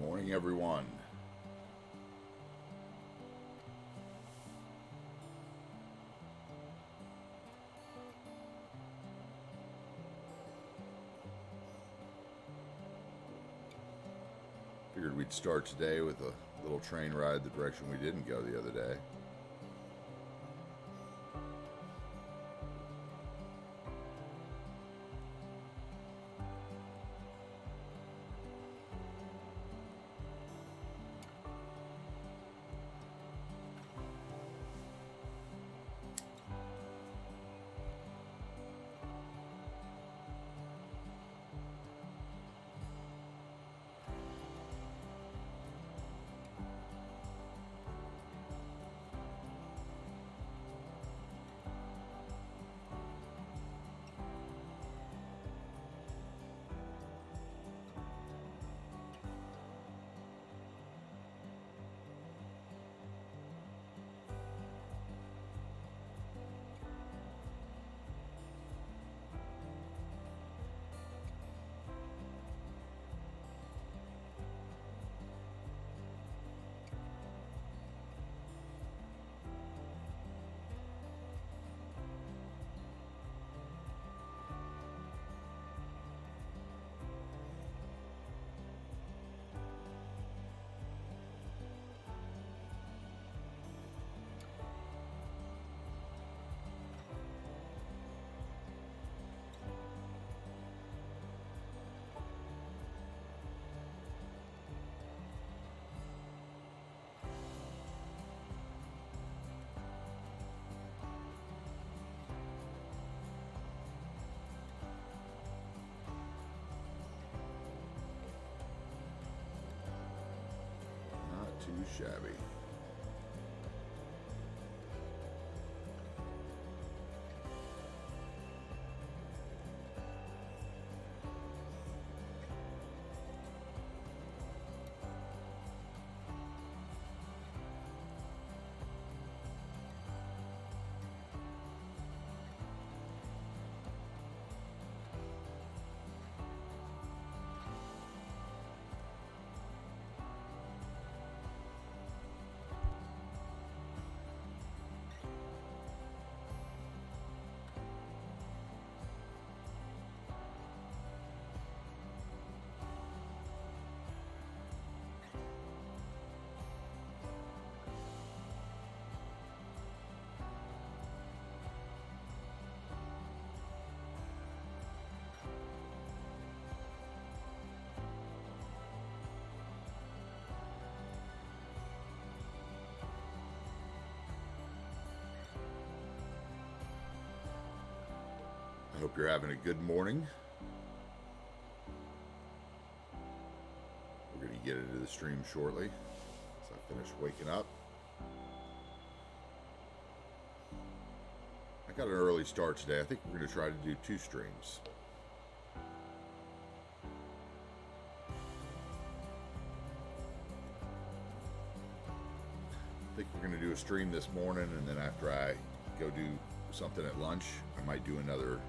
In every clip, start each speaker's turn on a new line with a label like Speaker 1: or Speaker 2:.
Speaker 1: Morning, everyone. Figured we'd start today with a little train ride the direction we didn't go the other day. Not too shabby. I hope you're having a good morning. We're going to get into the stream shortly as I finish waking up. I got an early start today. I think we're going to try to do 2 streams. I think we're going to do a stream this morning, and then after I go do something at lunch, I might do another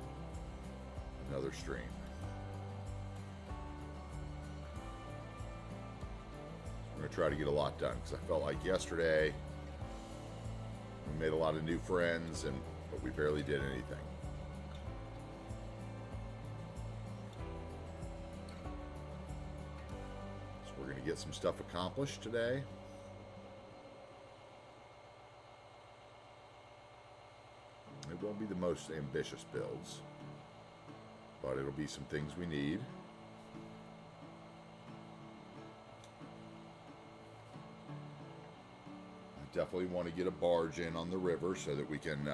Speaker 1: stream. I'm going to try to get a lot done because I felt like yesterday we made a lot of new friends, but we barely did anything. So we're going to get some stuff accomplished today. It won't be the most ambitious builds, but it'll be some things we need. I definitely want to get a barge in on the river so that we can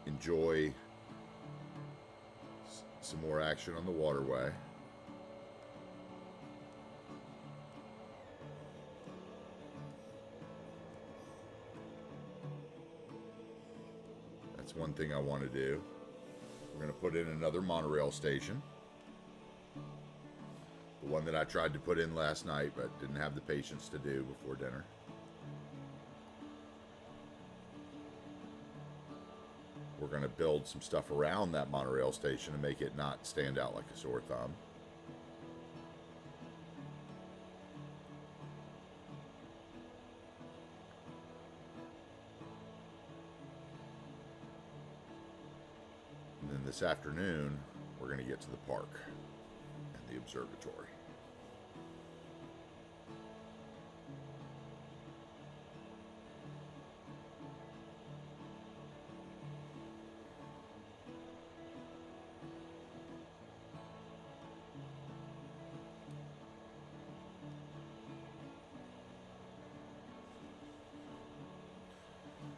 Speaker 1: enjoy some more action on the waterway. That's one thing I want to do. We're going to put in another monorail station. The one that I tried to put in last night but didn't have the patience to do before dinner. We're going to build some stuff around that monorail station to make it not stand out like a sore thumb. this afternoon, we're going to get to the park and the observatory.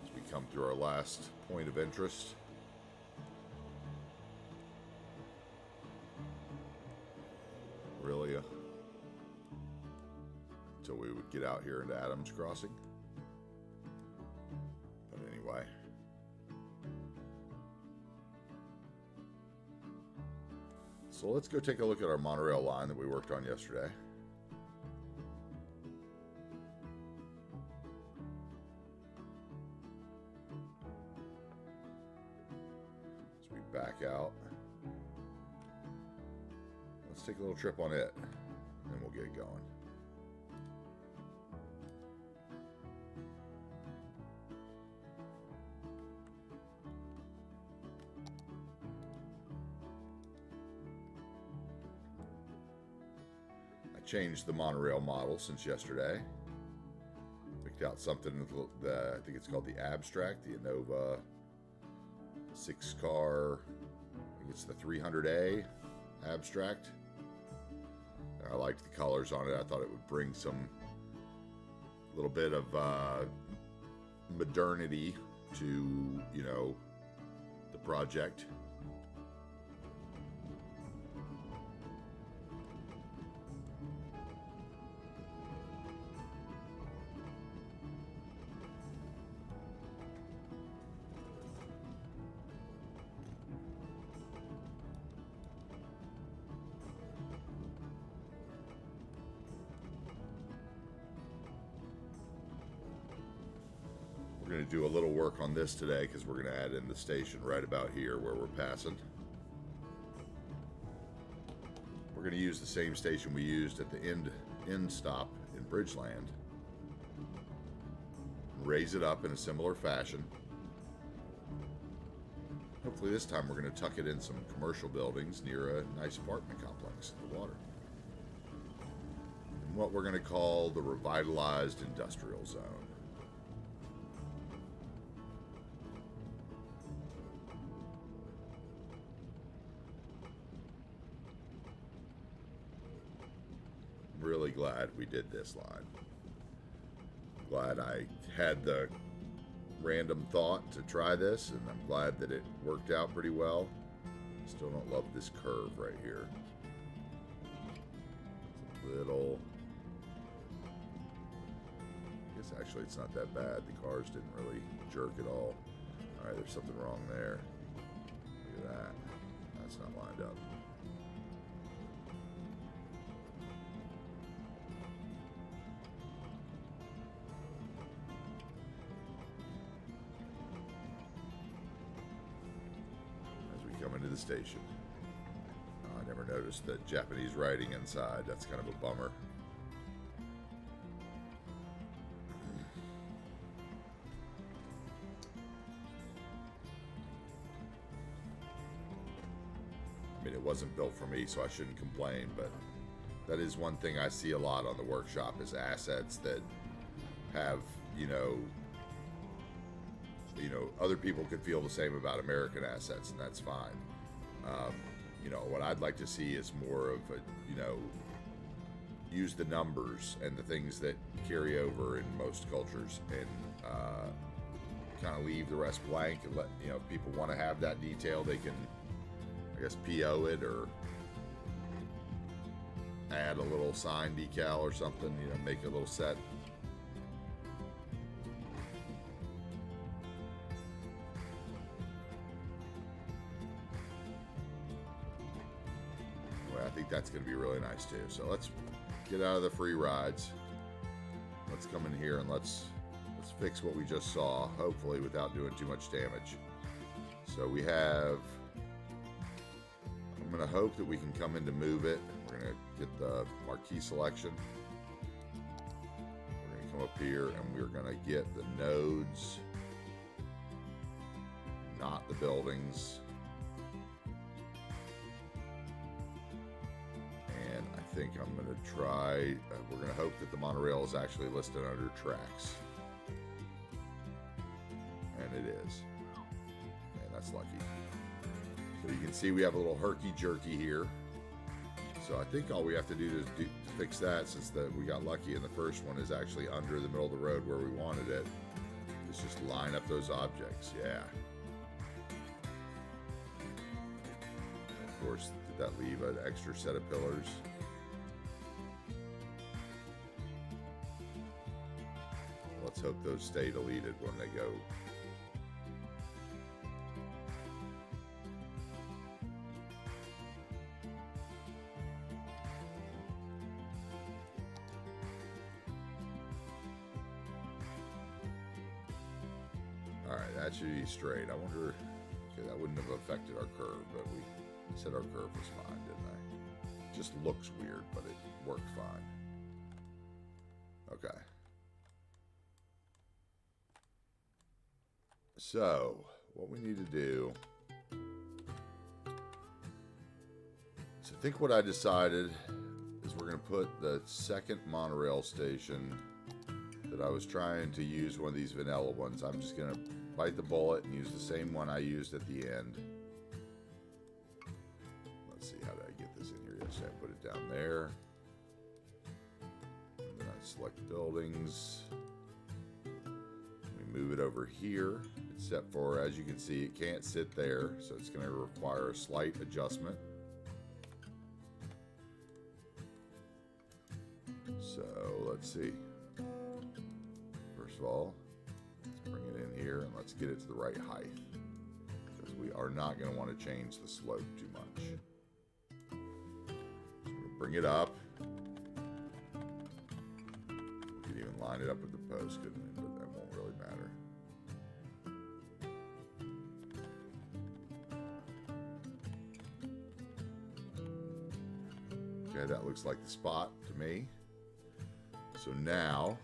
Speaker 1: As we come through our last point of interest, really until we would get out here into Adams Crossing. But anyway, so let's go take a look at our monorail line that we worked on yesterday. As we back out, let's take a little trip on it, and we'll get it going. I changed the monorail model since yesterday. Picked out something, I think it's called the Abstract, the Innova 6-car, I think it's the 300A Abstract. I liked the colors on it. I thought it would bring some little bit of modernity to, you know, the project. We're going to do a little work on this today because we're going to add in the station right about here where we're passing. We're going to use the same station we used at the end stop in Bridgeland. Raise it up in a similar fashion. Hopefully this time we're going to tuck it in some commercial buildings near a nice apartment complex at the water. And what we're going to call the revitalized industrial zone. Really glad we did this line. Glad I had the random thought to try this, and I'm glad that it worked out pretty well. Still don't love this curve right here. It's a little, I guess actually it's not that bad. The cars didn't really jerk at all. Alright, there's something wrong there. Look at that. That's not lined up. Coming to the station. I never noticed the Japanese writing inside. That's kind of a bummer. I mean, it wasn't built for me, so I shouldn't complain, but that is one thing I see a lot on the workshop is assets that have, you know, other people could feel the same about American assets, and that's fine. You know, what I'd like to see is more of a, you know, use the numbers and the things that carry over in most cultures, and kind of leave the rest blank and let, you know, if people want to have that detail, they can, I guess, PO it or add a little sign decal or something, you know, make a little set. I think that's going to be really nice too. So let's get out of the free rides. Let's come in here and let's fix what we just saw, hopefully without doing too much damage. So we have, I'm going to hope that we can come in to move it. We're going to get the marquee selection. We're going to come up here and we're going to get the nodes, not the buildings. think I'm going to try, we're going to hope that the monorail is actually listed under tracks. And it is. Man, that's lucky. So you can see we have a little herky-jerky here. So I think all we have to do to fix that, since we got lucky and the first one is actually under the middle of the road where we wanted it, is just line up those objects. Yeah. Of course, did that leave an extra set of pillars? Let's hope those stay deleted when they go. Alright, that should be straight. I wonder, okay, that wouldn't have affected our curve, but we said our curve was fine, didn't I? It just looks weird, but it worked fine. Okay. So, what we need to do, so I think what I decided is we're going to put the second monorail station that I was trying to use, one of these vanilla ones. I'm just going to bite the bullet and use the same one I used at the end. Let's see, how did I get this in here? Yes, I put it down there. And then I select buildings. We move it over here, except for, as you can see, it can't sit there, so it's going to require a slight adjustment. So let's see. First of all, let's bring it in here and let's get it to the right height, because we are not going to want to change the slope too much. So we're going to bring it up. We could even line it up with the post, couldn't we? But that won't really matter. Okay, that looks like the spot to me. So now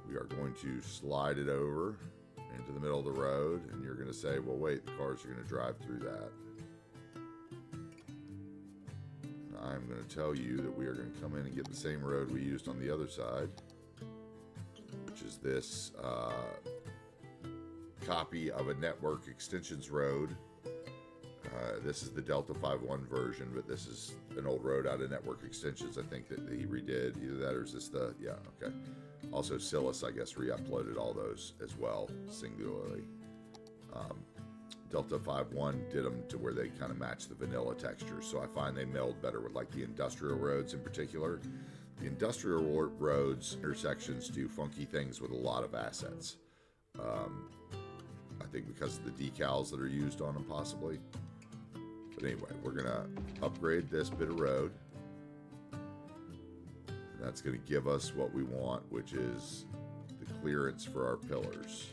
Speaker 1: we are going to slide it over into the middle of the road, and you're going to say, well, wait, the cars are going to drive through that. And I'm going to tell you that we are going to come in and get the same road we used on the other side, which is this copy of a network extensions road. This is the Delta 5.1 version, but this is an old road out of network extensions, I think, that he redid. Either that or is this the, yeah, okay. Also, Silas, I guess, re-uploaded all those as well, singularly. Delta 5.1 did them to where they kind of match the vanilla texture, so I find they meld better with, like, the industrial roads in particular. The industrial roads intersections do funky things with a lot of assets. I think because of the decals that are used on them, possibly. But anyway, we're going to upgrade this bit of road. And that's going to give us what we want, which is the clearance for our pillars.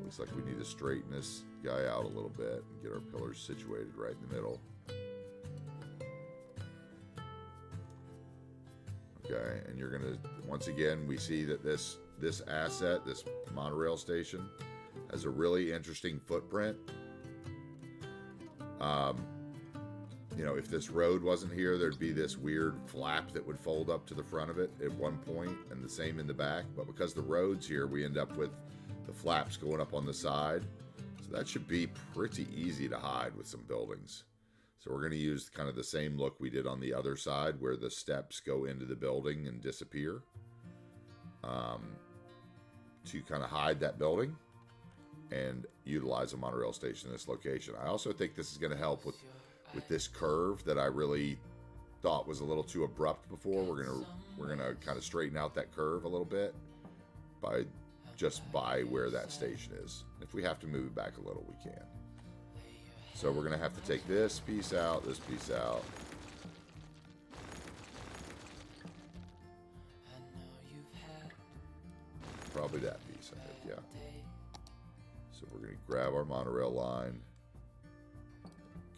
Speaker 1: Looks like we need to straighten this guy out a little bit and get our pillars situated right in the middle. Okay, and you're going to, once again, we see that this asset, this monorail station, has a really interesting footprint. You know, if this road wasn't here, there'd be this weird flap that would fold up to the front of it at one point, and the same in the back. But because the road's here, we end up with the flaps going up on the side. So that should be pretty easy to hide with some buildings. So we're going to use kind of the same look we did on the other side, where the steps go into the building and disappear, to kind of hide that building and utilize a monorail station in this location. I also think this is going to help with this curve that I really thought was a little too abrupt before. We're gonna kind of straighten out that curve a little bit by where that station is. If we have to move it back a little, we can. So we're gonna have to take this piece out, probably that piece, I think, yeah. So we're gonna grab our monorail line,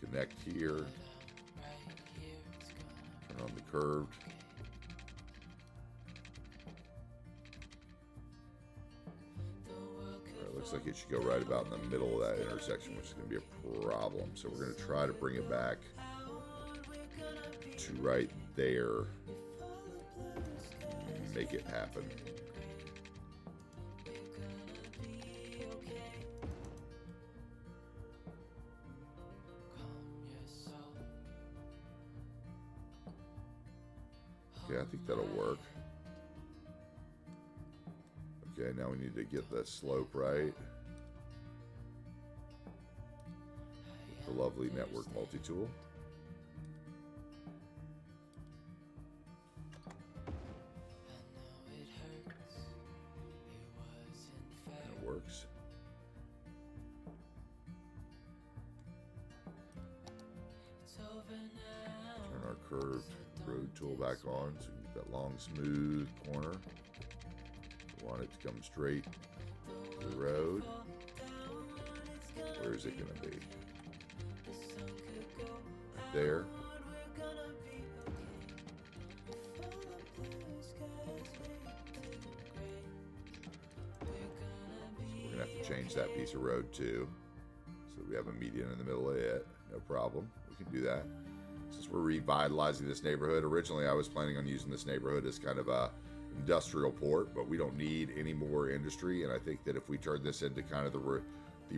Speaker 1: connect here, turn on the curved. It looks like it should go right about in the middle of that intersection, which is going to be a problem. So we're going to try to bring it back to right there. Make it happen. Okay, I think that'll work. Okay, now we need to get the slope right. The lovely network multi-tool. And it works. Turn our curved road tool back on so we get that long, smooth corner. We want it to come straight to the road. Where is it going to be? Right there. So we're going to have to change that piece of road too. So we have a median in the middle of it. No problem. We can do that. Since we're revitalizing this neighborhood, originally I was planning on using this neighborhood as kind of a industrial port, but we don't need any more industry. And I think that if we turn this into kind of the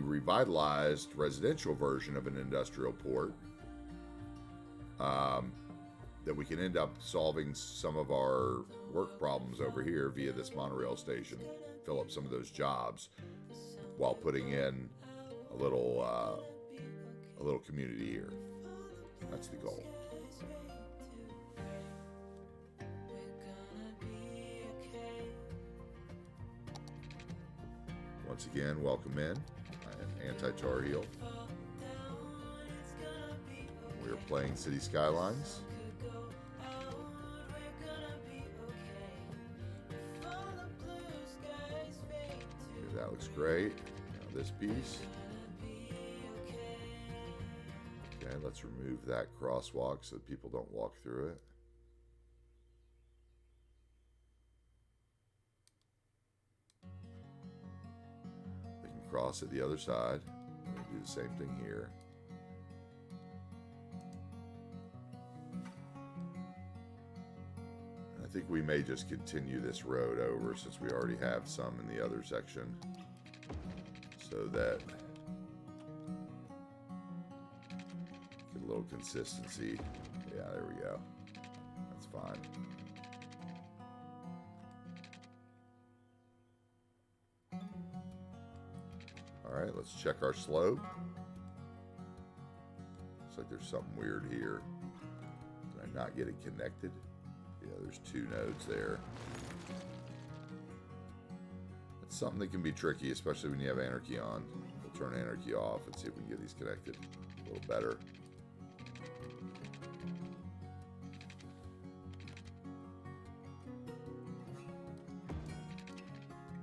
Speaker 1: revitalized residential version of an industrial port, that we can end up solving some of our work problems over here via this monorail station, fill up some of those jobs while putting in a little community here. That's the goal. Once again, welcome in. I am AntiTarheel. We are playing City Skylines. Okay, that looks great. Now this piece. Okay, let's remove that crosswalk so that people don't walk through it. They can cross at the other side. We're going to do the same thing here. I think we may just continue this road over since we already have some in the other section, so that get a little consistency. Yeah, there we go. That's fine. All right, let's check our slope. Looks like there's something weird here. Did I not get it connected? Yeah, there's two nodes there. That's something that can be tricky, especially when you have anarchy on. We'll turn anarchy off and see if we can get these connected a little better.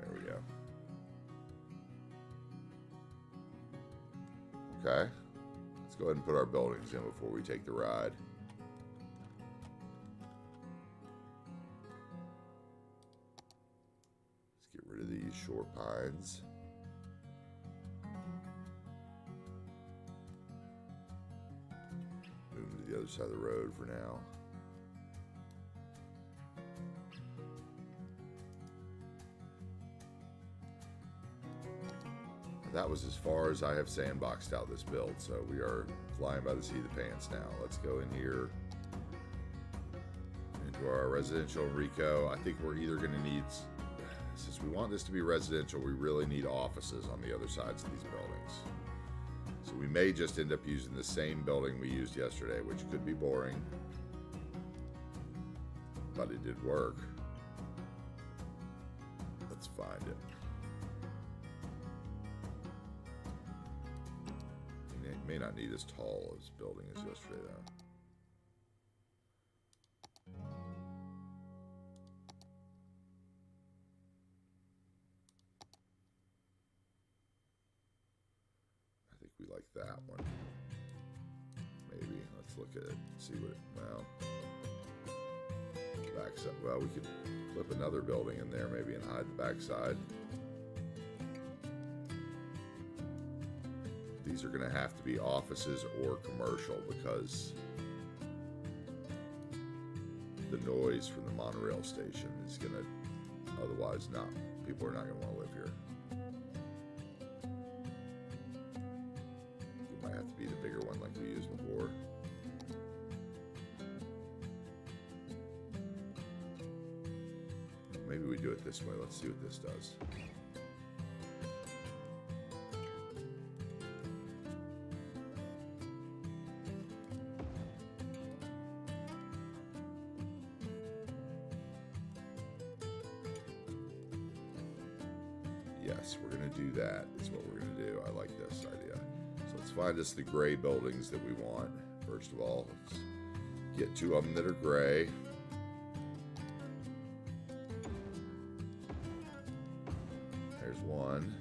Speaker 1: There we go. Okay. Let's go ahead and put our buildings in before we take the ride. Rid of these short pines. Move them to the other side of the road for now. That was as far as I have sandboxed out this build, so we are flying by the seat of the pants now. Let's go in here into our residential Rico. I think we're either going to need, since we want this to be residential, we really need offices on the other sides of these buildings. So we may just end up using the same building we used yesterday, which could be boring, but it did work. Let's find it. It may not need as tall as building as yesterday, though. We like that one. Maybe. Let's look at it. See what it, well, backs up. Well, we could flip another building in there maybe and hide the backside. These are going to have to be offices or commercial because noise from the monorail station is gonna, otherwise not, people are not gonna wanna live here. It might have to be the bigger one like we used before. Maybe we do it this way. Let's see what this does. Yes, we're going to do that. That's what we're going to do. I like this idea. So let's find us the gray buildings that we want. First of all, let's get two of them that are gray. There's one.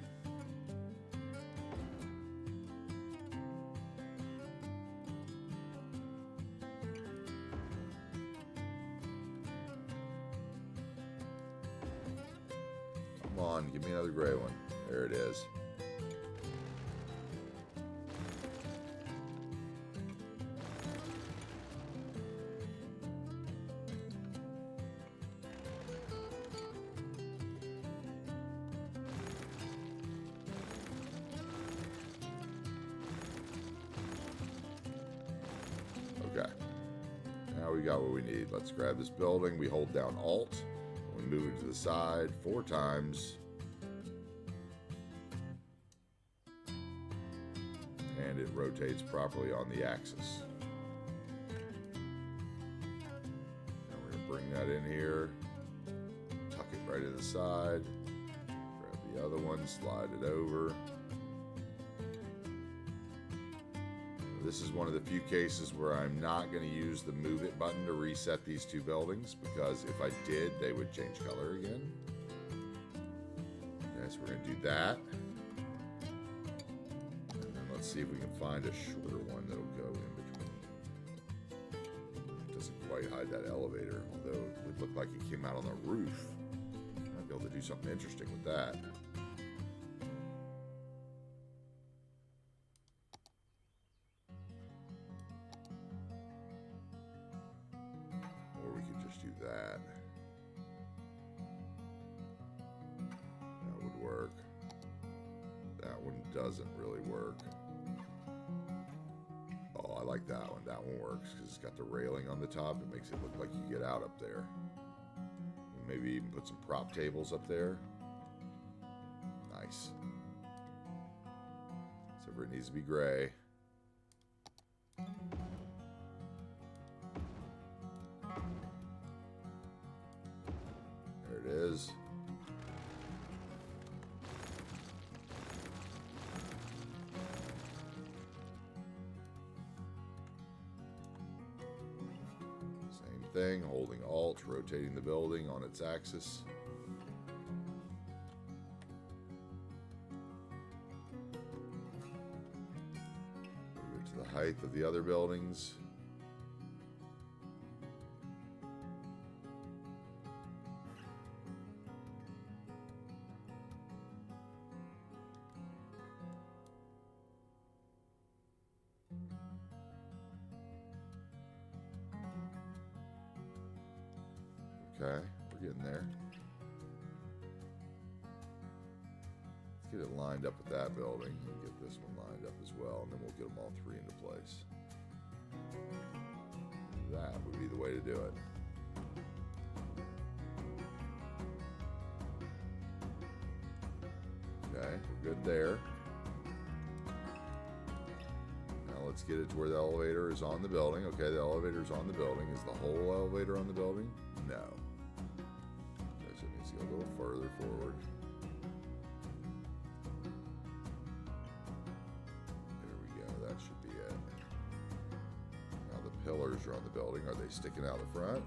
Speaker 1: Come on, give me another gray one. There it is. Okay. Now we got what we need. Let's grab this building. We hold down Alt. We move it to the side 4 times. And it rotates properly on the axis. Now we're going to bring that in here. Tuck it right in the side. Grab the other one, slide it over. This is one of the few cases where I'm not going to use the Move It button to reset these two buildings, because if I did, they would change color again. Okay, so we're going to do that. And then let's see if we can find a shorter one that'll go in between. It doesn't quite hide that elevator, although it would look like it came out on the roof. Might be able to do something interesting with that. Do that. That would work. That one doesn't really work. Oh, I like that one. That one works because it's got the railing on the top. It makes it look like you get out up there. Maybe even put some prop tables up there. Nice. Except for it needs to be gray. There it is. Same thing, holding Alt, rotating the building on its axis. Move it to the height of the other buildings. Okay, we're getting there. Let's get it lined up with that building and get this one lined up as well, and then we'll get them all 3 into place. That would be the way to do it. Okay, we're good there. Now let's get it to where the elevator is on the building. Okay, the elevator is on the building. Is the whole elevator on the building? No. Okay, so it needs to go a little further forward. There we go. That should be it. Now the pillars are on the building. Are they sticking out the front?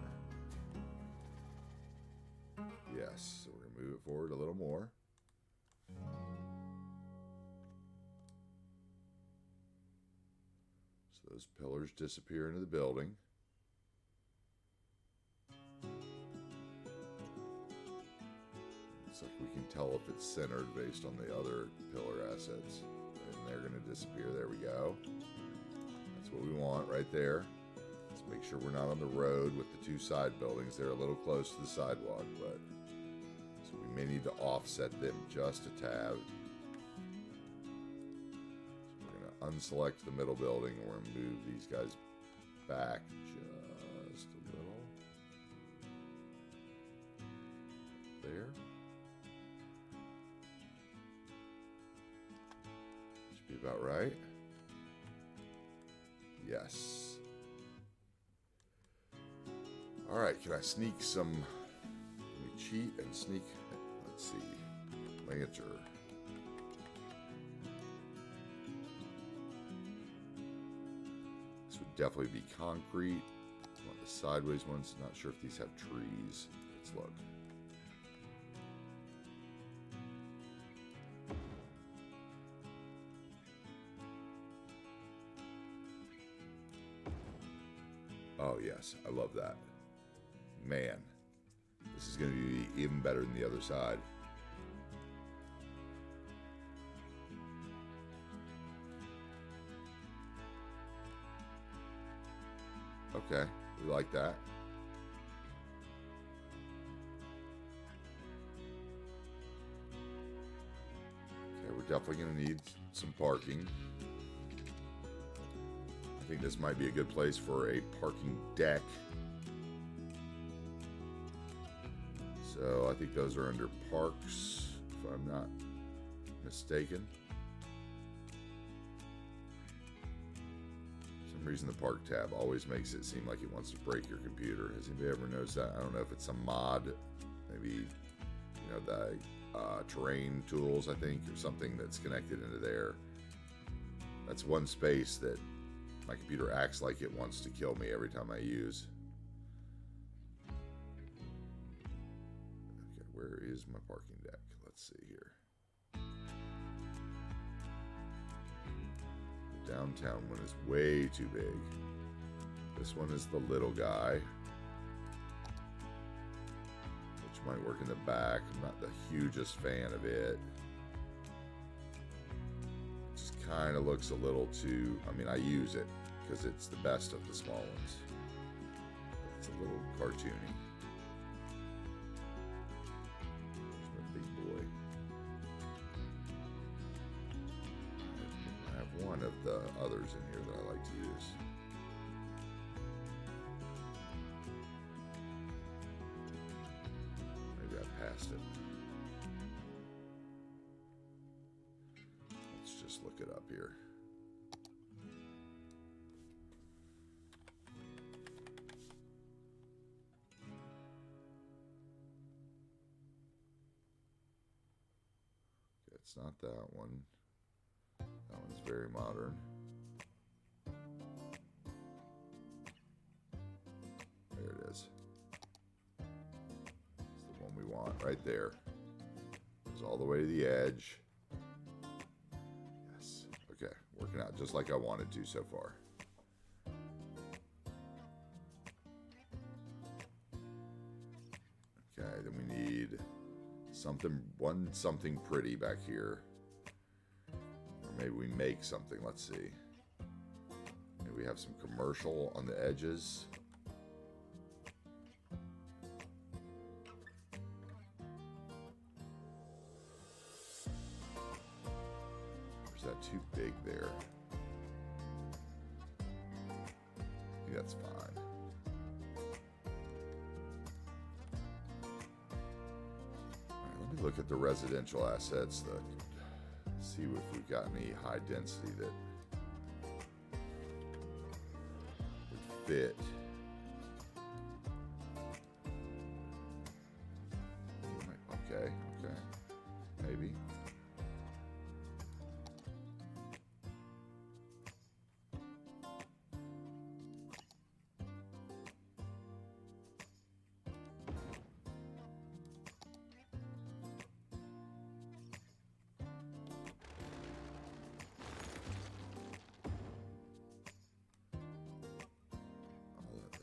Speaker 1: Yes. So we're going to move it forward a little more. So those pillars disappear into the building. Looks like we can tell if it's centered based on the other pillar assets. And they're going to disappear. There we go. That's what we want right there. Let's Make sure we're not on the road with the two side buildings. They're a little close to the sidewalk, but so we may need to offset them just a tad. So we're going to unselect the middle building and we're going to move these guys back just a little. There. Should be about right. Yes. All right, can I sneak some? Let me cheat and sneak. Let's see. Lantern. This would definitely be concrete. I want the sideways ones. Not sure if these have trees. Let's look. Oh, yes. I love that. Man, this is going to be even better than the other side. Okay, we like that. Okay, we're definitely going to need some parking. I think this might be a good place for a parking deck. So I think those are under parks, if I'm not mistaken. For some reason the park tab always makes it seem like it wants to break your computer. Has anybody ever noticed that? I don't know if it's a mod, maybe, you know, the terrain tools, I think, or something that's connected into there. That's one space that my computer acts like it wants to kill me every time I use. Where is my parking deck? Let's see here. The downtown one is way too big. This one is the little guy, which might work in the back. I'm not the hugest fan of it. It just kind of looks a little too, I mean, I use it because it's the best of the small ones. But it's a little cartoony. One of the others in here that I like to use. Maybe I passed it. Let's just look it up here. Okay, it's not that one. That one's very modern. There it is. It's the one we want right there. Goes all the way to the edge. Yes. Okay, working out just like I wanted to so far. Okay, then we need something pretty back here. Maybe we make something. Let's see. Maybe we have some commercial on the edges. Or is that too big there? I think that's fine. All right, let me look at the residential assets. See if we've got any high density that would fit. Okay, maybe.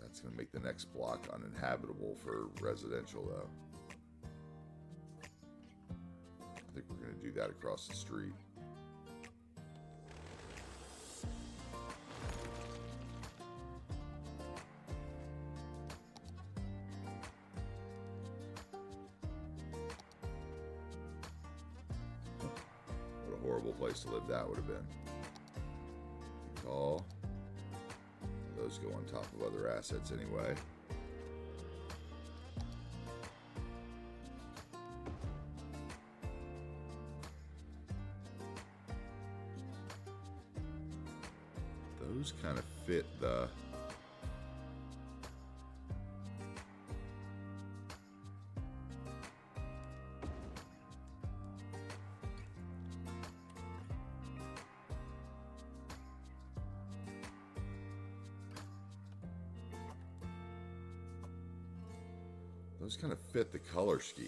Speaker 1: That's going to make the next block uninhabitable for residential, though. I think we're going to do that across the street. horrible place to live that would have been. Tall. Those go on top of other assets anyway. Those kind of fit the color scheme.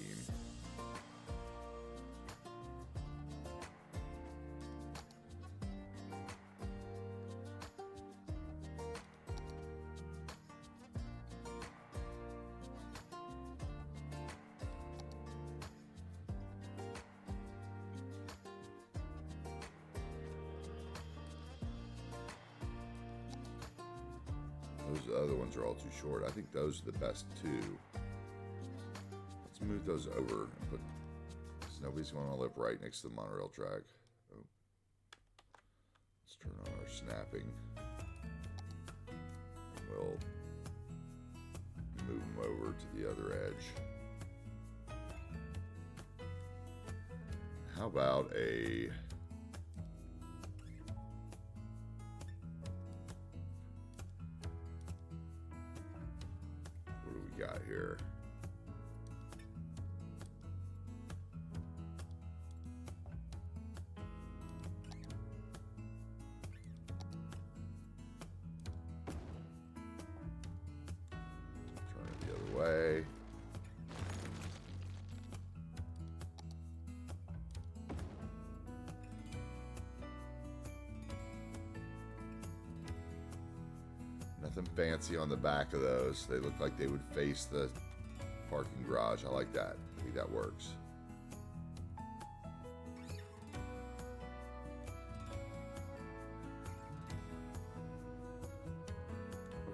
Speaker 1: Those other ones are all too short. I think those are the best two. Let's move those over and put, because nobody's going to live right next to the monorail track. Oh. Let's turn on our snapping. We'll move them over to the other edge. How about a... what do we got here? Turn it the other way. Nothing fancy on the back of those. They look like they would face the parking garage. I like that. I think that works.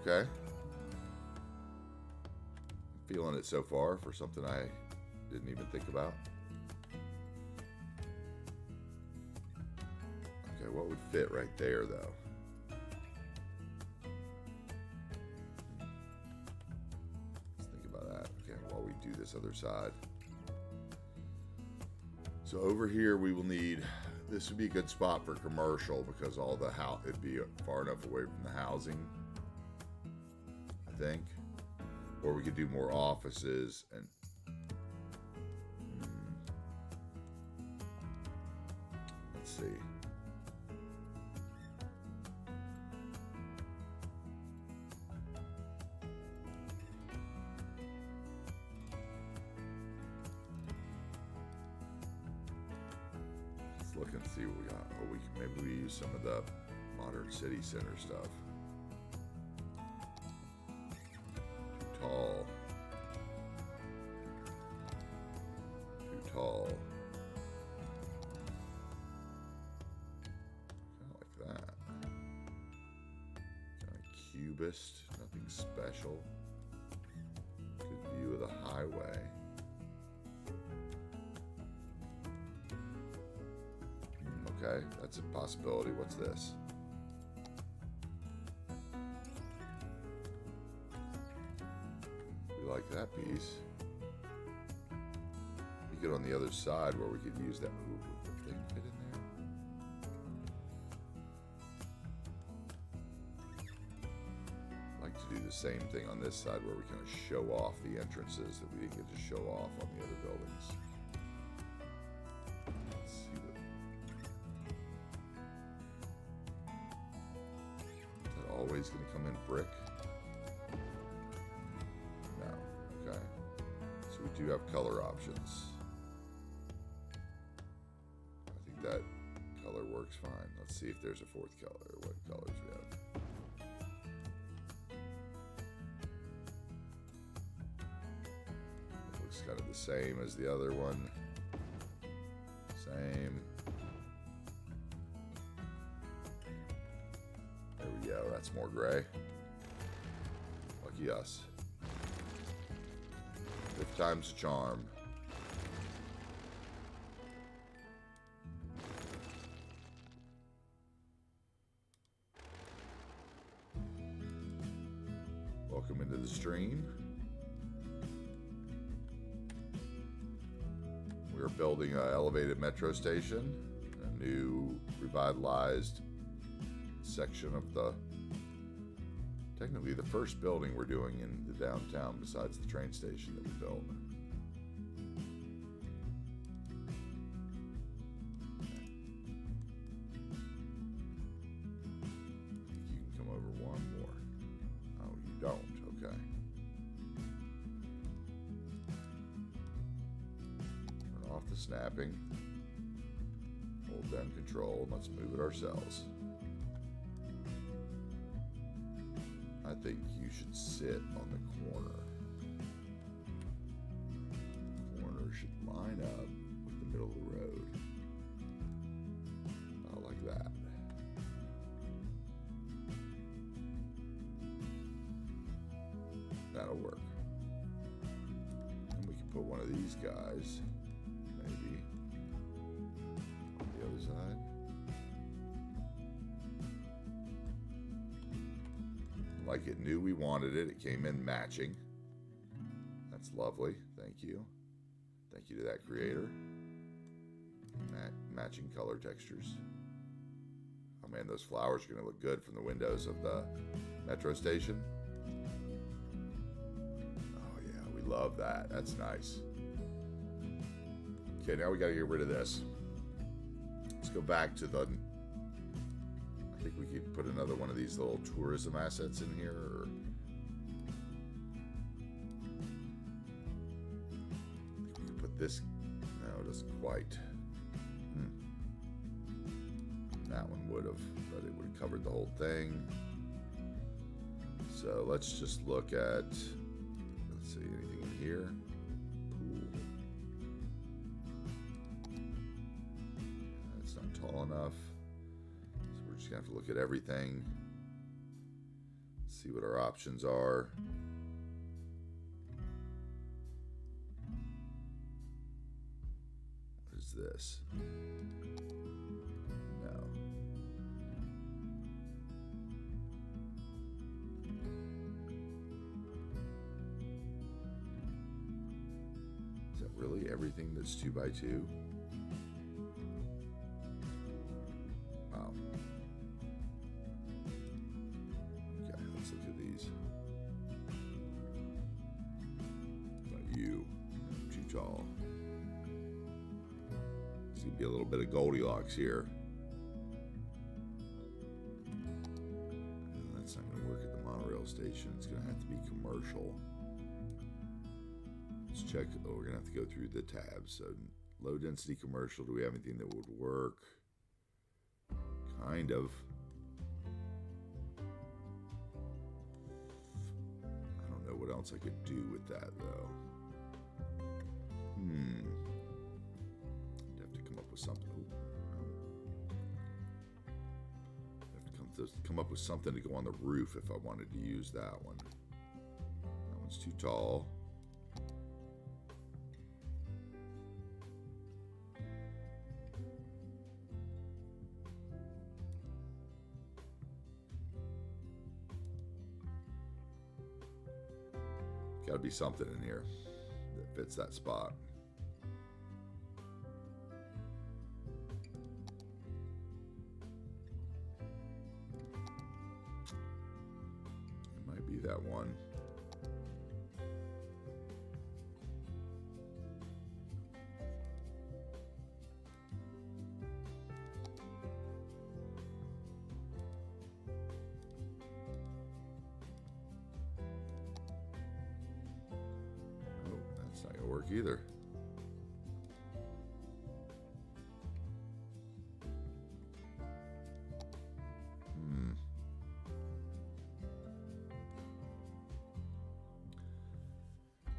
Speaker 1: Okay. Feeling it so far for something I didn't even think about. Okay, what would fit right there though? This other side. So over here we will need, this would be a good spot for commercial because all the house, it'd be far enough away from the housing, I think. Or we could do more offices and let's see. Look and see what we got. Oh, maybe we use some of the modern city center stuff. Too tall. Too tall. Kind of like that. Kind of cubist. Nothing special. Good view of the highway. Okay, that's a possibility. What's this? We like that piece. We get on the other side where we could use that. Ooh, would the thing fit in there? I'd like to do the same thing on this side where we kind of show off the entrances that we didn't get to show off on the other buildings. Always going to come in brick? No. Okay. So we do have color options. I think that color works fine. Let's see if there's a fourth color. What colors we have? It looks kind of the same as the other one. Same. Yeah, that's more gray. Lucky us. 5 times the charm. the stream. We're building an elevated metro station, a new revitalized section of technically the first building we're doing in the downtown besides the train station that we built. You can come over one more. Oh, you don't, okay. Turn off the snapping. Hold down control, let's move it ourselves. I think you should sit on the corner. The corner should line up with the middle of the road. About like that. That'll work. And we can put one of these guys, maybe, on the other side. Like it knew we wanted it. It came in matching. That's lovely. Thank you. Thank you to that creator. Matching color textures. Oh man, those flowers are going to look good from the windows of the metro station. Oh yeah, we love that. That's nice. Okay, now we got to get rid of this. Let's go back to the... I think we could put another one of these little tourism assets in here. Or... I think we could put this. No, it doesn't quite. That one would have, but it would have covered the whole thing. So let's just look at. Let's see, anything in here? Pool. That's not tall enough. We're just gonna have to look at everything, see what our options are. What is this? No. Is that really everything that's 2x2? Wow. Let's look at these. About you, too tall. There's gonna be a little bit of Goldilocks here. And that's not gonna work at the monorail station. It's gonna have to be commercial. Let's check. Oh, we're gonna have to go through the tabs. So, low density commercial. Do we have anything that would work? Kind of. What else I could do with that though? I'd have to come up with something. I'd have to come up with something to go on the roof if I wanted to use that one. That one's too tall. Got to be something in here that fits that spot. It might be that one. It's not gonna work either.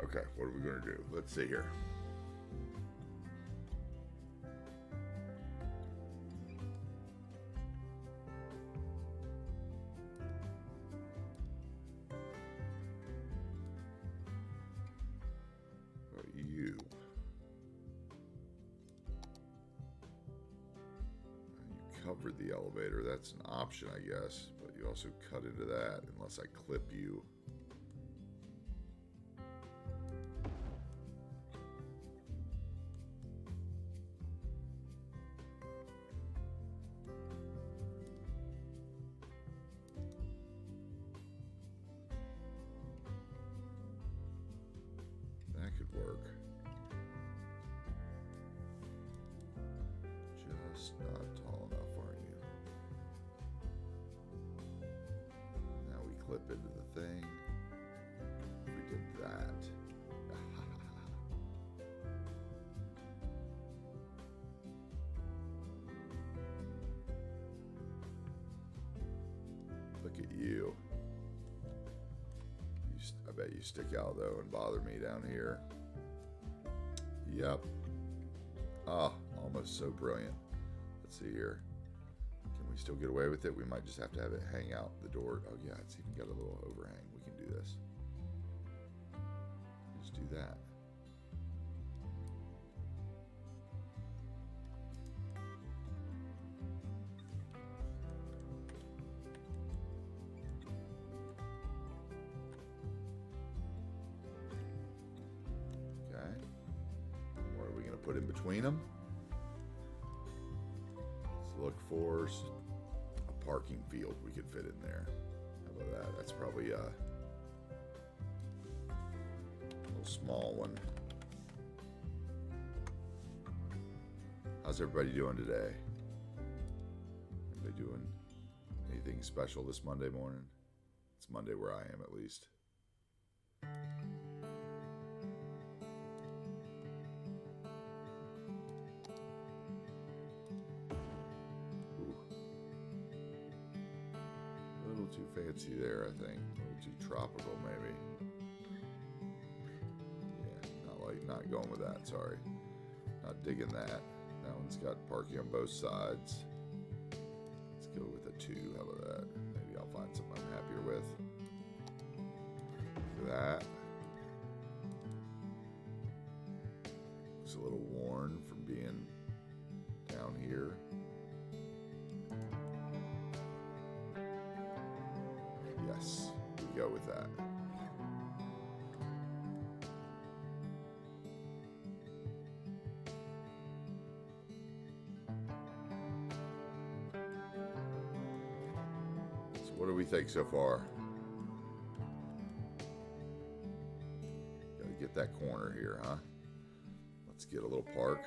Speaker 1: Okay, what are we gonna do? Let's see here. You covered the elevator. That's an option, I guess, but you also cut into that unless I clip you. clip into the thing. If we did that. Look at you. I bet you stick out though and bother me down here. Yep. Ah, almost so brilliant. Let's see here. Can we still get away with it? We might just have to have it hang out the door. Oh yeah, it's even got a little overhang. We can do this. Just do that. Put in between them. Let's look for a parking field we could fit in there. How about that? That's probably a little small one. How's everybody doing today? Everybody doing anything special this Monday morning? It's Monday where I am, at least. Too fancy there, I think. A little too tropical, maybe. Yeah, not going with that, sorry. Not digging that. That one's got parking on both sides. Let's go with a 2. How about that? Maybe I'll find something I'm happier with. Look at that. Looks a little worn from being down here. Yes, we go with that. So what do we think so far? Gotta get that corner here, huh? Let's get a little park.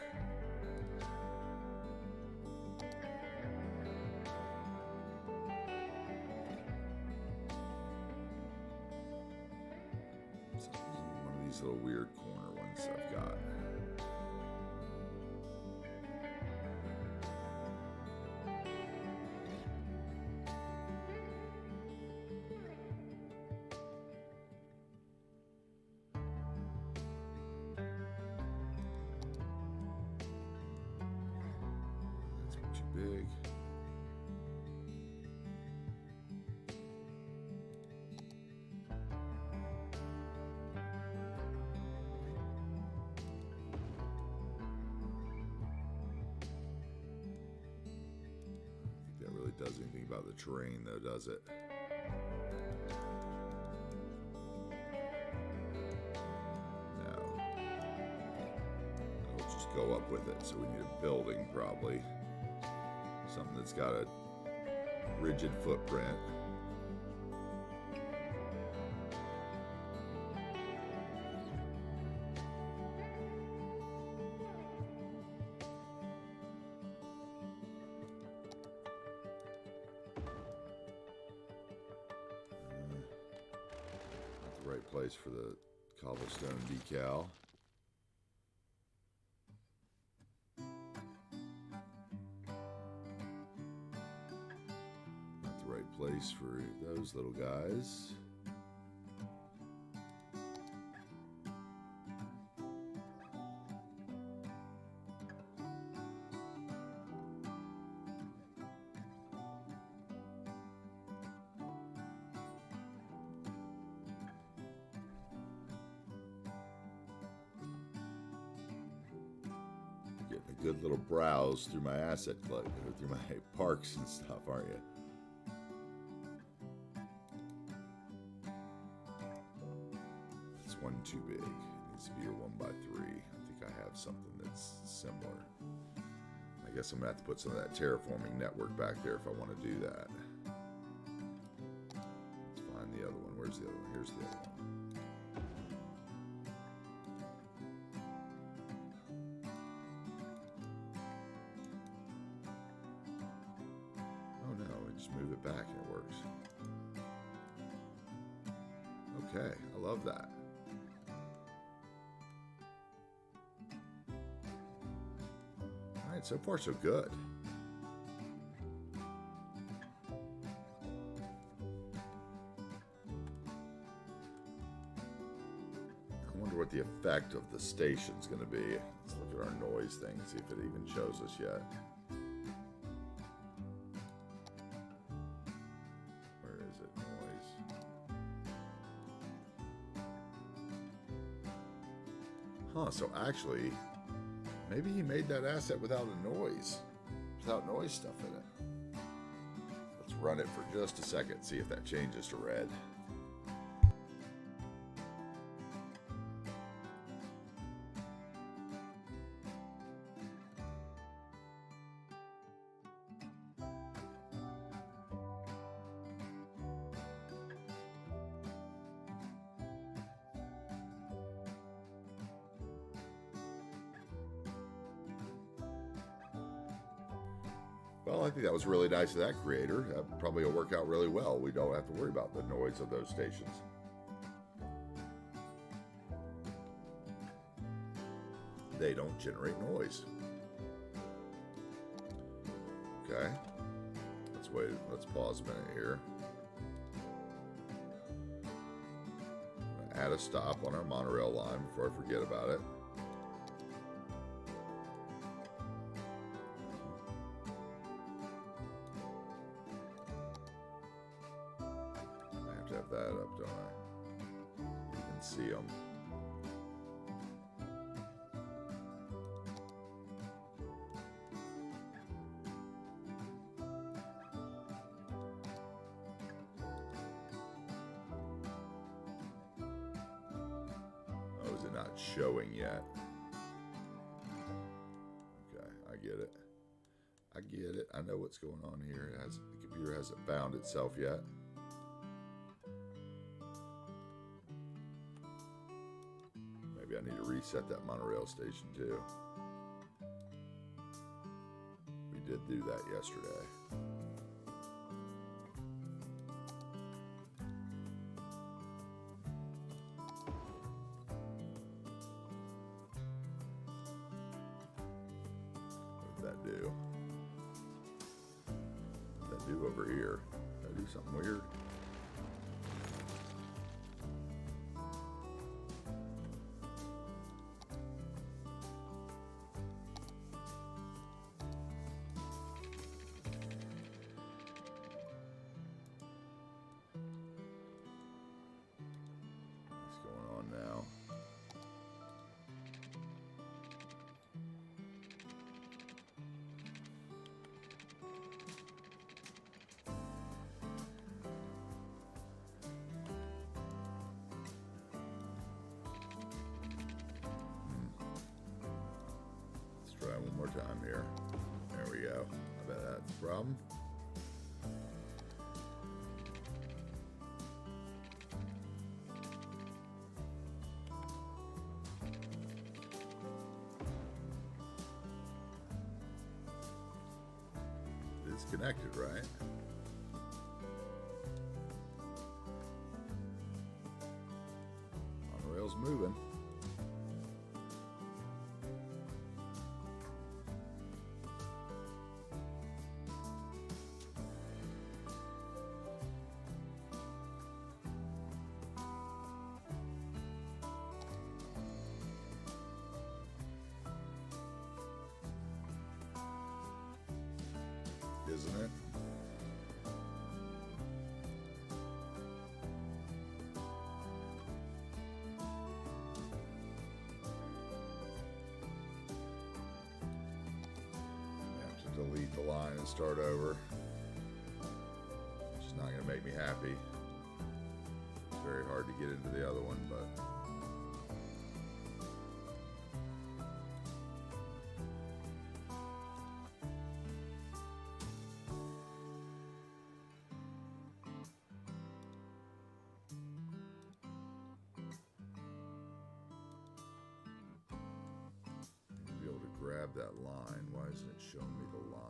Speaker 1: Little weird corner ones I've got. That's too big. Does anything about the terrain though, does it? No. It'll just go up with it. So we need a building probably. Something that's got a rigid footprint. Right place for the cobblestone decal. Not the right place for those little guys. Getting a good little browse through my asset collection, through my parks and stuff, aren't you? It's one too big. It needs to be a 1x3. I think I have something that's similar. I guess I'm gonna have to put some of that terraforming network back there if I want to do that. Let's find the other one. Where's the other one? Here's the other one. Move it back and it works. Okay, I love that. All right, so far so good. I wonder what the effect of the station's going to be. Let's look at our noise thing, see if it even shows us yet. Where is it? Noise. Huh, so actually, maybe he made that asset without noise stuff in it. Let's run it for just a second, see if that changes to red. Well, I think that was really nice of that creator. That probably will work out really well. We don't have to worry about the noise of those stations. They don't generate noise. Okay. Let's wait. Let's pause a minute here. Add a stop on our monorail line before I forget about it. Have that up, don't I? You can see them. Oh, is it not showing yet? Okay, I get it. I get it. I know what's going on here. The computer hasn't found itself yet. Maybe I need to reset that monorail station too. We did do that yesterday. What did that do? What did that do over here? Did I do something weird? Now. Let's try one more time here. There we go. I bet that's the problem. It's connected, right? Monorail's moving. Isn't it? Have to delete the line and start over. It's not going to make me happy. It's very hard to get into the other one, but grab that line. Why isn't it showing me the line?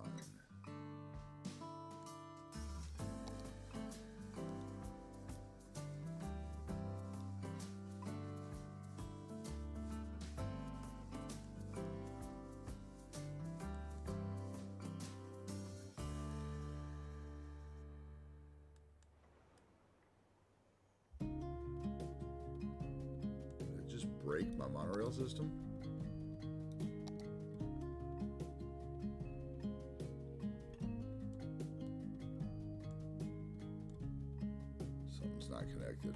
Speaker 1: just break my monorail system? Something's not connected.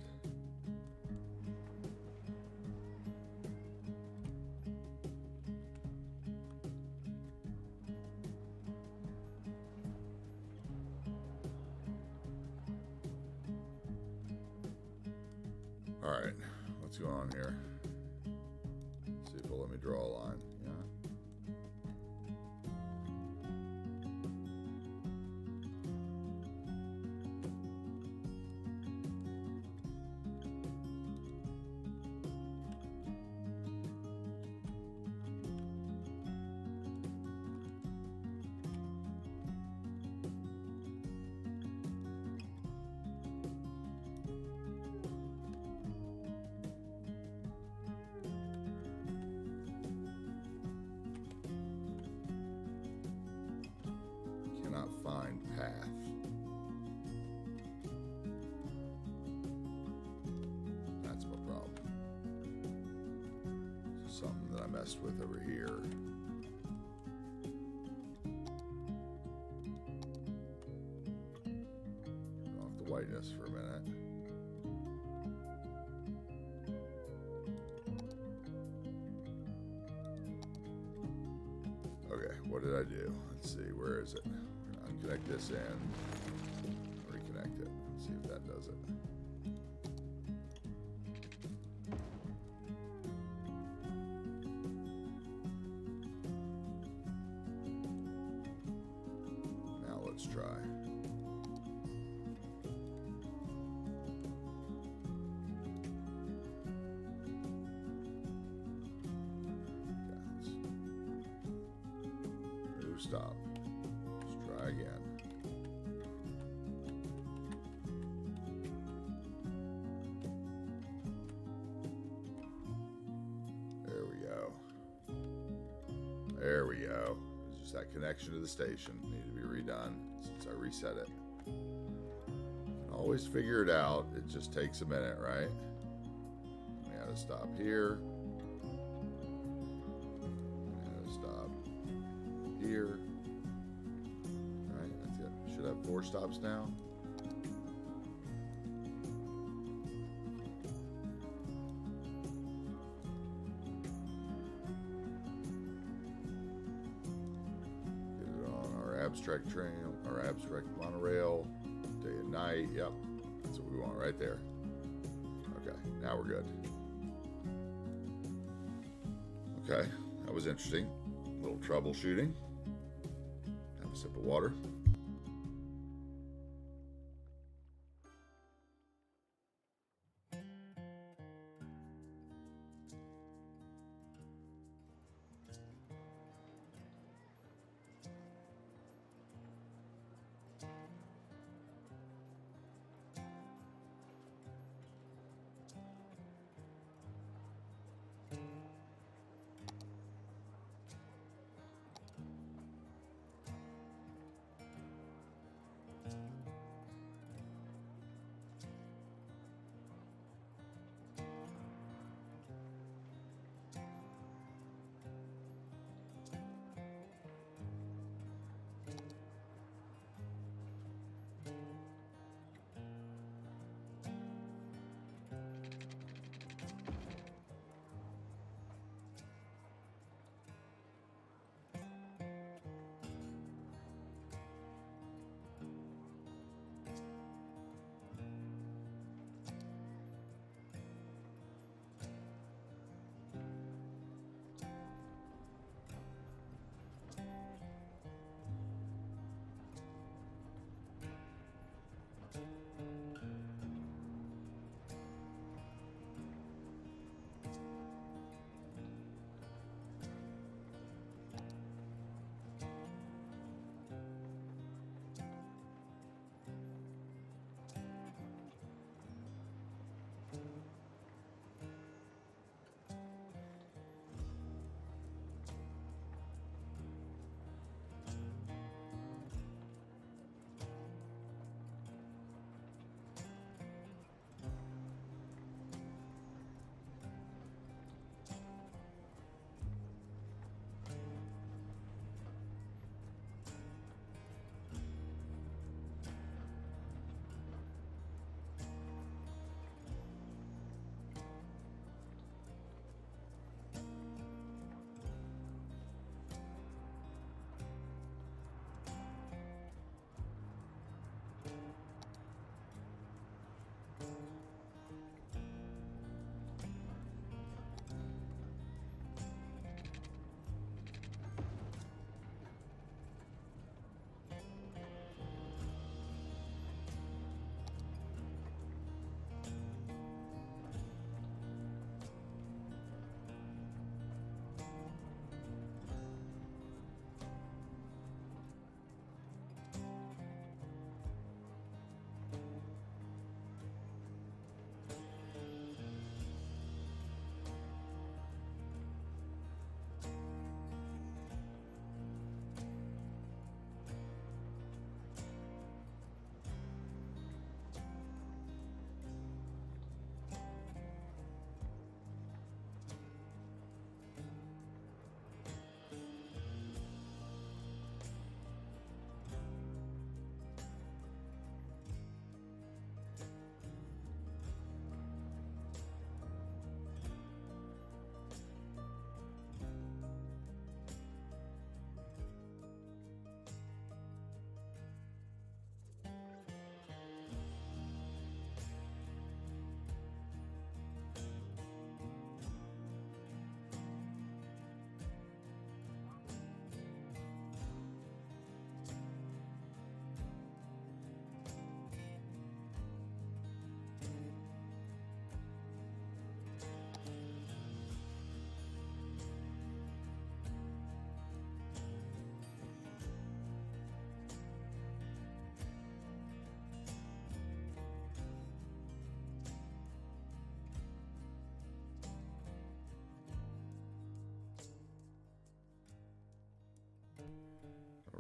Speaker 1: All right, what's going on here? See if it'll let me draw a line. Yeah. Cannot find path. That's my problem. Something that I messed with over here. Turn off the whiteness for a minute. Okay, what did I do? Let's see, where is it? Unconnect this end, reconnect it, see if that does it. Now let's try. Move stop. Let's try again. There we go. It's just that connection to the station needed to be redone since I reset it. Can always figure it out. It just takes a minute, right? We gotta stop here. We gotta stop here. All right, that's it. Should have 4 stops now. Abstract train or abstract monorail, day and night. Yep, that's what we want right there. Okay, now we're good. Okay, that was interesting. A little troubleshooting. Have a sip of water.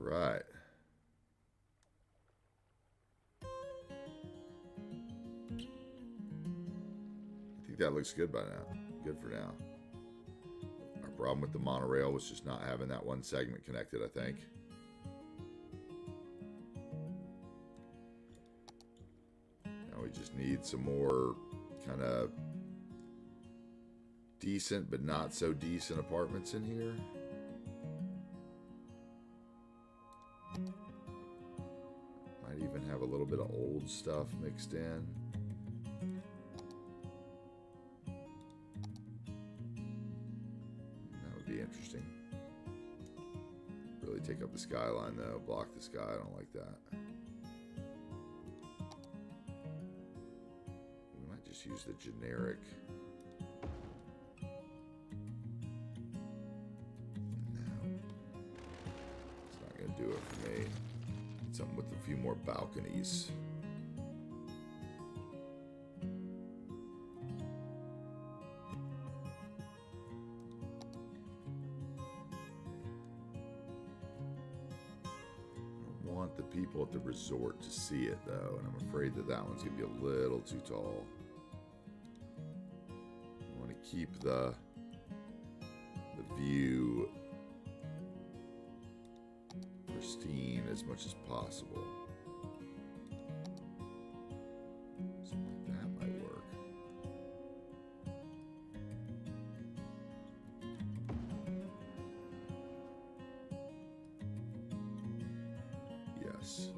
Speaker 1: All right. I think that looks good by now. Good for now. Our problem with the monorail was just not having that one segment connected, I think. Now we just need some more kind of decent but not so decent apartments in here. Might even have a little bit of old stuff mixed in. That would be interesting. Really take up the skyline though, block the sky, I don't like that. We might just use the generic. Do it for me. Something with a few more balconies. I want the people at the resort to see it though, and I'm afraid that that one's gonna be a little too tall. I want to keep the view pristine as much as possible. Something like that might work. Yes.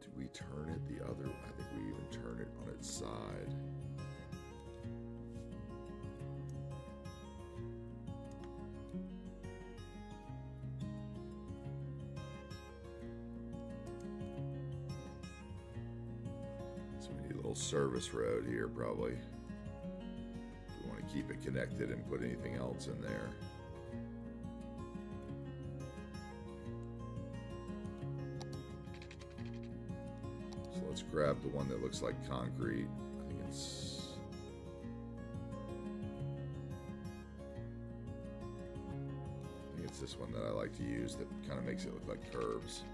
Speaker 1: Do we turn it the other? I think we even turn it on its side. So we need a little service road here probably. We want to keep it connected and put anything else in there. So let's grab the one that looks like concrete. I think it's this one that I like to use that kind of makes it look like curves.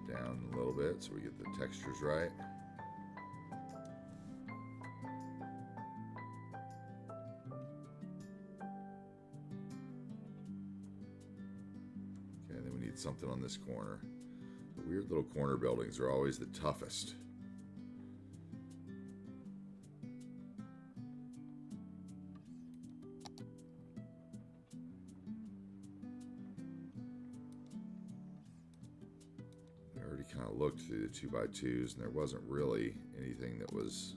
Speaker 1: Down a little bit so we get the textures right. Okay, then we need something on this corner. The weird little corner buildings are always the toughest. Kind of looked through the 2x2s and there wasn't really anything that was,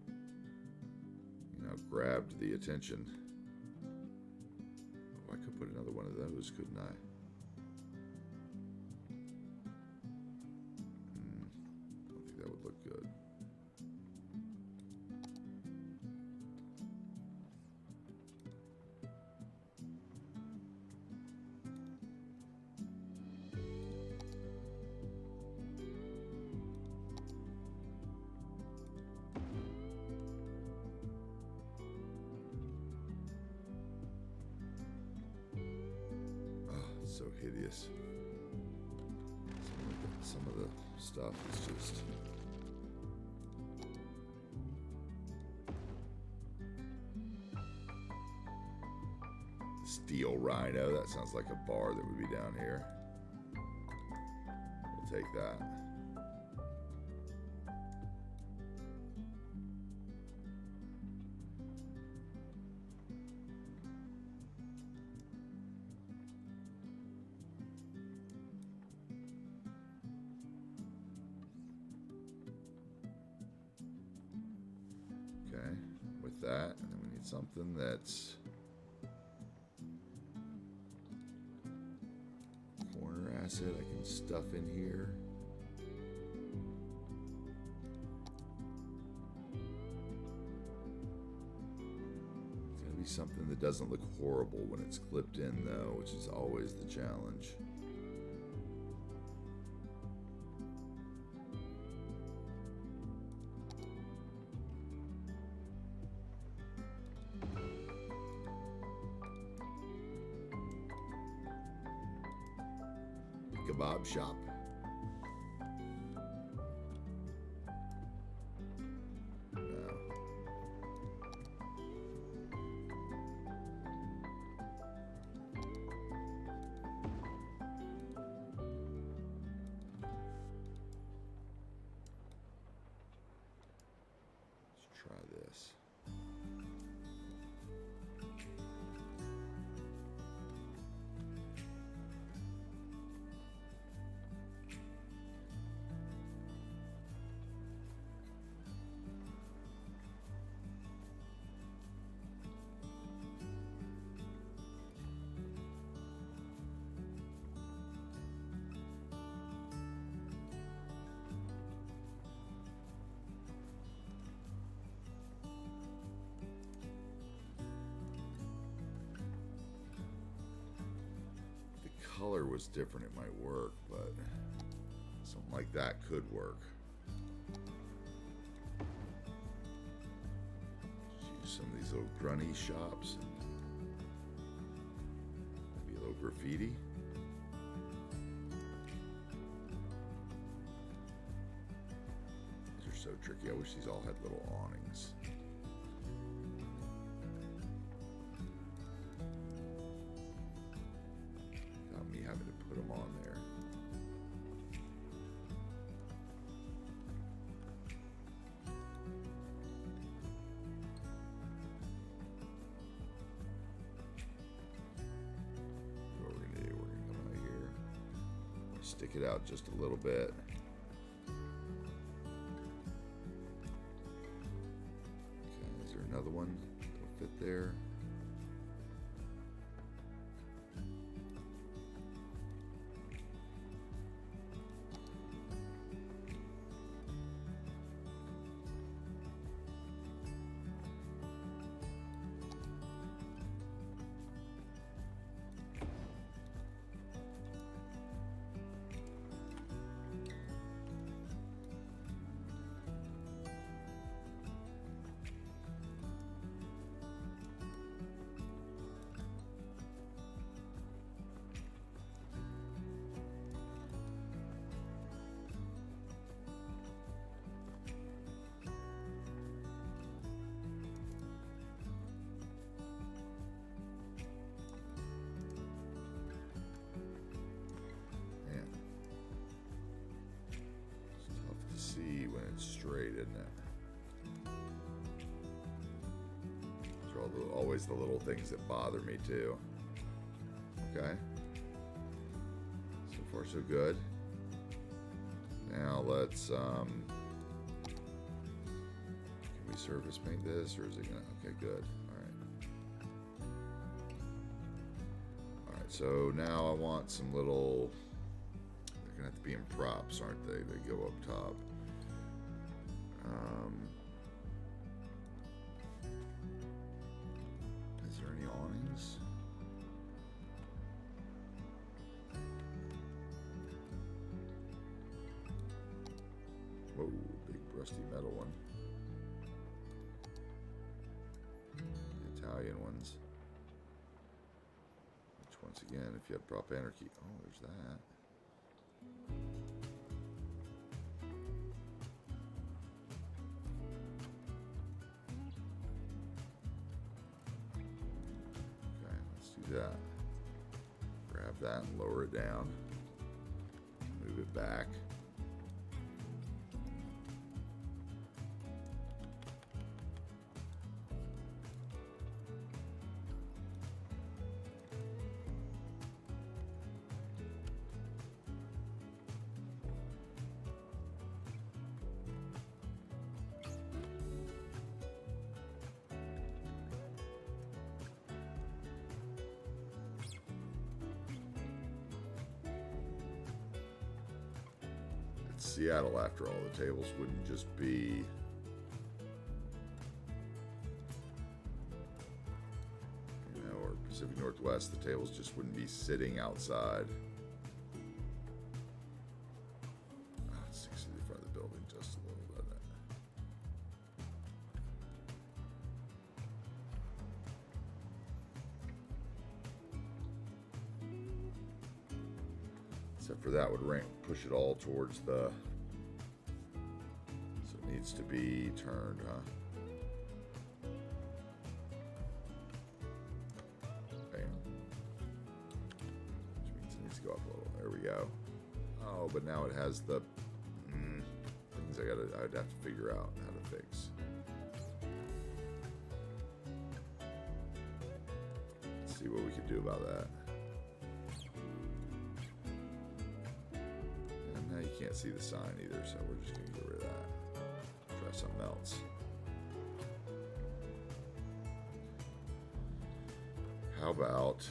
Speaker 1: you know, grabbed the attention. Oh, I could put another one of those, couldn't I? I don't think that would look good. So hideous. Some of the stuff is just Steel Rhino. That sounds like a bar that would be down here. We'll take that. With that, and then we need something that's corner asset I can stuff in here. be something that doesn't look horrible when it's clipped in, though, which is always the challenge. Kebab shop. Try this. Color was different, it might work, but something like that could work. Use some of these little grunny shops and maybe a little graffiti. These are so tricky. I wish these all had little awnings. Me having to put them on there. What we're gonna do, we're gonna come out here, stick it out just a little bit. Okay, is there another one that'll fit there? See when it's straight, isn't it? Those are always the little things that bother me too. Okay. So far so good. Now let's can we surface paint this, or is it gonna, okay, good. Alright, so now I want some little, they're gonna have to be in props, aren't they? They go up top. Is there any awnings? Whoa, big rusty metal one. The Italian ones. Which, once again, if you have prop anarchy, oh, there's that. That. Grab that and lower it down. Move it back. Seattle, after all, the tables wouldn't just be Pacific Northwest, the tables just wouldn't be sitting outside. Oh, it's 6 feet in front of the building, just a little bit. Except for that would push it all towards the, so it needs to be turned, huh? Bam. Which means it needs to go up a little. There we go. Oh, but now it has the things I'd have to figure out how to fix. Let's see what we can do about that. You can't see the sign either, so we're just going to get rid of that. Try something else. How about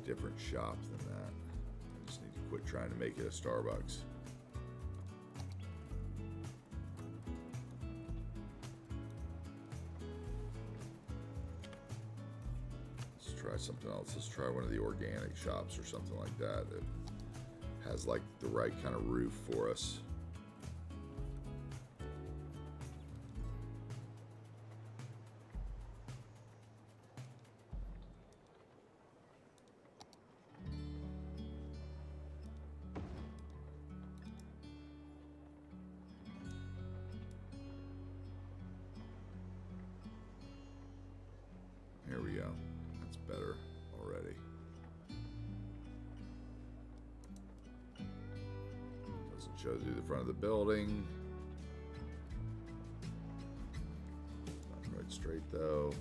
Speaker 1: different shop than that. I just need to quit trying to make it a Starbucks. Let's try something else. Let's try one of the organic shops or something like that that has like the right kind of roof for us. Here we go. That's better already. Doesn't show through the front of the building. Not right straight though.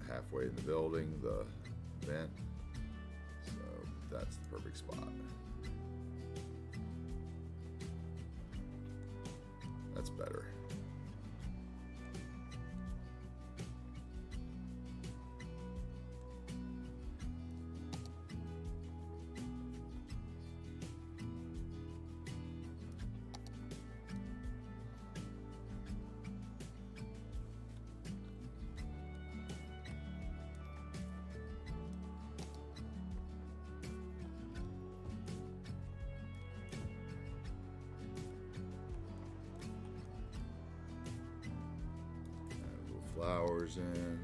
Speaker 1: Halfway in the building, the vent, so that's the perfect spot. That's better. Flowers in.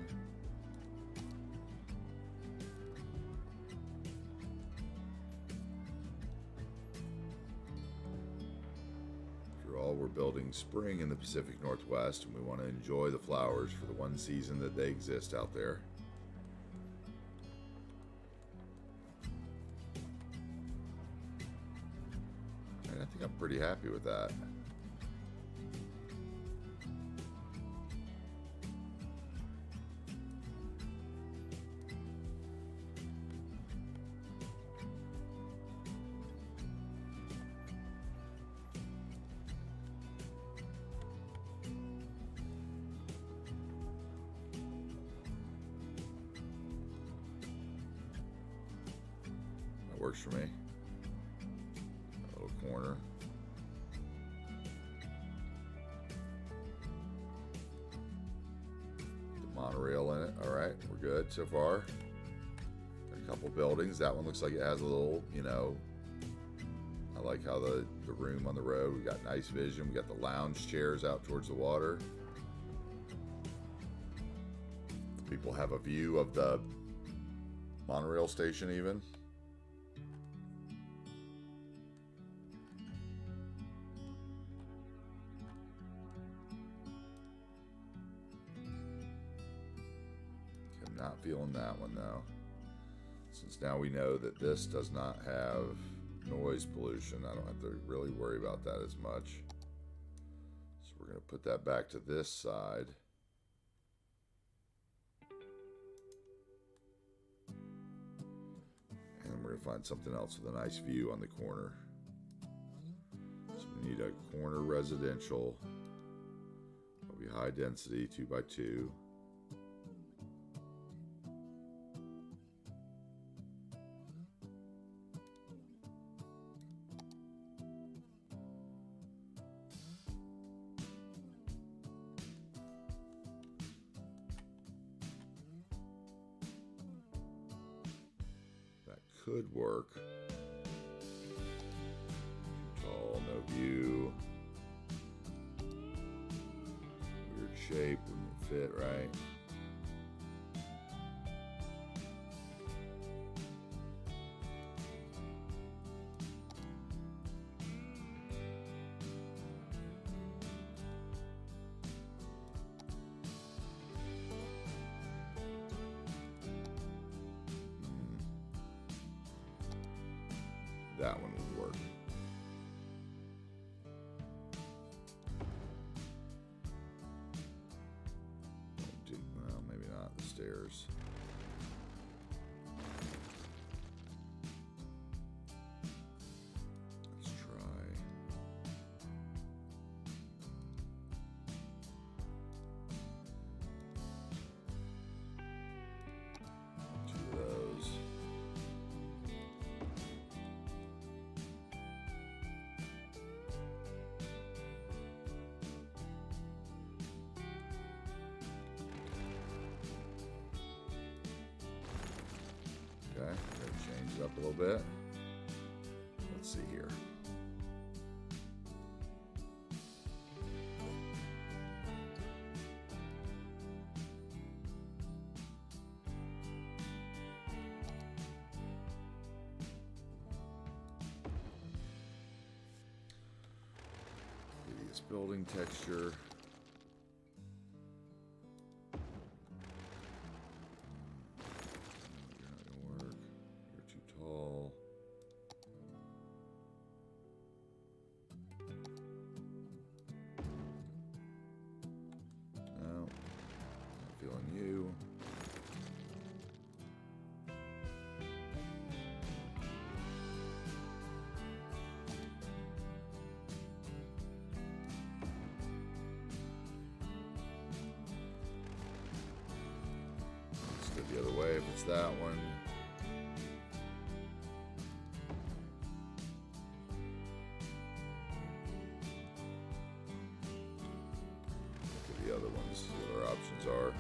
Speaker 1: After all, we're building spring in the Pacific Northwest, and we want to enjoy the flowers for the one season that they exist out there. And I think I'm pretty happy with that. Works for me. A little corner. The monorail in it. All right, we're good so far. Got a couple buildings. That one looks like it has a little, you know, I like how the room on the road. We got nice vision. We got the lounge chairs out towards the water. People have a view of the monorail station even. feeling that one though. Since now we know that this does not have noise pollution, I don't have to really worry about that as much. So we're going to put that back to this side. And we're going to find something else with a nice view on the corner. So we need a corner residential. It'll be high density, 2x2. Could work. Tall, no view. Weird shape, wouldn't fit right. That one would work. Well, maybe not the stairs. Let's try. Two of those. Okay, gotta change it up a little bit. Let's see here. Hideous building texture. The other way if it's that one. Look at the other ones, see what our options are.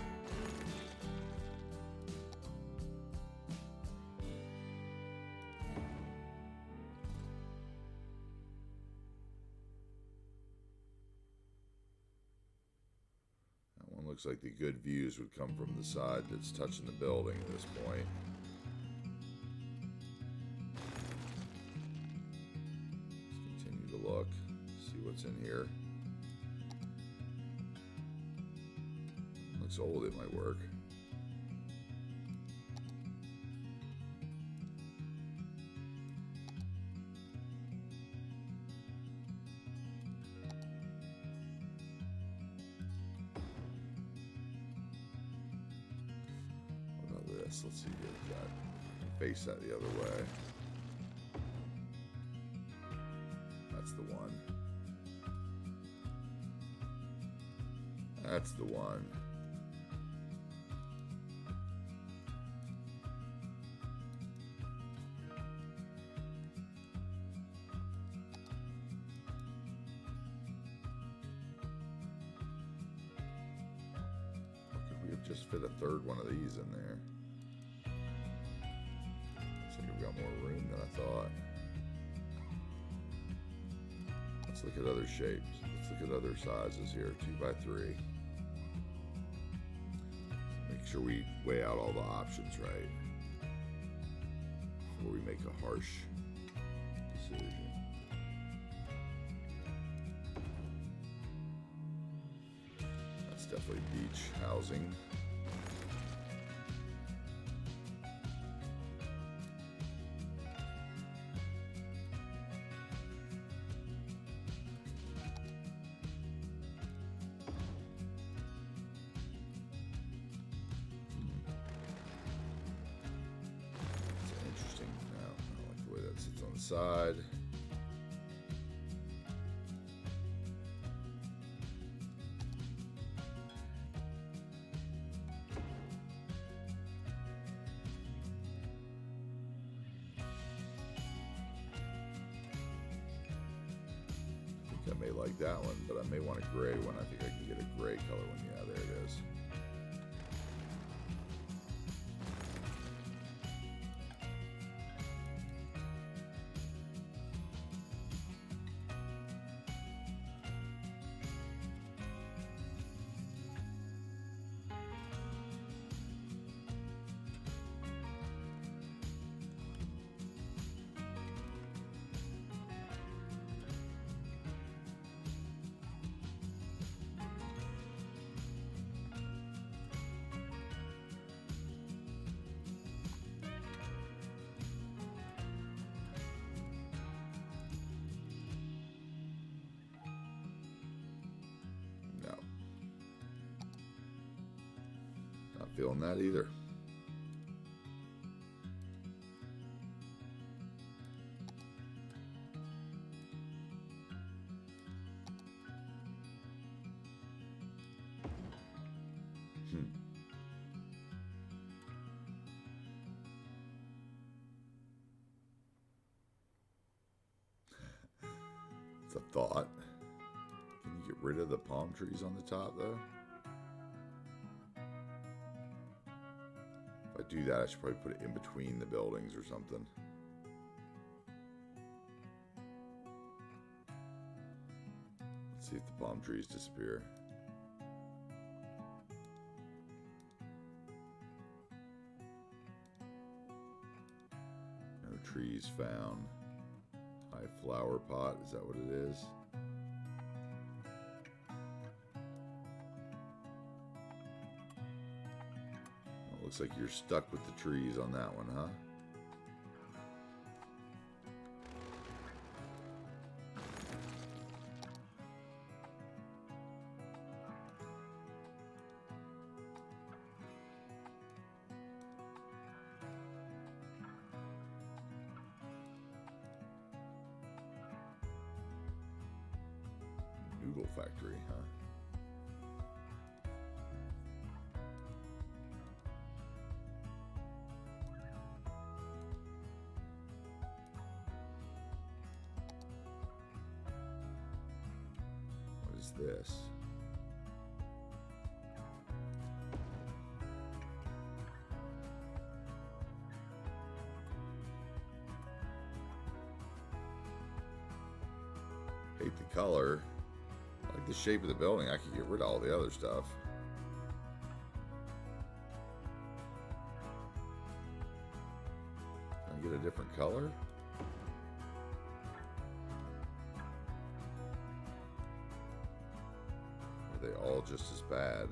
Speaker 1: Looks like the good views would come from the side that's touching the building at this point. Let's continue to look, see what's in here. Looks old, it might work. Let's see if that face that the other way. That's the one. That's the one. Could we have just fit a third one of these in there? We've got more room than I thought. Let's look at other shapes. Let's look at other sizes here. 2x3. Make sure we weigh out all the options right before we make a harsh decision. That's definitely beach housing. side. I may like that one, but I may want a gray one. I think I can get a gray color one. Yeah, there it is. Feeling that either. It's a thought. Can you get rid of the palm trees on the top though? If I do that, I should probably put it in between the buildings or something. Let's see if the palm trees disappear. No trees found. High flower pot, is that what it is? Looks like you're stuck with the trees on that one, huh? Noodle factory, huh? This. Hate the color. I like the shape of the building. I could get rid of all the other stuff. Can I get a different color? They all just as bad.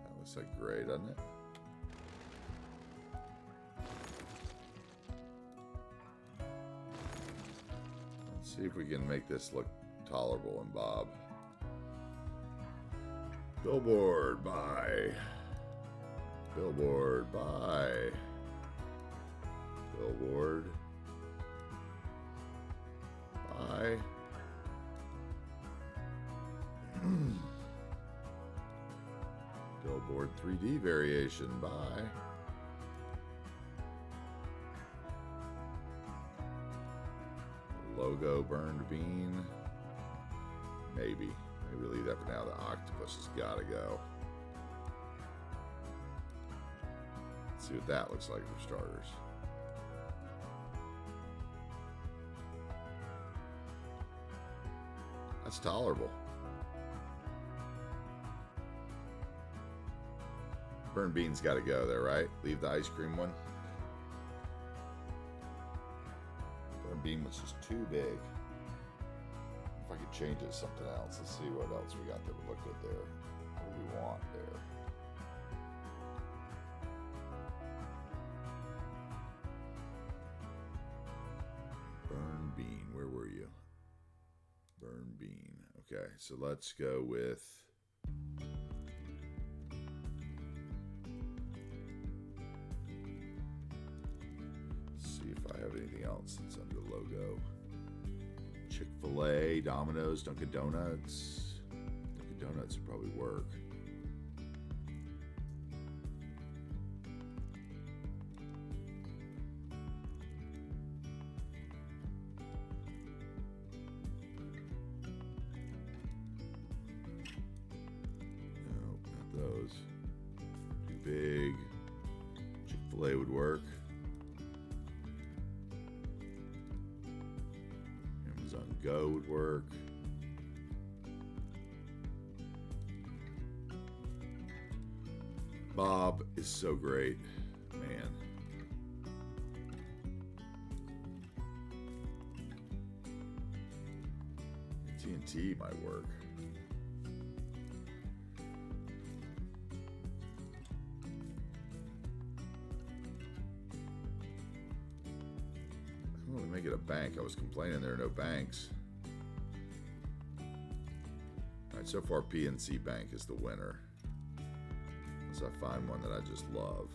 Speaker 1: That looks like gray, doesn't it? Let's see if we can make this look tolerable in Bob. Billboard, bye. Billboard, bye. Billboard. Bye. Billboard 3D variation. Bye. Logo burned bean. Maybe. Maybe leave that for now. The octopus has got to go. Let's see what that looks like for starters. That's tolerable. Burnt beans got to go there, right? Leave the ice cream one. Burnt bean was just too big. If I could change it to something else, let's see what else we got that would look good there. What do we want there? Burn bean, where were you? Burn bean. Okay, so let's go with anything else that's under the logo. Chick-fil-A, Domino's, Dunkin' Donuts. Dunkin' Donuts would probably work. No, not those. Too big. Chick-fil-A would work. Go would work. Bob is so great, man. TNT might work. Well, we make it a bank. I was complaining there are no banks. Alright, so far PNC Bank is the winner. Unless I find one that I just love.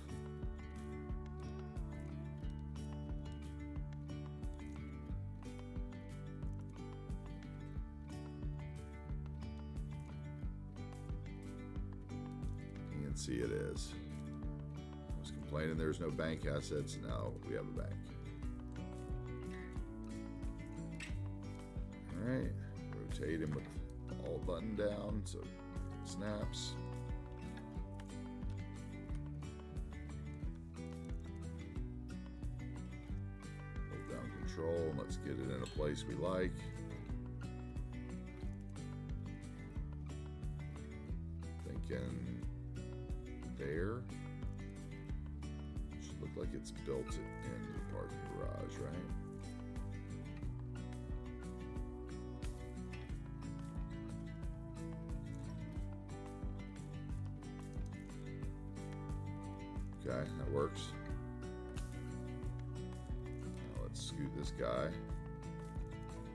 Speaker 1: PNC it is. I was complaining there's no bank assets. Now we have a bank. Alright, rotate him with the alt button down so it snaps. Hold down control and let's get it in a place we like. Thinking there. Should look like it's built into the parking garage, right? Okay, that works. Now let's scoot this guy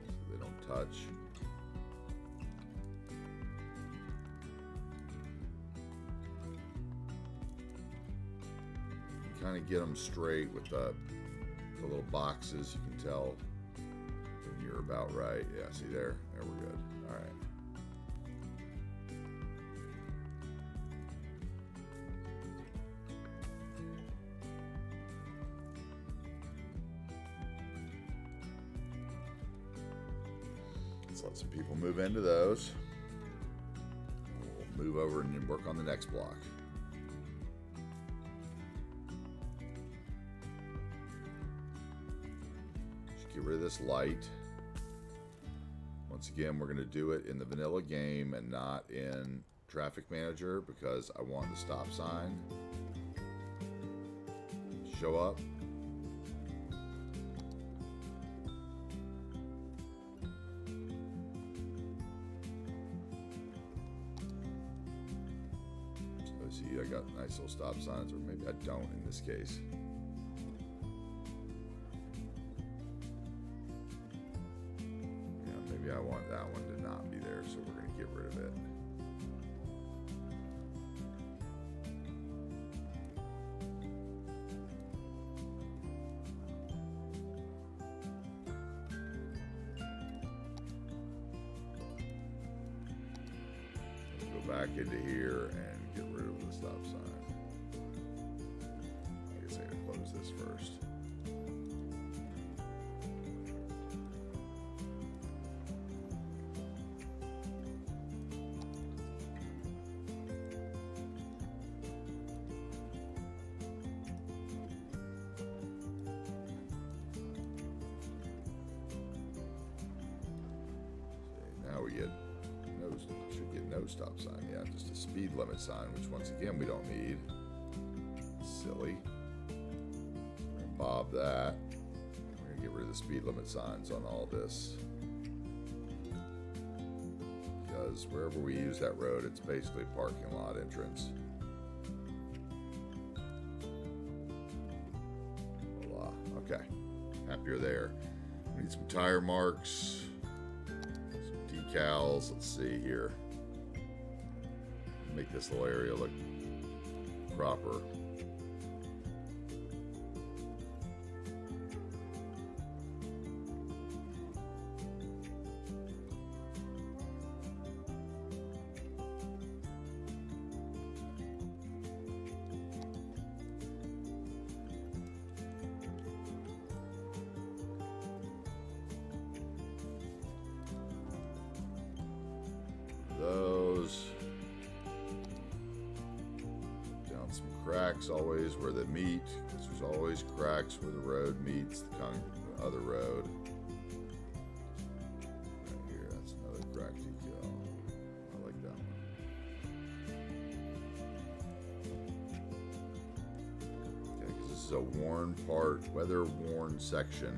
Speaker 1: so they don't touch. Kind of get them straight with the little boxes. You can tell when you're about right. Yeah, see there? There we're good. All right. Let's let some people move into those. We'll move over and work on the next block. Get rid of this light. Once again, we're going to do it in the vanilla game and not in Traffic Manager because I want the stop sign to show up. So see, I got nice little stop signs, or maybe I don't in this case. I want that one to not be there, so we're going to get rid of it. Let's go back into here and get rid of the stop sign. I guess I got to close this first. Now we get no, should get no stop sign. Yeah, just a speed limit sign, which once again we don't need. Silly. We're gonna bob that. We're gonna get rid of the speed limit signs on all this. Because wherever we use that road, it's basically a parking lot entrance. Voila. Okay. Happier there. We need some tire marks. Decals. Let's see here. Make this little area look proper. those. Down some cracks always where they meet, because there's always cracks where the road meets the other road. Right here, that's another crack decal. I like that one. Okay, because this is a worn part, weather-worn section.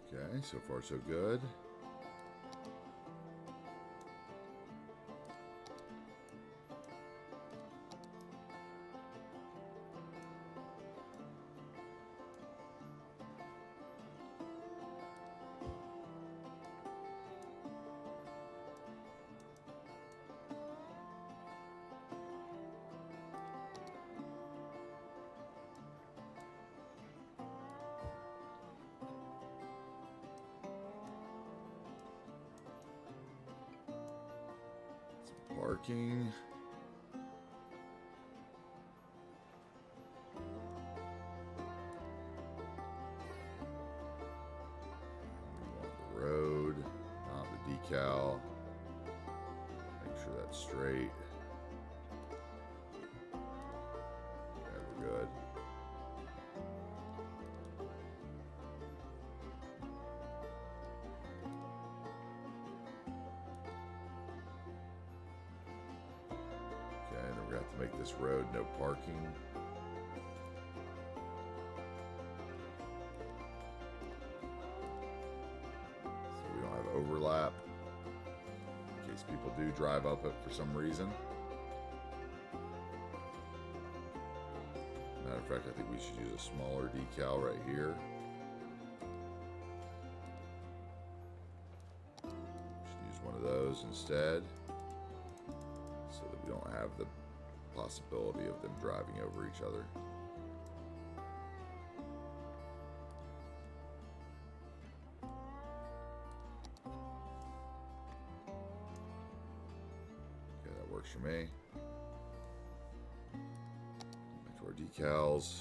Speaker 1: Okay, so far so good. Parking. We want the road, not the decal. Make sure that's straight. Okay, we're good. And then we're going to have to make this road no parking. So we don't have overlap. In case people do drive up it for some reason. Matter of fact, I think we should use a smaller decal right here. We should use one of those instead, so that we don't have the possibility of them driving over each other. Okay, that works for me. Back to our decals.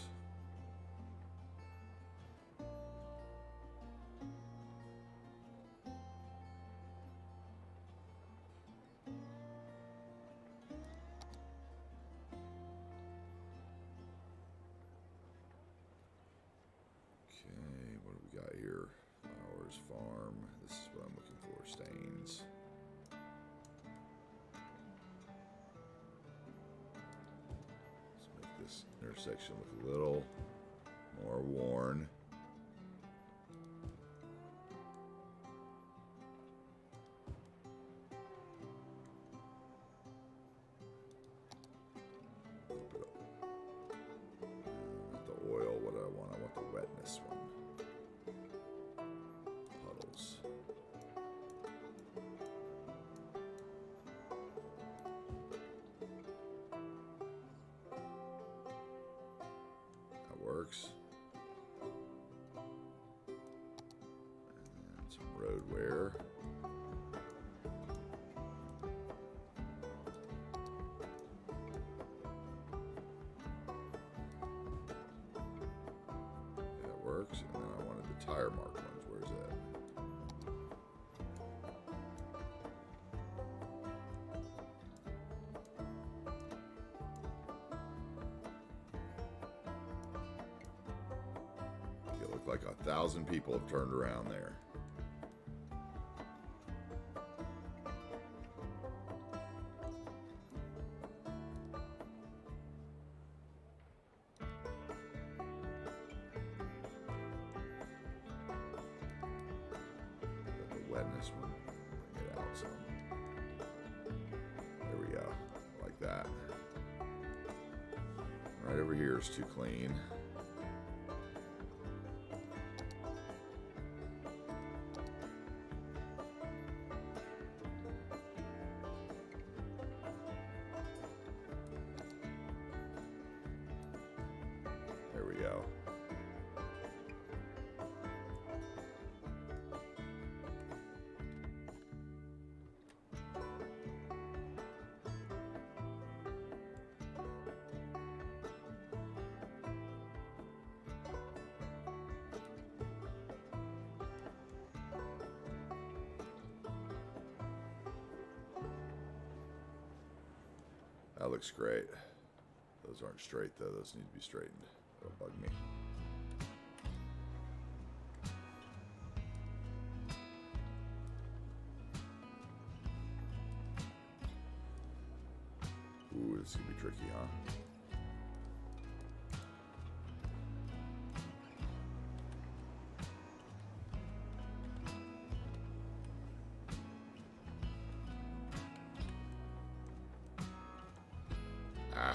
Speaker 1: Okay, what do we got here? Flowers Farm. This is what I'm looking for. Stains. Let's make this intersection look a little more worn. Not the oil. What do I want? I want the wetness one. Puddles. That works. And some road wear. That works. And then I wanted the tire mark ones. Where's that? It looked like 1,000 people have turned around there. sadness. We'll bring it out some. There we go. Like that. Right over here is too clean. There we go. That looks great. Those aren't straight though. Those need to be straightened. That'll bug me. Ooh, this is gonna be tricky, huh? Ah.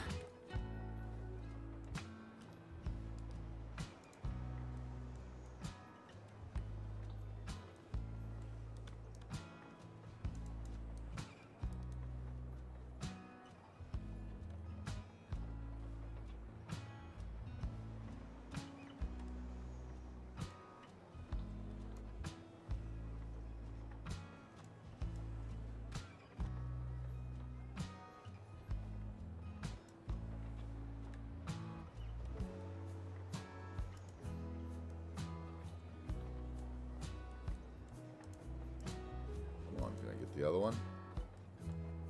Speaker 1: Come on, can I get the other one?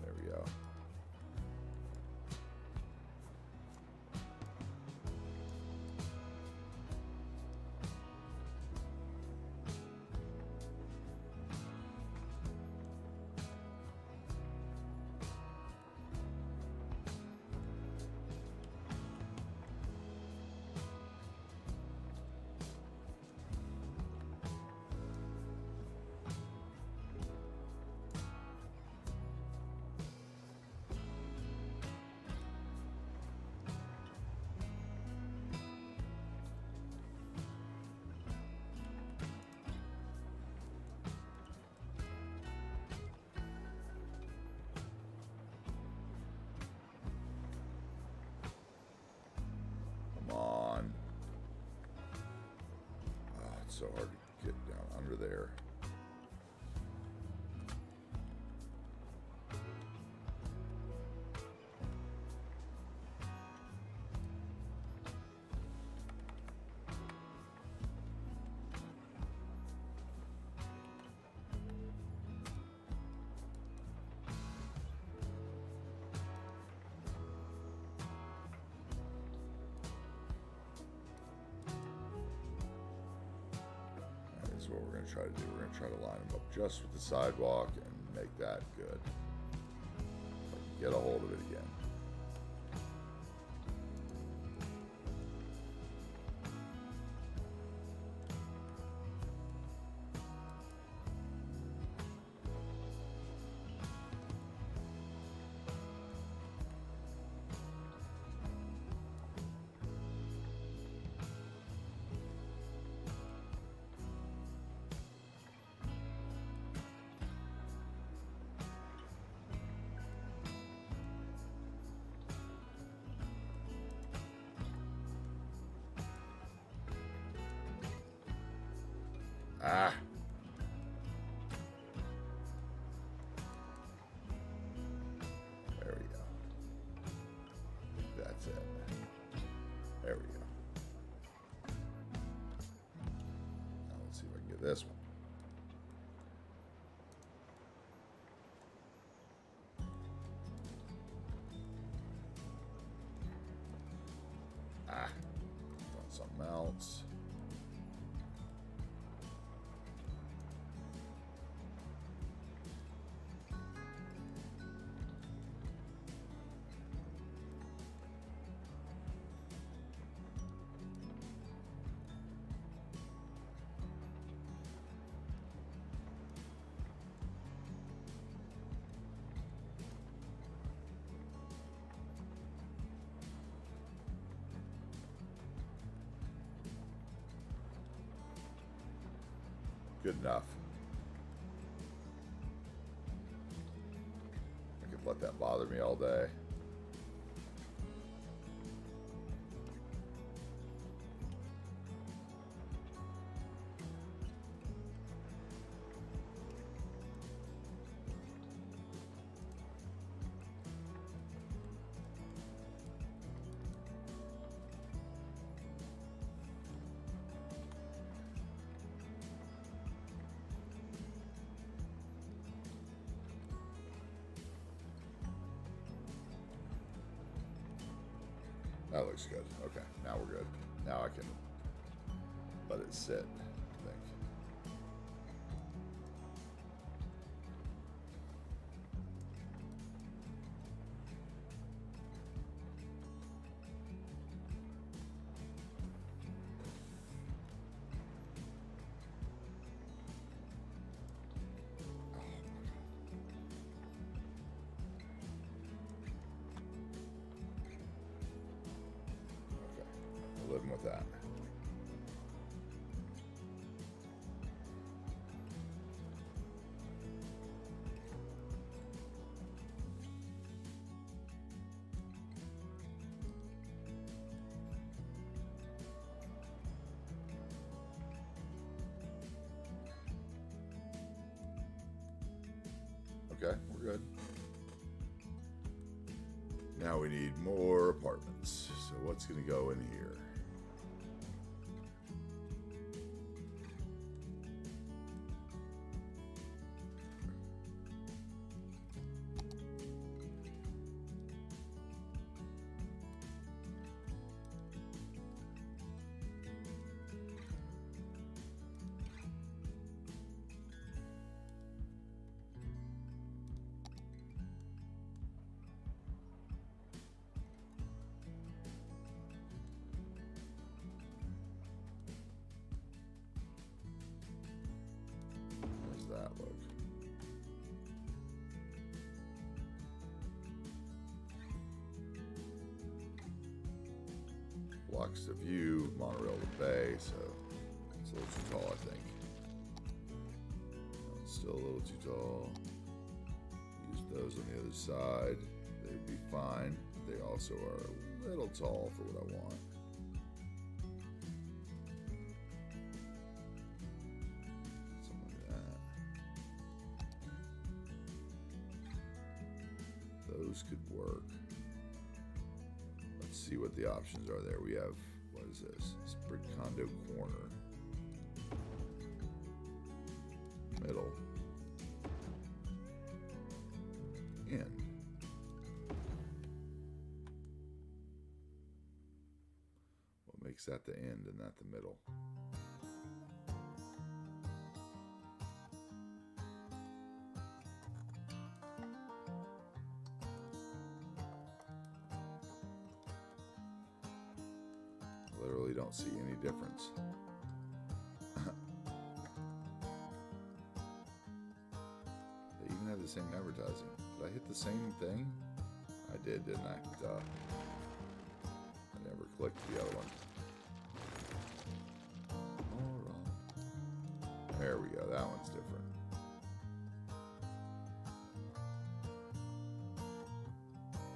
Speaker 1: There we go. Come on. Oh, it's so hard to get down under there. That's what we're going to try to do. We're going to try to line them up just with the sidewalk and make that good. Get a hold of it again. Ah. There we go. That's it. There we go. Now let's see if I can get this one. Ah. Want something else. Good enough. I could let that bother me all day. That looks good. Okay, now we're good. Now I can let it sit, I think. Living with that. Okay, we're good. Now we need more apartments. So what's going to go in here? That look. Blocks the view, monorail to bay, so it's a little too tall, I think. Still a little too tall. Use those on the other side. They'd be fine. They also are a little tall for what I want. Those could work. Let's see what the options are there. We have, what is this? It's brick condo corner. Middle. End. What makes that the end and not the middle? Literally don't see any difference. They even have the same advertising. Did I hit the same thing? I did, didn't I? Duh. I never clicked the other one. Alright. There we go. That one's different.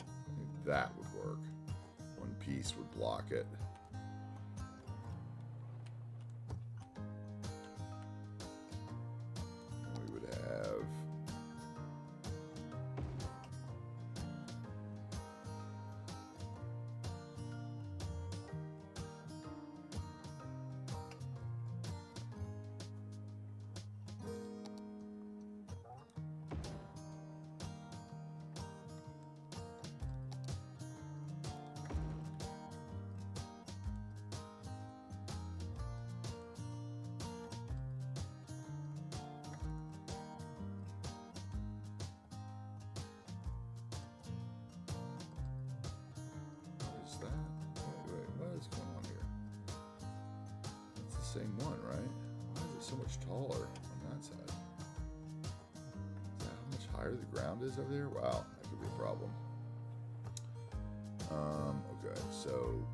Speaker 1: I think that would work. One piece would block it. Same one, right? Why is it so much taller on that side? Is that how much higher the ground is over there? Wow, that could be a problem. Okay, so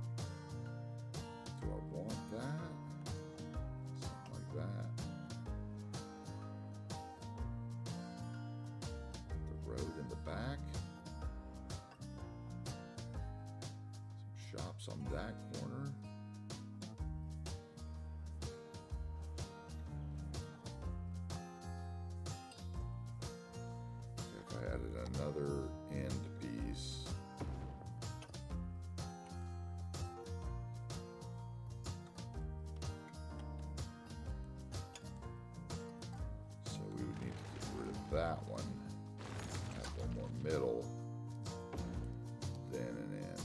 Speaker 1: do I want that? Something like that. back. Some shops on that corner. If I added another end piece. That one, have one more middle, then an end.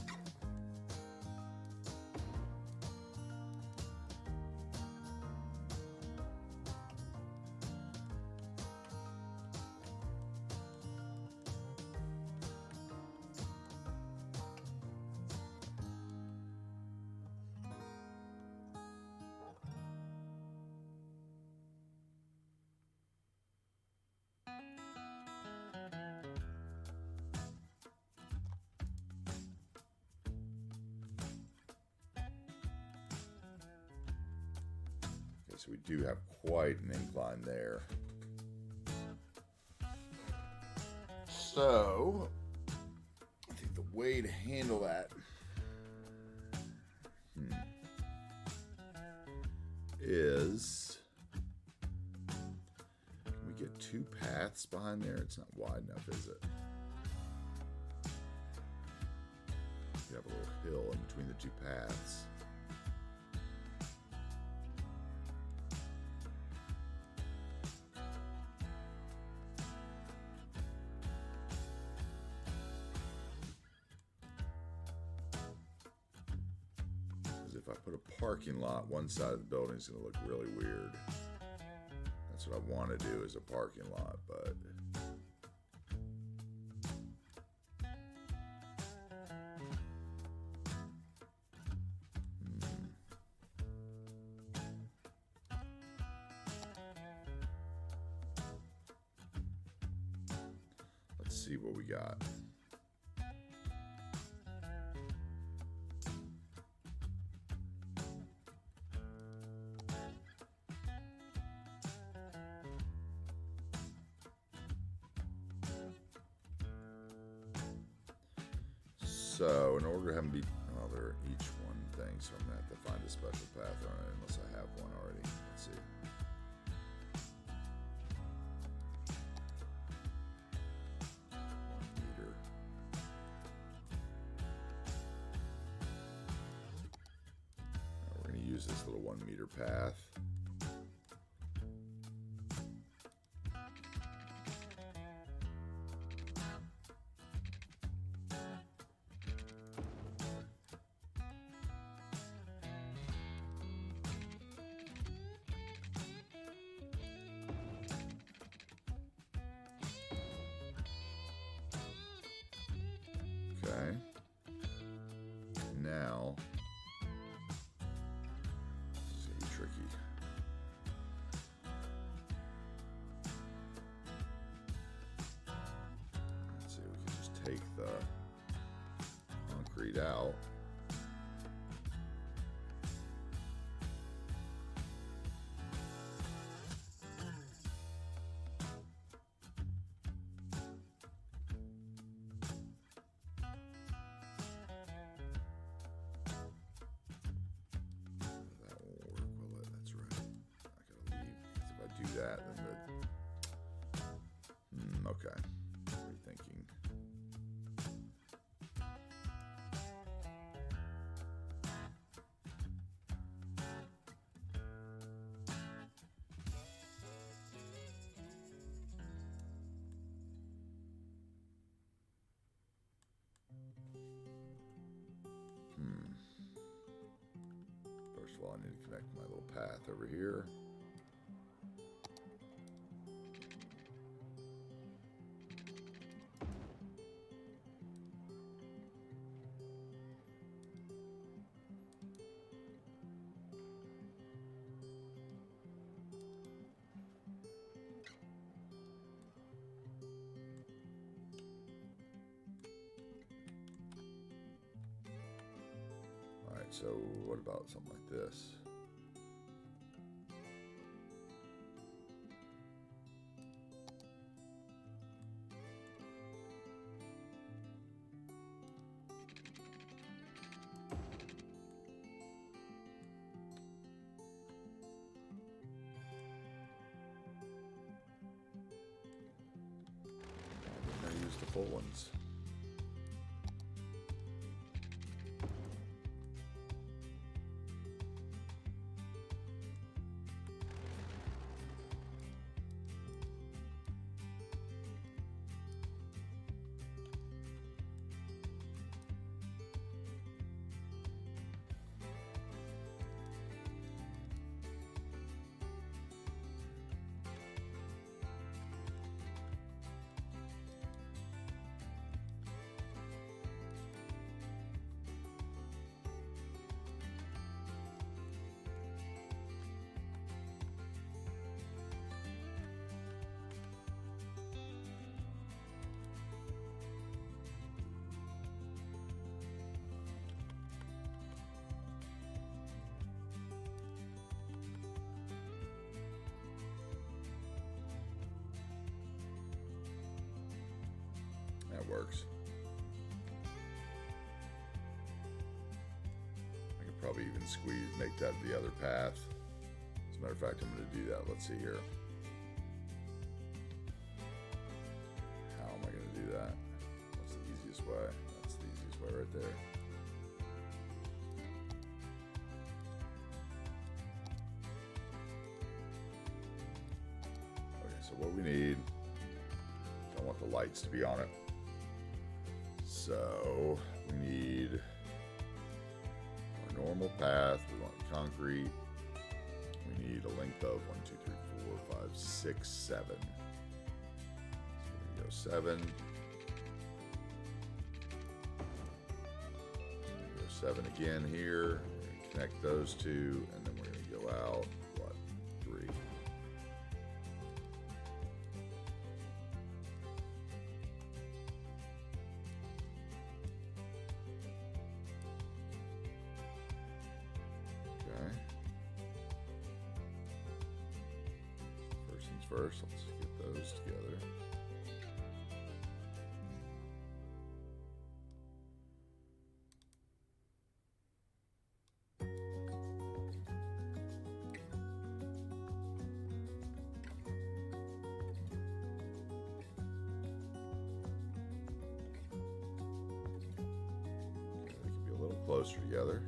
Speaker 1: So we do have quite an incline there. So I think the way to handle that is, can we get two paths behind there? It's not wide enough, is it? You have a little hill in between the two paths. If I put a parking lot, one side of the building is going to look really weird. That's what I want to do, is a parking lot, but let's see what we got. So in order to have them be, well, they're each one thing, so I'm going to have to find a special path on it unless I have one already. Let's see. Meter. Now we're going to use this little 1 meter path. Okay. Now, this is going to be tricky. Let's see, we can just take the concrete out. That and the okay, rethinking. First of all, I need to connect my little path over here. So what about something like this? full ones. That works. I could probably even make that the other path. As a matter of fact, I'm going to do that. Let's see here. How am I going to do that? What's the easiest way? That's the easiest way right there. Okay, so what we need, I want the lights to be on it. So we need our normal path. We want concrete. We need a length of 1, 2, 3, 4, 5, 6, 7. So we're gonna go 7. We're gonna go 7 again here. We're gonna connect those two, and then we're gonna go out. What? 3. First, let's get those together. Okay, they can be a little closer together.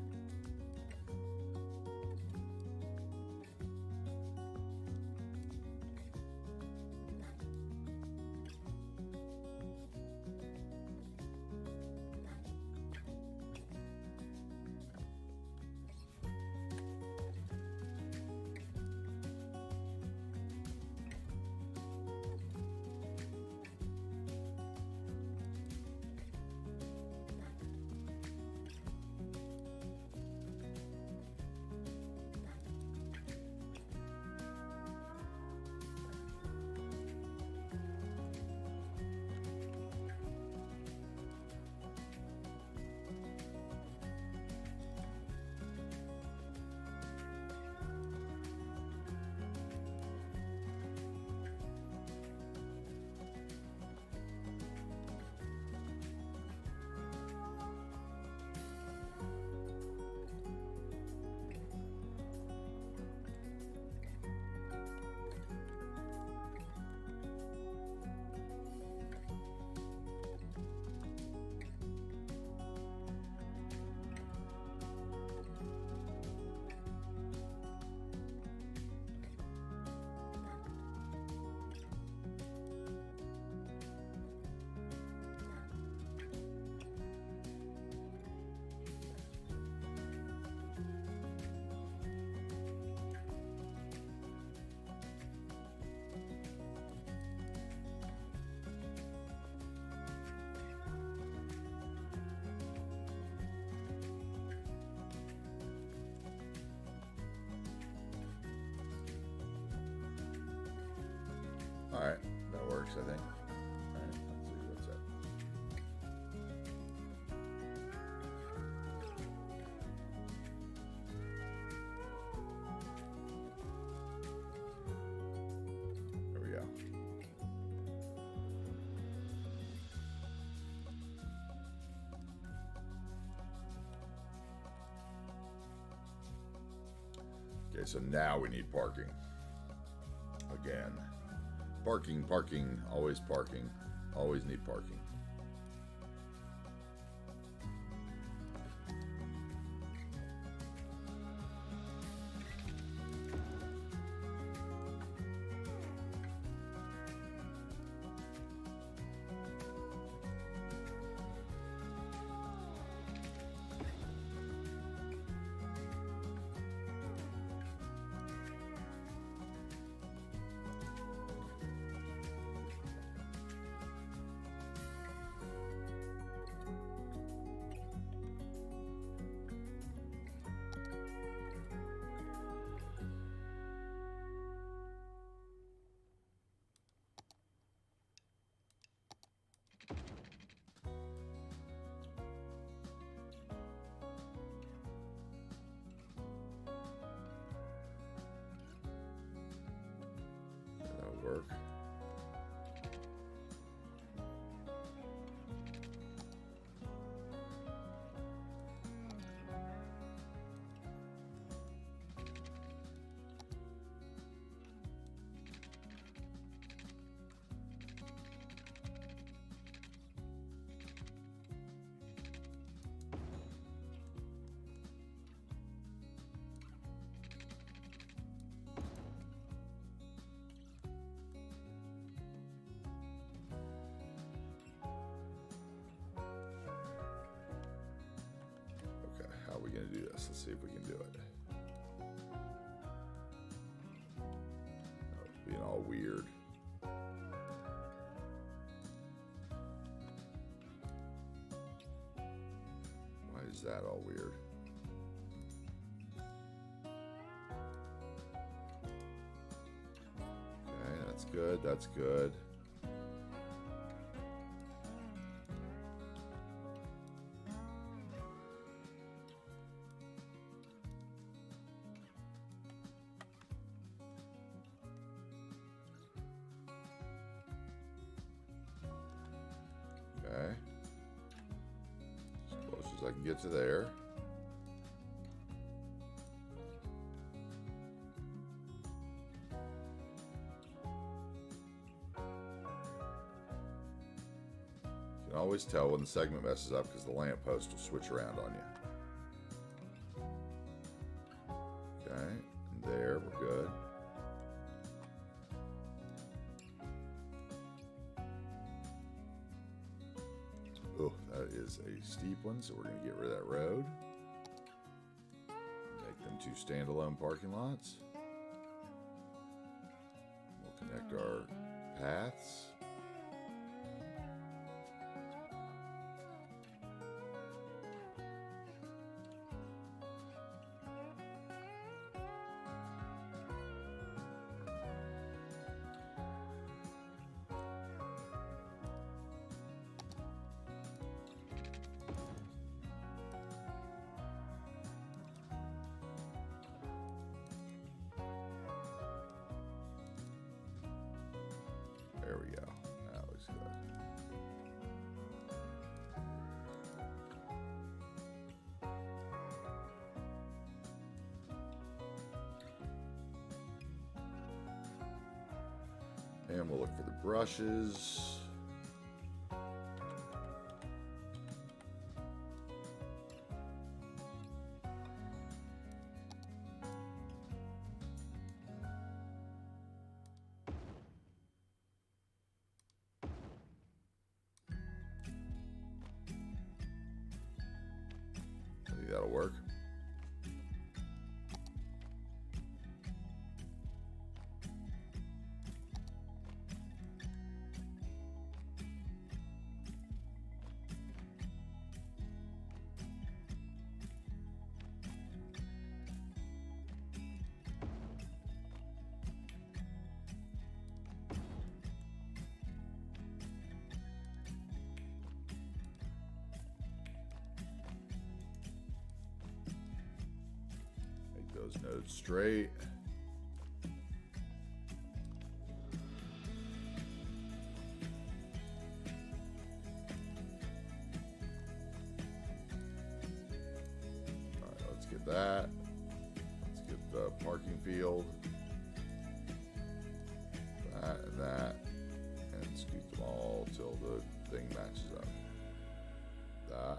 Speaker 1: All right, that works, I think. All right, let's see what's up. There we go. Okay, so now we need parking again. Parking, always need parking. gonna do this. Let's see if we can do it. Oh, it's being all weird. Why is that all weird? Okay, that's good. That's good. Okay. As close as I can get to there. You can always tell when the segment messes up because the lamppost will switch around on you. Okay, and there, we're good. Oh, that is a steep one, so we're going to get rid of that road. Make them two standalone parking lots. We'll connect our paths. There we go. That looks good. And we'll look for the brushes. I think that'll work. Those nodes straight. All right, let's get that. Let's get the parking field. That, and scoot them all till the thing matches up. That.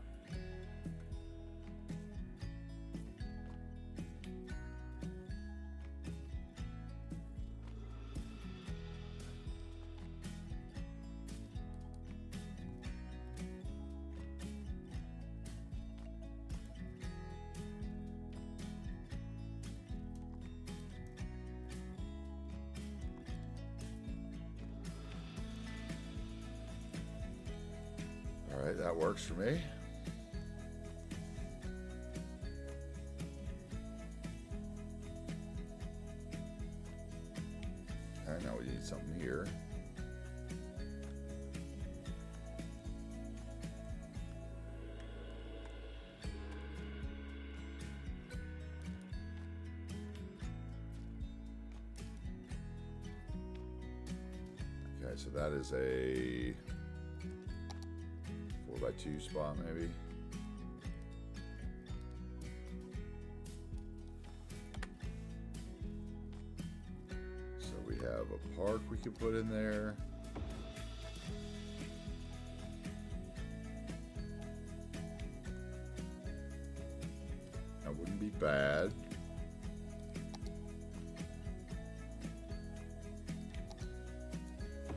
Speaker 1: All right, that works for me. All right, now we need something here. Okay, so that is a 4x2 spot, maybe. So we have a park we could put in there. That wouldn't be bad.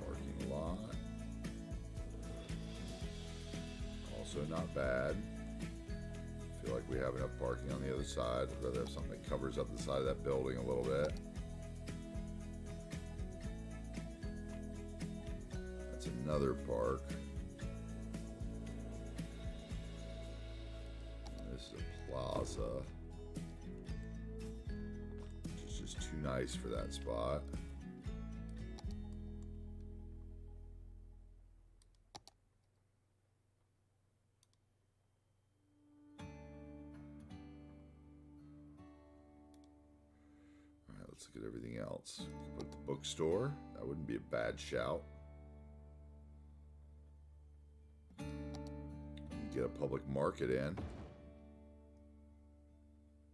Speaker 1: Parking lot. Also not bad. Feel like we have enough parking on the other side. I'd rather have something that covers up the side of that building a little bit. That's another park. This is a plaza, which is just too nice for that spot. Let's look at everything else. Put the bookstore. That wouldn't be a bad shout. Get a public market in.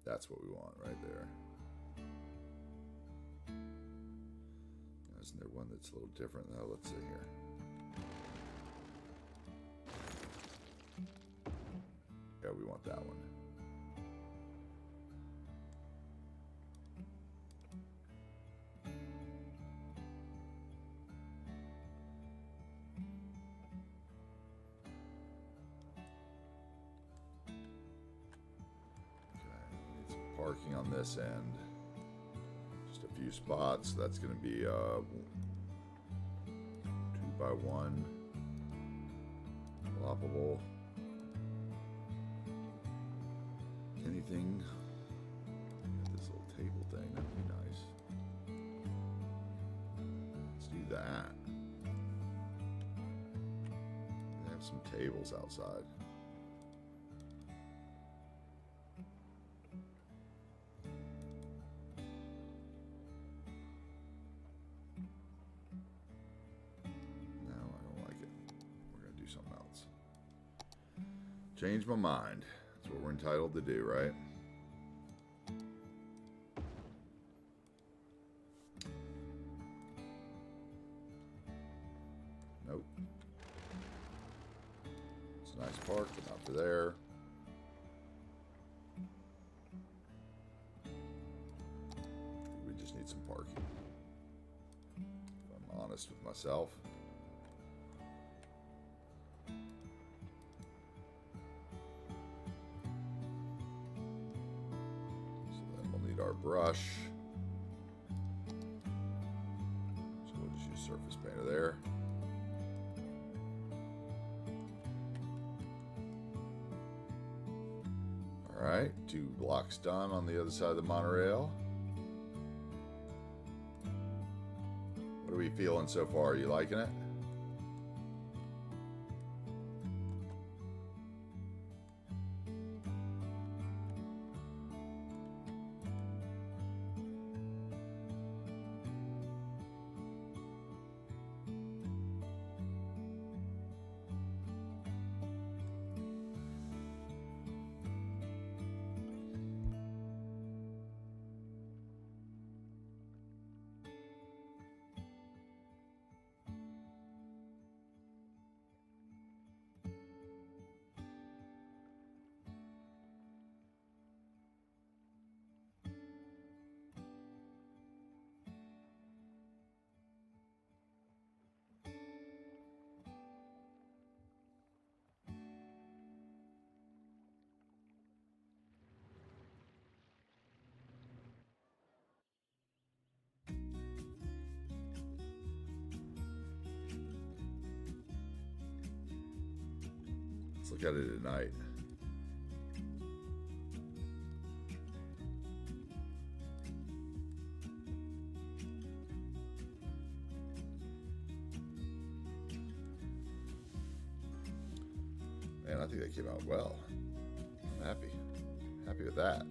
Speaker 1: That's what we want right there. Isn't there one that's a little different though? Let's see here. Yeah, we want that one. Parking on this end, just a few spots. That's going to be 2x1 floppable. Anything, this little table thing, that'd be nice. Let's do that. They have some tables outside. Change my mind. That's what we're entitled to do, right? Nope. It's a nice park, but not for there. We just need some parking. If I'm honest with myself. Our brush. So we'll just use surface painter there. All right, 2 blocks done on the other side of the monorail. What are we feeling so far? Are you liking it? Let's look at it at night. Man, I think they came out well. I'm happy. Happy with that.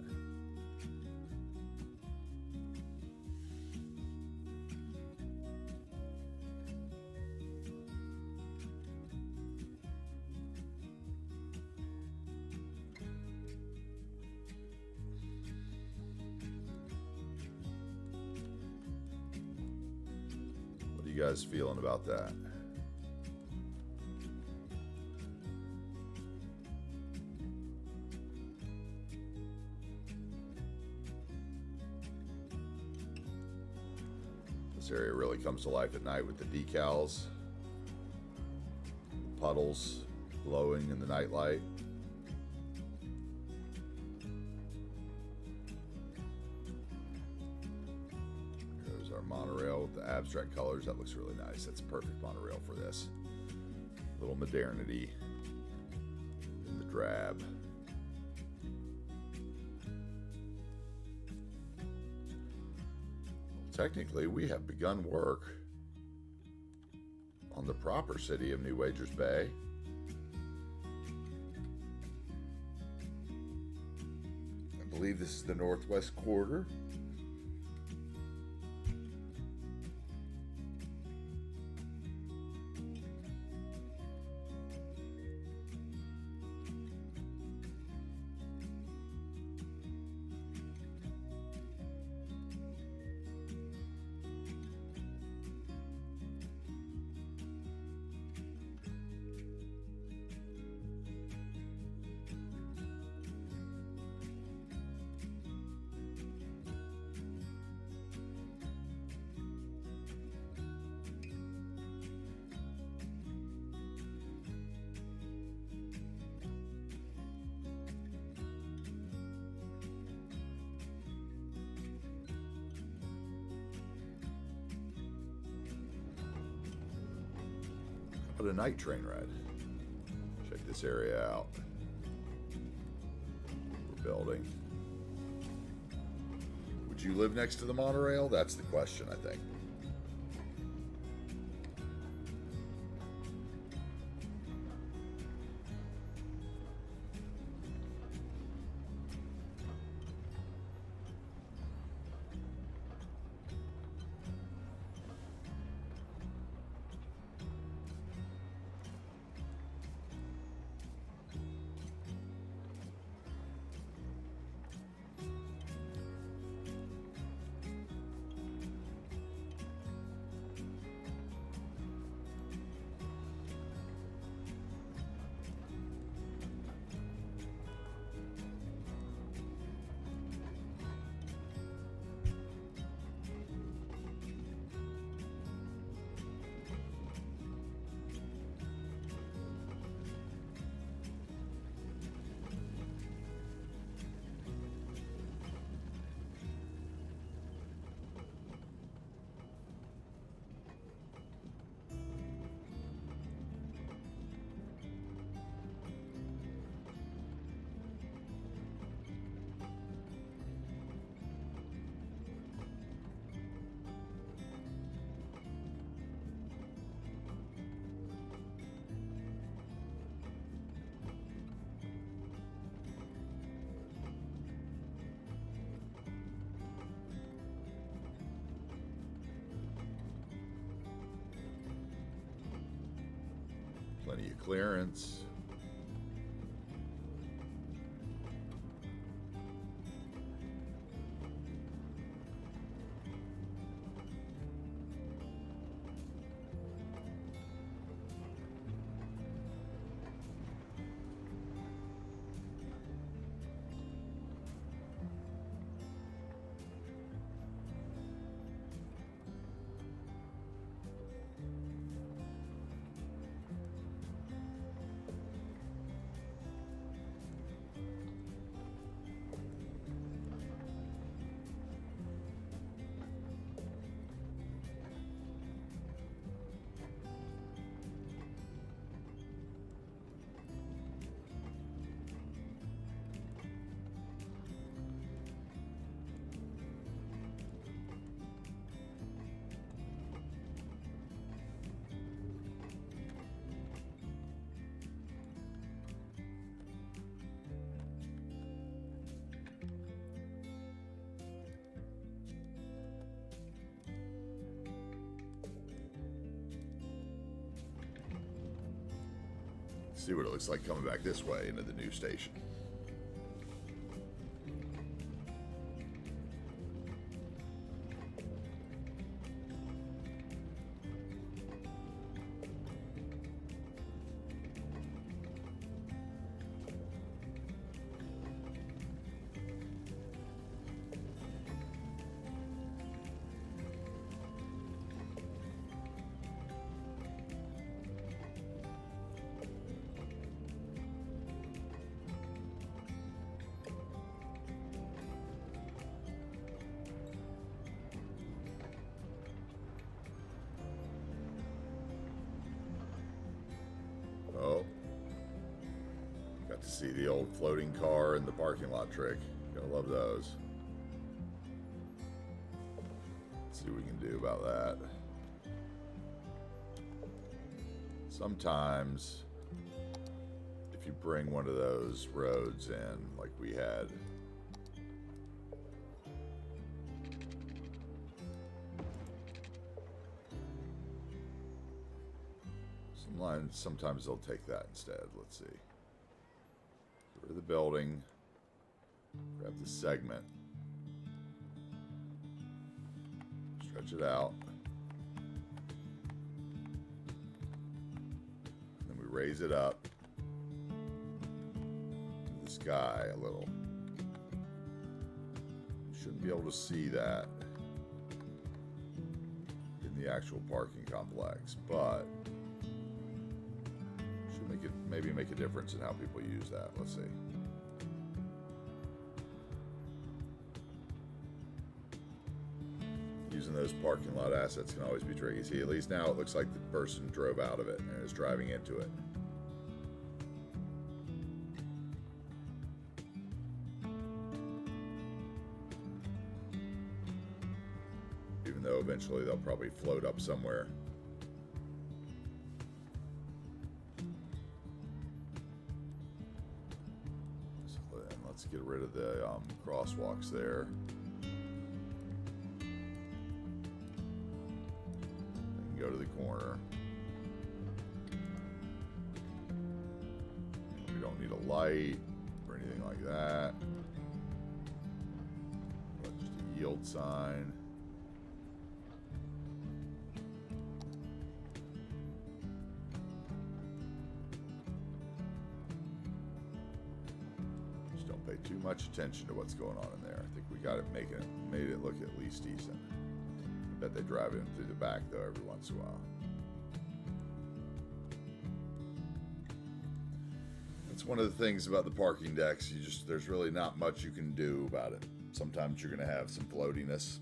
Speaker 1: What are you guys feeling about that? This area really comes to life at night with the decals, puddles glowing in the nightlight. our monorail with the abstract colors. That looks really nice. That's a perfect monorail for this. Little modernity in the drab. Technically, we have begun work on the proper city of New Wagers Bay. I believe this is the northwest quarter. What a night train ride. Check this area out. We're building. Would you live next to the monorail? That's the question, I think. Plenty of clearance. See what it looks like coming back this way into the new station. see the old floating car and the parking lot trick. Gotta love those. Let's see what we can do about that. Sometimes, if you bring one of those roads in, like we had, some lines, sometimes they'll take that instead. Let's see. Get rid of the building, grab the segment, stretch it out. Raise it up to the sky a little. You shouldn't be able to see that in the actual parking complex, but should make it maybe make a difference in how people use that. Let's see. Using those parking lot assets can always be tricky. See, at least now it looks like the person drove out of it and is driving into it. Even though eventually they'll probably float up somewhere. So then let's get rid of the crosswalks there. Go to the corner. We don't need a light or anything like that. But just a yield sign. Just don't pay too much attention to what's going on in there. I think we got it made it look at least decent. I bet they drive in through the back though every once in a while. That's one of the things about the parking decks. There's really not much you can do about it. Sometimes you're gonna have some floatiness.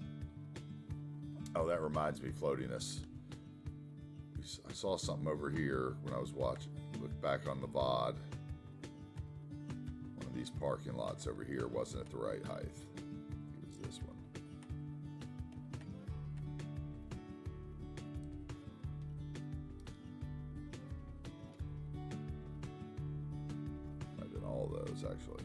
Speaker 1: Oh, that reminds me, floatiness. I saw something over here when I was watching. Look back on the VOD. One of these parking lots over here wasn't at the right height. It was this one. All those actually.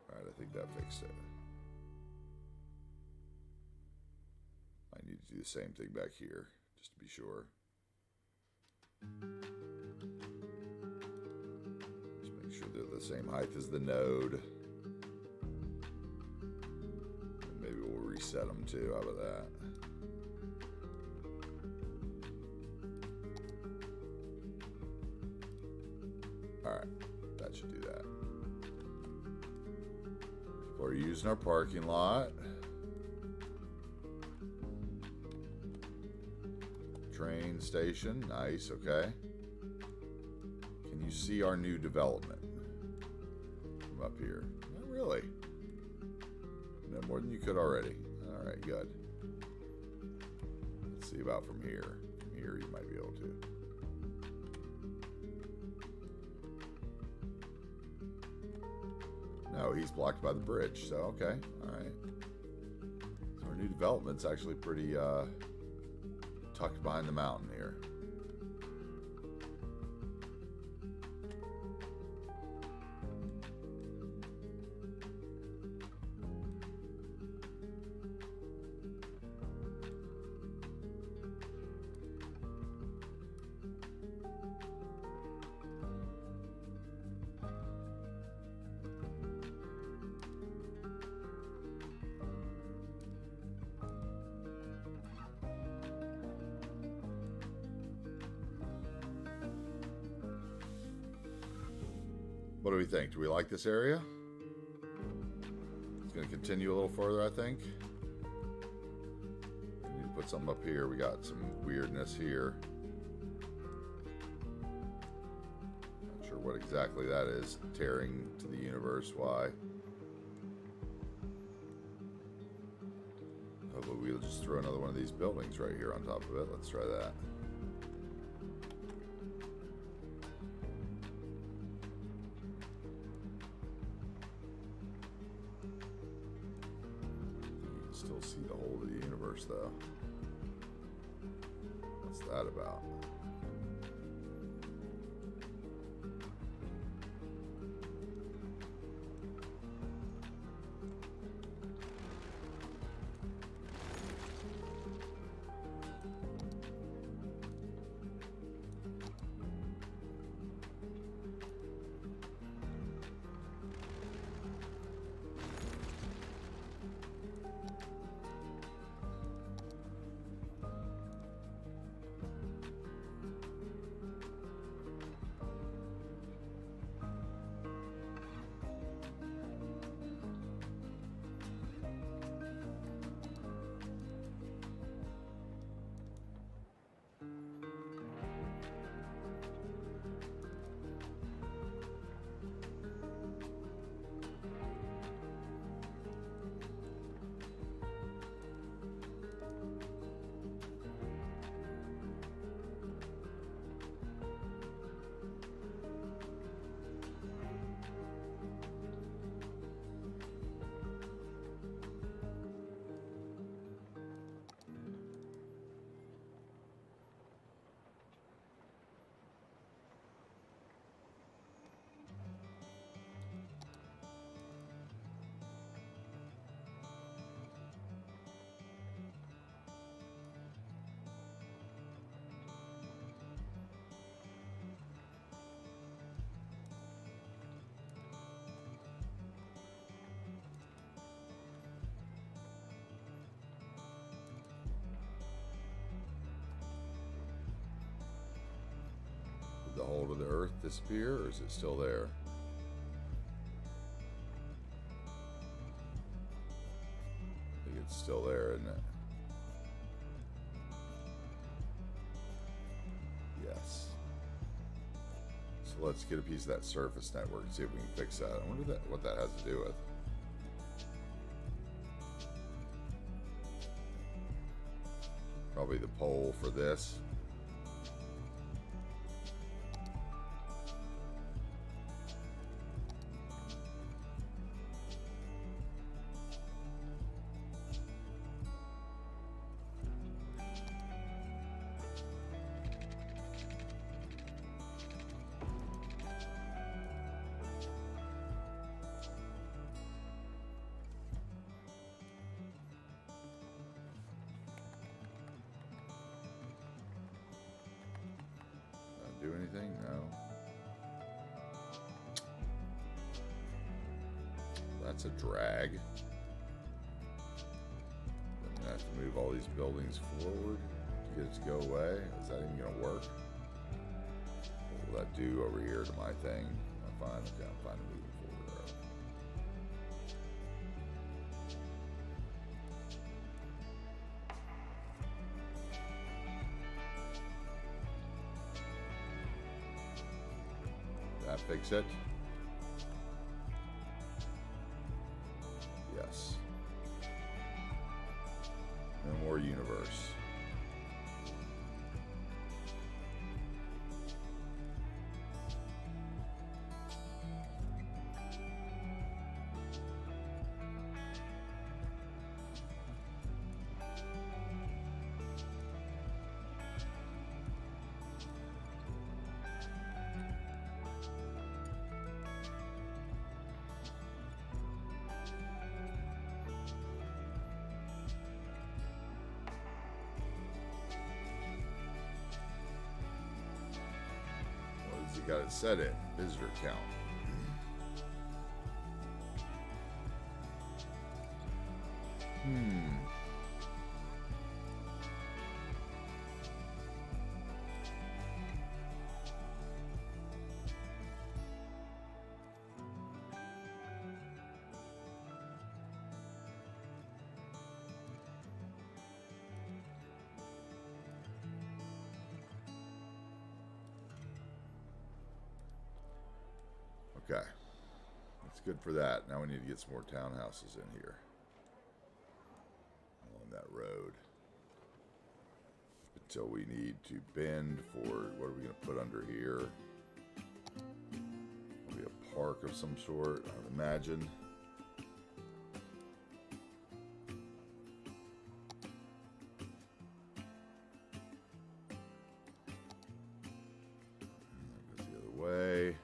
Speaker 1: All right, I think that fixed it. I need to do the same thing back here, just to be sure. Just make sure they're the same height as the node. Reset them too. How about that? All right, that should do that. People are using our parking lot. Train station, nice. Okay. Can you see our new development from up here? Not really. No more than you could already. All right, good. Let's see about from here. From here, you might be able to. No, he's blocked by the bridge. So, okay. All right. So our new development's actually pretty tucked behind the mountain here. What do we think? Do we like this area? It's going to continue a little further, I think. We need to put something up here. We got some weirdness here. Not sure what exactly that is. Tearing to the universe. Why? Hopefully we'll just throw another one of these buildings right here on top of it. Let's try that. You can still see the whole of the universe though. What's that about? The whole of the Earth disappear, or is it still there? I think it's still there, isn't it? Yes. So let's get a piece of that surface network and see if we can fix that. I wonder what that has to do with. Probably the pole for this. Do anything? No. That's a drag. Then I have to move all these buildings forward to get it to go away. Is that even going to work? What will that do over here to my thing? I'm fine. Okay, I'm fine moving forward there. That fix it? Yes. No more universe. You got it set in visitor count. Okay, that's good for that. Now we need to get some more townhouses in here. along that road. Until we need to bend for, what are we going to put under here? Maybe a park of some sort, I would imagine. That goes the other way.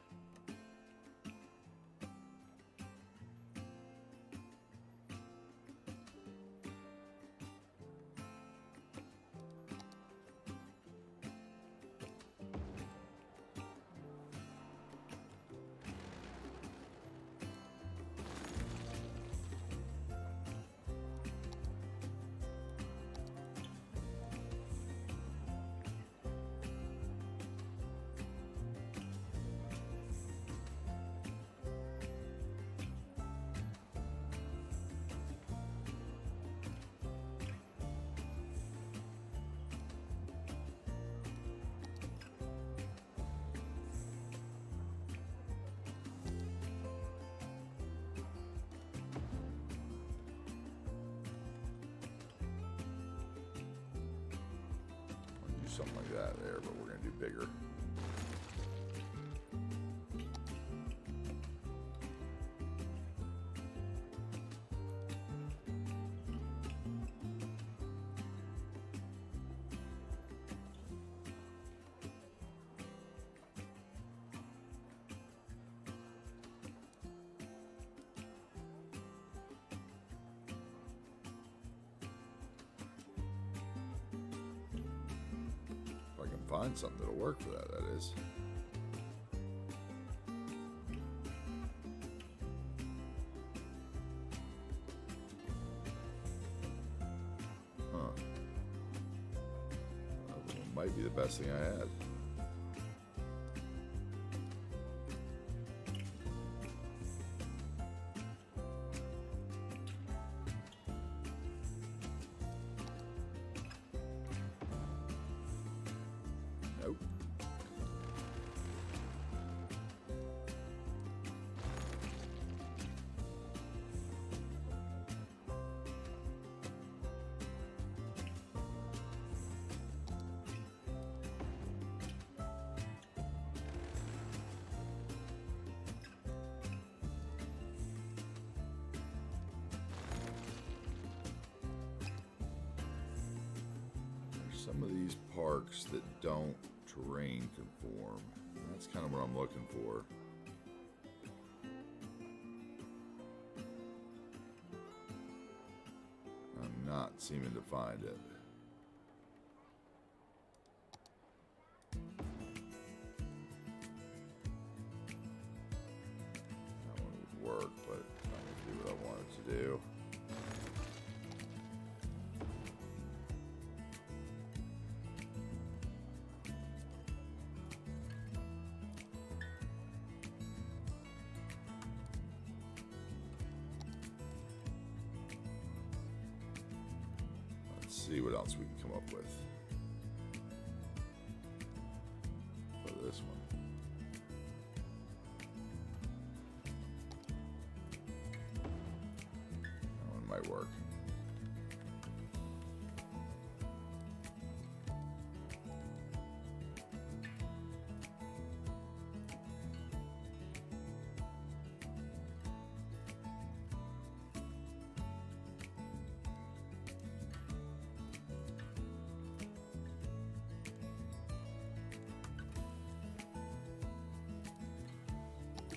Speaker 1: Something like that there, but we're going to do bigger. Find something that'll work for that, that is. Huh. That might be the best thing I had. Nope. There's some of these parks that don't terrain conform. That's kind of what I'm looking for. I'm not seeming to find it. That one would work, but I'm not going to do what I want it to do. See what else we can come up with for this one. That one might work.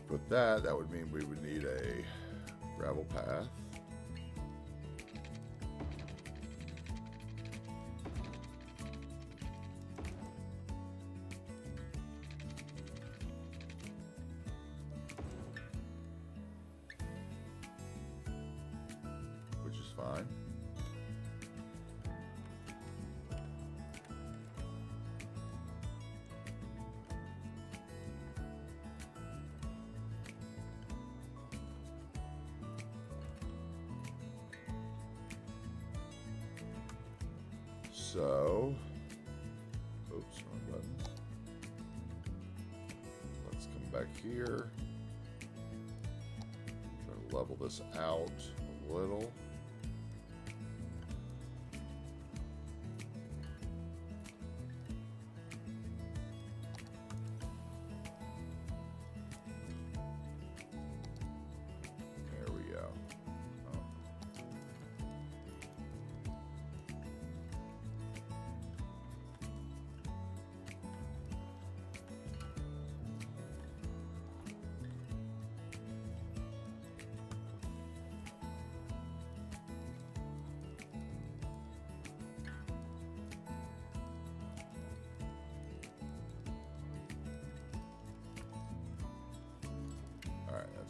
Speaker 1: Put that would mean we would need a gravel path. Which is fine. So, oops, wrong button. Let's come back here. Try to level this out a little.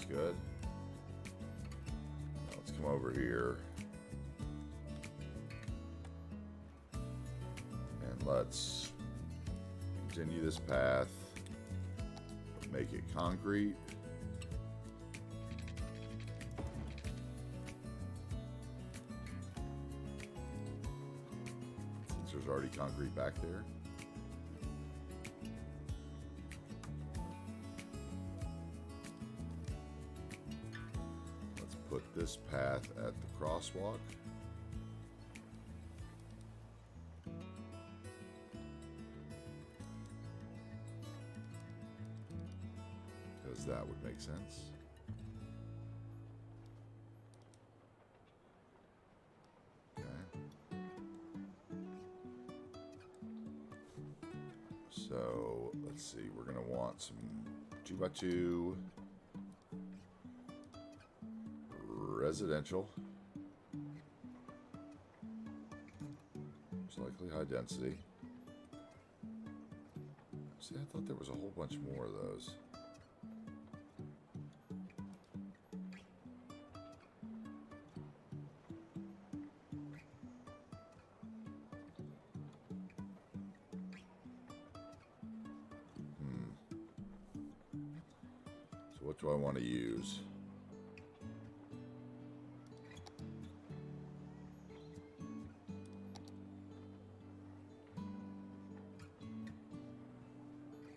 Speaker 1: That's good. Now let's come over here. And let's continue this path. Make it concrete. Since there's already concrete back there. Let's put this path at the crosswalk. Because that would make sense. Okay. So let's see, we're gonna want some 2x2 residential. Most likely high density. See, I thought there was a whole bunch more of those. So what do I want to use?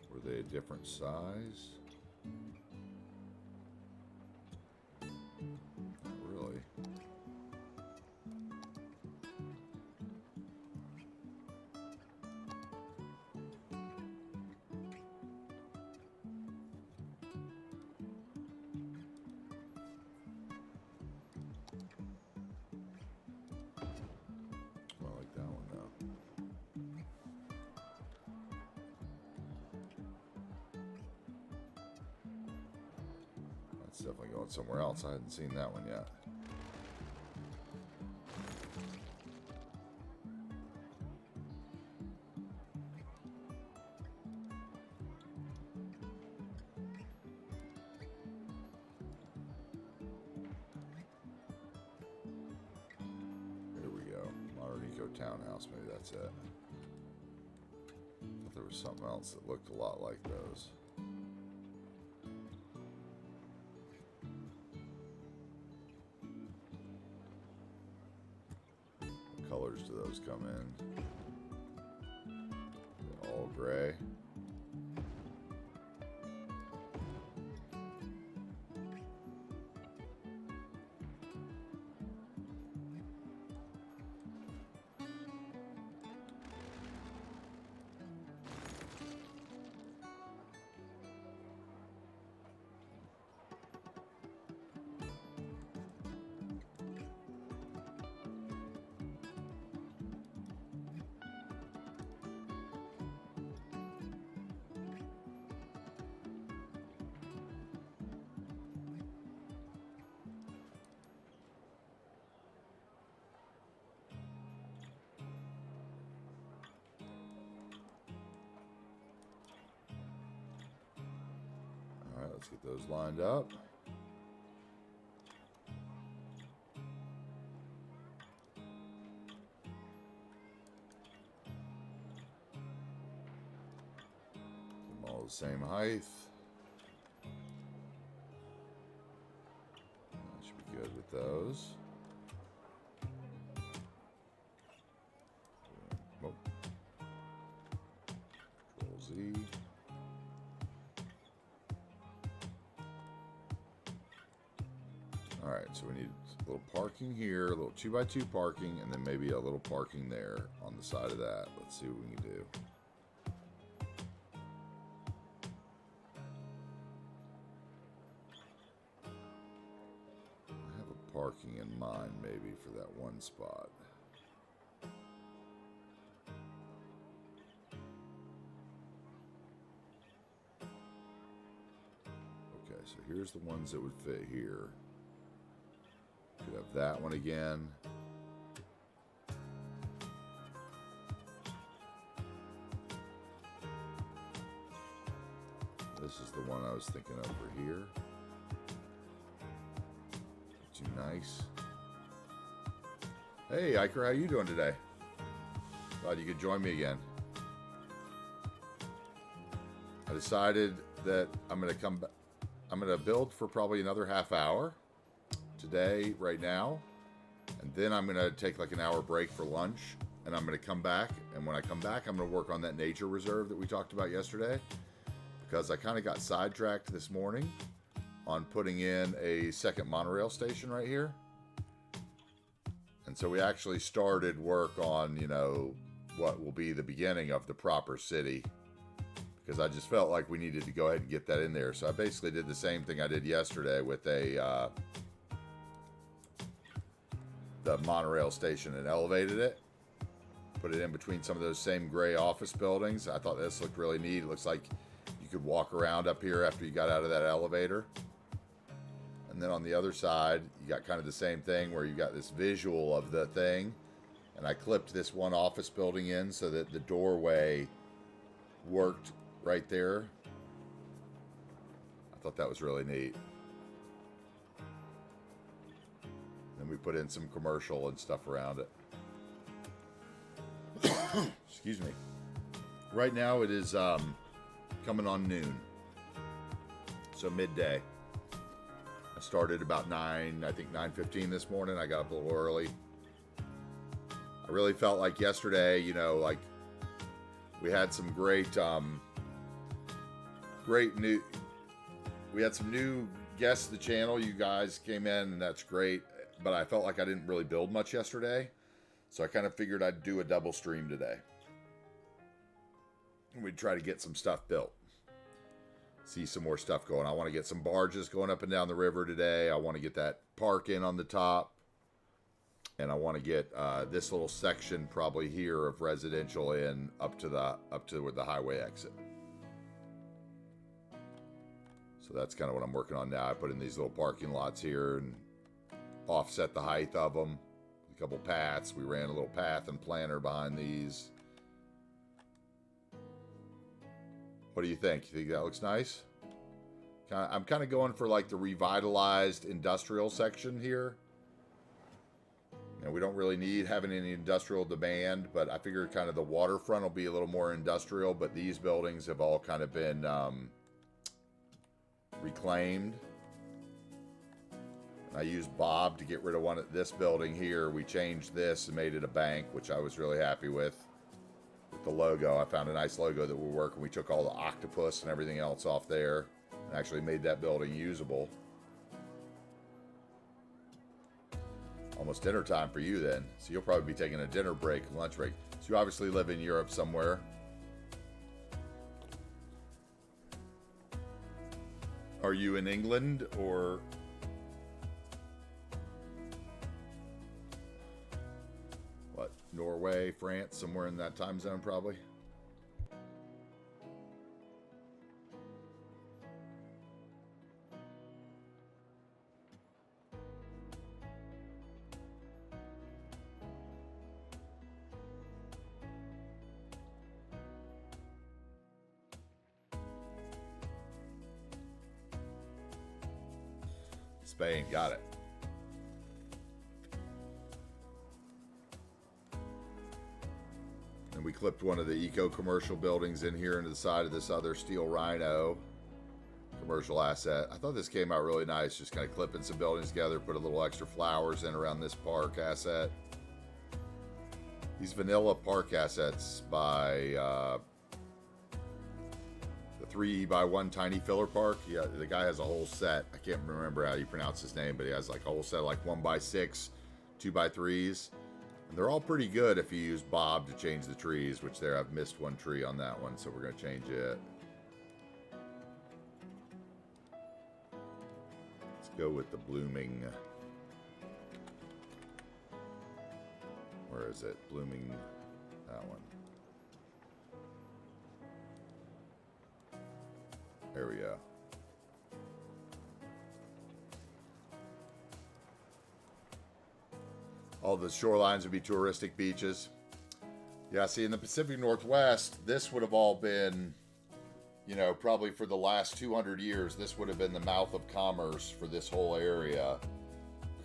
Speaker 1: Were they a different size? Not really. I like that one though. That's definitely going somewhere else. I hadn't seen that one yet. Here we go. Modern Eco Townhouse. Maybe that's it. I thought there was something else that looked a lot like those. What colors do those come in? They're all gray. All right, let's get those lined up. Get them all the same height. That should be good with those. Oh. Control Z. All right, so we need a little parking here, a little 2x2 parking, and then maybe a little parking there on the side of that. Let's see what we can do. I have a parking in mind maybe for that one spot. Okay, so here's the ones that would fit here. Could have that one again. This is the one I was thinking over here. Nice. Hey, Iker, how you doing today? Glad you could join me again. I decided that I'm going to come back. I'm going to build for probably another half hour today, right now. And then I'm going to take like an hour break for lunch. And I'm going to come back. And when I come back, I'm going to work on that nature reserve that we talked about yesterday. Because I kind of got sidetracked this morning on putting in a second monorail station right here. And so we actually started work on, you know, what will be the beginning of the proper city. Because I just felt like we needed to go ahead and get that in there. So I basically did the same thing I did yesterday with the monorail station and elevated it. Put it in between some of those same gray office buildings. I thought this looked really neat. It looks like you could walk around up here after you got out of that elevator. And then on the other side, you got kind of the same thing where you got this visual of the thing. And I clipped this one office building in so that the doorway worked right there. I thought that was really neat. Then we put in some commercial and stuff around it. Excuse me. Right now it is coming on noon. So midday. I started about 9:15 this morning. I got up a little early. I really felt like yesterday, you know, like we had some great new. We had some new guests to the channel. You guys came in, and that's great. But I felt like I didn't really build much yesterday, so I kind of figured I'd do a double stream today. And we'd try to get some stuff built. See some more stuff going. I want to get some barges going up and down the river today. I want to get that park in on the top. And I want to get this little section probably here of residential in up to where the highway exit. So that's kind of what I'm working on now. I put in these little parking lots here and offset the height of them. A couple paths. We ran a little path and planter behind these. What do you think? You think that looks nice? I'm kind of going for like the revitalized industrial section here. You know, we don't really need having any industrial demand, but I figure kind of the waterfront will be a little more industrial, but these buildings have all kind of been reclaimed. I used Bob to get rid of one at this building here. We changed this and made it a bank, which I was really happy with the logo. I found a nice logo that would work, and we took all the octopus and everything else off there and actually made that building usable. Almost dinner time for you then. So you'll probably be taking a dinner break, lunch break. So you obviously live in Europe somewhere. Are you in England or what? Norway, France, somewhere in that time zone probably? Spain, got it. And we clipped one of the eco-commercial buildings in here into the side of this other steel rhino commercial asset. I thought this came out really nice, just kind of clipping some buildings together, put a little extra flowers in around this park asset. These vanilla park assets by the 3x1 tiny filler park. Yeah, the guy has a whole set. I can't remember how you pronounce his name, but he has like a whole set of like 1x6, 2x3s. And they're all pretty good if you use Bob to change the trees, which there I've missed one tree on that one, so we're going to change it. Let's go with the blooming. Where is it? Blooming, that one. There we go. All the shorelines would be touristic beaches. Yeah, see, in the Pacific Northwest, this would have all been, you know, probably for the last 200 years, this would have been the mouth of commerce for this whole area.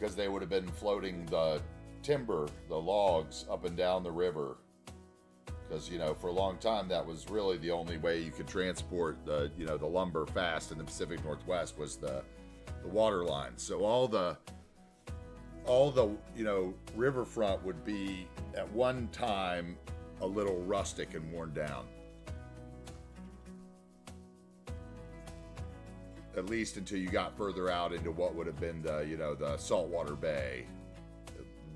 Speaker 1: because they would have been floating the timber, the logs, up and down the river. Because, you know, for a long time, that was really the only way you could transport the, you know, the lumber fast in the Pacific Northwest was the water line. So all the, you know, riverfront would be at one time a little rustic and worn down. At least until you got further out into what would have been the, you know, the saltwater bay,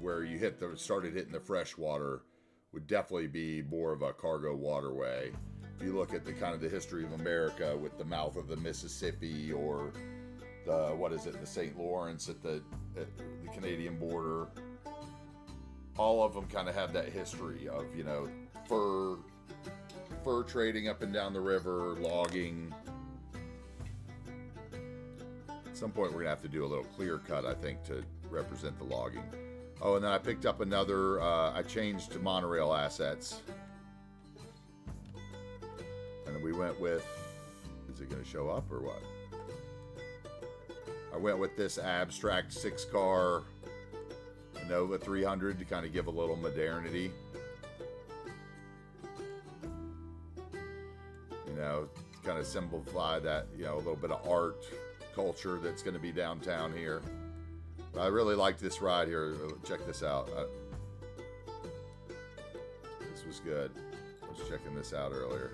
Speaker 1: where you started hitting the freshwater, would definitely be more of a cargo waterway. If you look at the kind of the history of America with the mouth of the Mississippi, or the St. Lawrence at the Canadian border, all of them kind of have that history of, you know, fur trading up and down the river, logging. At some point we're gonna have to do a little clear cut, I think, to represent the logging. Oh, and then I picked up another, I changed to monorail assets. And then we went with, is it gonna show up or what? I went with this abstract 6-car Nova 300 to kind of give a little modernity. You know, to kind of simplify that, you know, a little bit of art culture that's going to be downtown here. But I really liked this ride here. Check this out. This was good. I was checking this out earlier.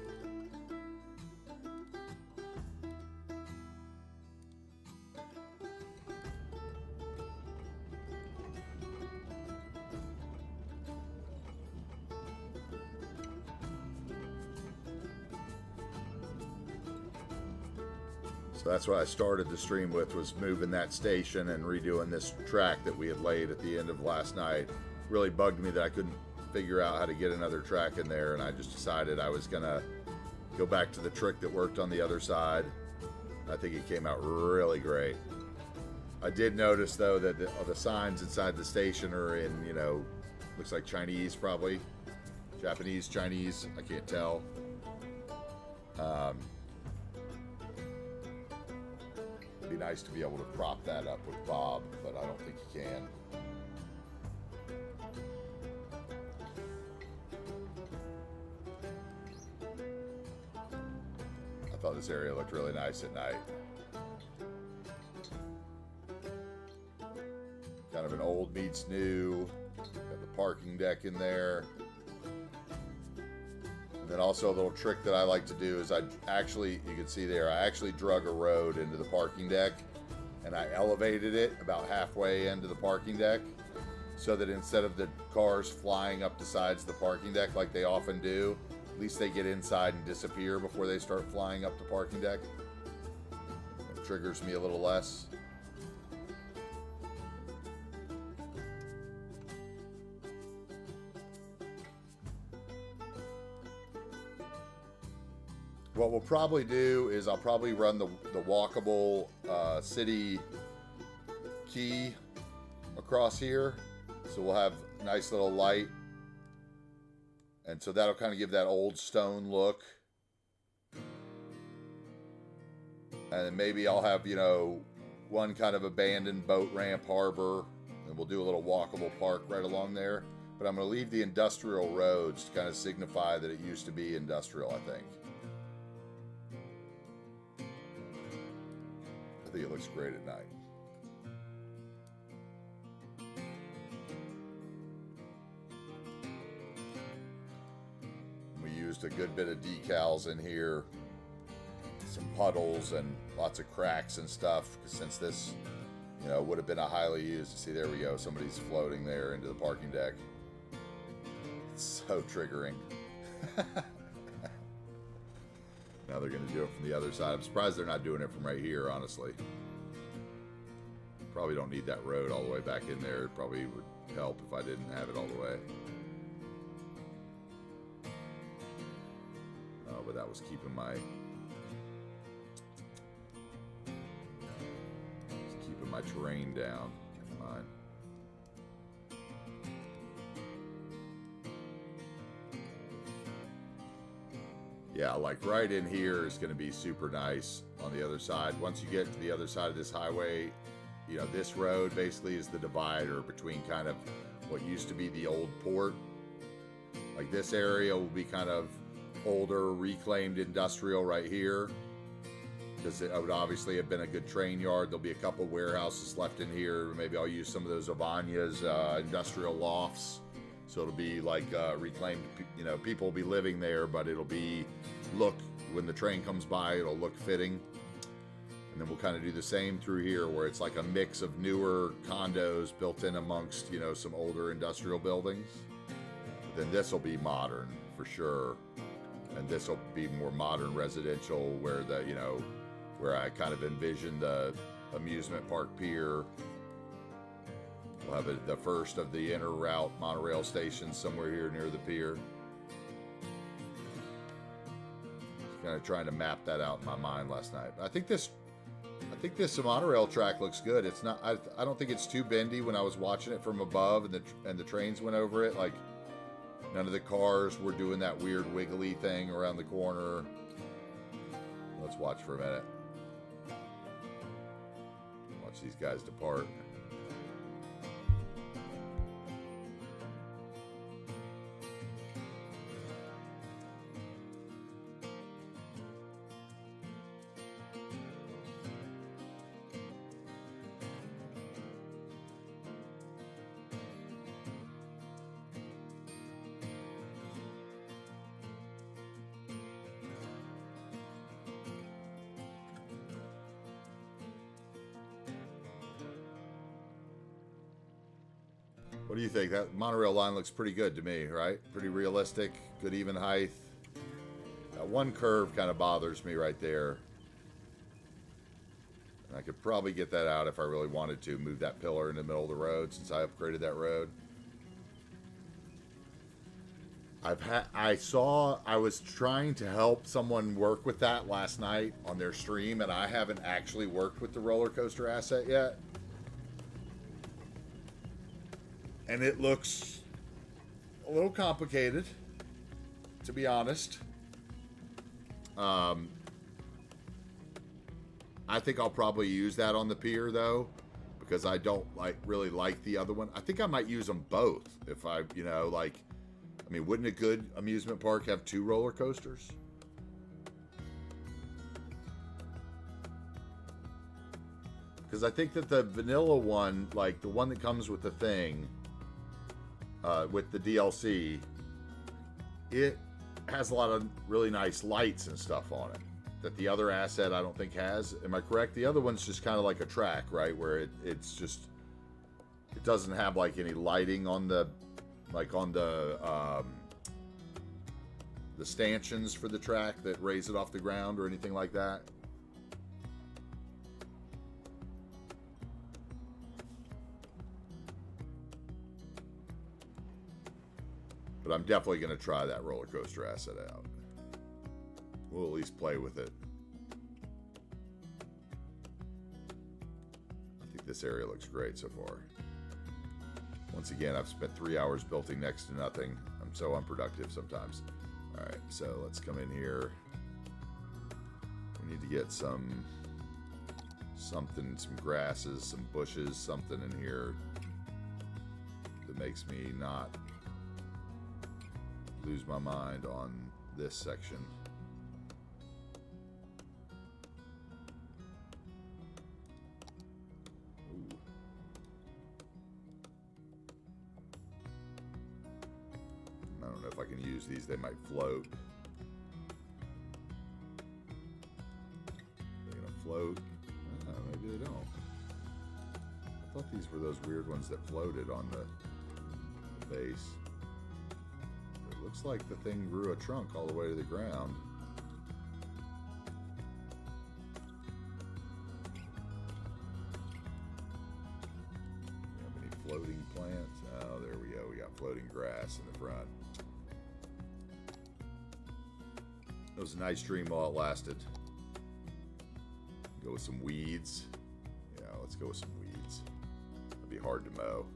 Speaker 1: So that's what I started the stream with, was moving that station and redoing this track that we had laid at the end of last night. Really bugged me that I couldn't figure out how to get another track in there, and I just decided I was gonna go back to the trick that worked on the other side. I think it came out really great. I did notice though that the signs inside the station are in, you know, looks like Chinese, probably Japanese, Chinese, I can't tell. It'd be nice to be able to prop that up with Bob, but I don't think you can. I thought this area looked really nice at night. Kind of an old meets new. Got the parking deck in there. And then also a little trick that I like to do is you can see there, I actually drug a road into the parking deck, and I elevated it about halfway into the parking deck, so that instead of the cars flying up the sides of the parking deck like they often do, at least they get inside and disappear before they start flying up the parking deck. It triggers me a little less. What we'll probably do is I'll probably run the walkable city key across here. So we'll have a nice little light. And so that'll kind of give that old stone look. And then maybe I'll have, you know, one kind of abandoned boat ramp harbor. And we'll do a little walkable park right along there. But I'm going to leave the industrial roads to kind of signify that it used to be industrial, I think. I think it looks great at night. We used a good bit of decals in here, some puddles and lots of cracks and stuff, since this, you know, would have been a highly used. See, there we go. Somebody's floating there into the parking deck. It's so triggering. Now they're going to do it from the other side. I'm surprised they're not doing it from right here, honestly. Probably don't need that road all the way back in there. It probably would help if I didn't have it all the way. Oh, but that was keeping my terrain down. Come on. Yeah, like right in here is going to be super nice on the other side. Once you get to the other side of this highway, you know, this road basically is the divider between kind of what used to be the old port. Like this area will be kind of older, reclaimed industrial right here, because it would obviously have been a good train yard. There'll be a couple warehouses left in here. Maybe I'll use some of those Avania's industrial lofts. So it'll be like reclaimed, you know, people will be living there, but it'll be, look, when the train comes by, it'll look fitting. And then we'll kind of do the same through here, where it's like a mix of newer condos built in amongst, you know, some older industrial buildings. Then this will be modern for sure. And this will be more modern residential, where the, you know, where I kind of envision the amusement park pier. We'll have the first of the inner route monorail stations somewhere here near the pier. Just kind of trying to map that out in my mind last night. I think this monorail track looks good. It's not. I don't think it's too bendy. When I was watching it from above and the trains went over it, like none of the cars were doing that weird wiggly thing around the corner. Let's watch for a minute. Watch these guys depart. What do you think? That monorail line looks pretty good to me, right? Pretty realistic, good even height. That one curve kind of bothers me right there. And I could probably get that out if I really wanted to. Move that pillar in the middle of the road since I upgraded that road. I was trying to help someone work with that last night on their stream, and I haven't actually worked with the roller coaster asset yet. And it looks a little complicated, to be honest. I think I'll probably use that on the pier, though, because I don't really like the other one. I think I might use them both if I, you know, like, I mean, wouldn't a good amusement park have 2 roller coasters? Because I think that the vanilla one, like the one that comes with the thing, with the DLC, it has a lot of really nice lights and stuff on it that the other asset I don't think has. Am I correct? The other one's just kind of like a track, right? Where it's just, it doesn't have like any lighting on the, like on the stanchions for the track that raise it off the ground or anything like that. But I'm definitely going to try that roller coaster asset out. We'll at least play with it. I think this area looks great so far. Once again, I've spent 3 hours building next to nothing. I'm so unproductive sometimes. All right, so let's come in here. We need to get some grasses, some bushes, something in here that makes me not lose my mind on this section. Ooh. I don't know if I can use these. They might float. They're gonna float. Maybe they don't. I thought these were those weird ones that floated on the base. Looks like the thing grew a trunk all the way to the ground. Have any floating plants? Oh, there we go. We got floating grass in the front. It was a nice dream while it lasted. Go with some weeds. Yeah, let's go with some weeds. It'll be hard to mow.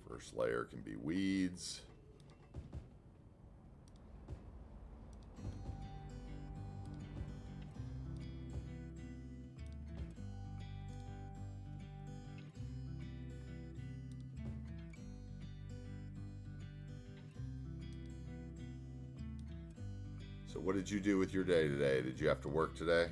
Speaker 1: First layer can be weeds. So what did you do with your day today? Did you have to work today?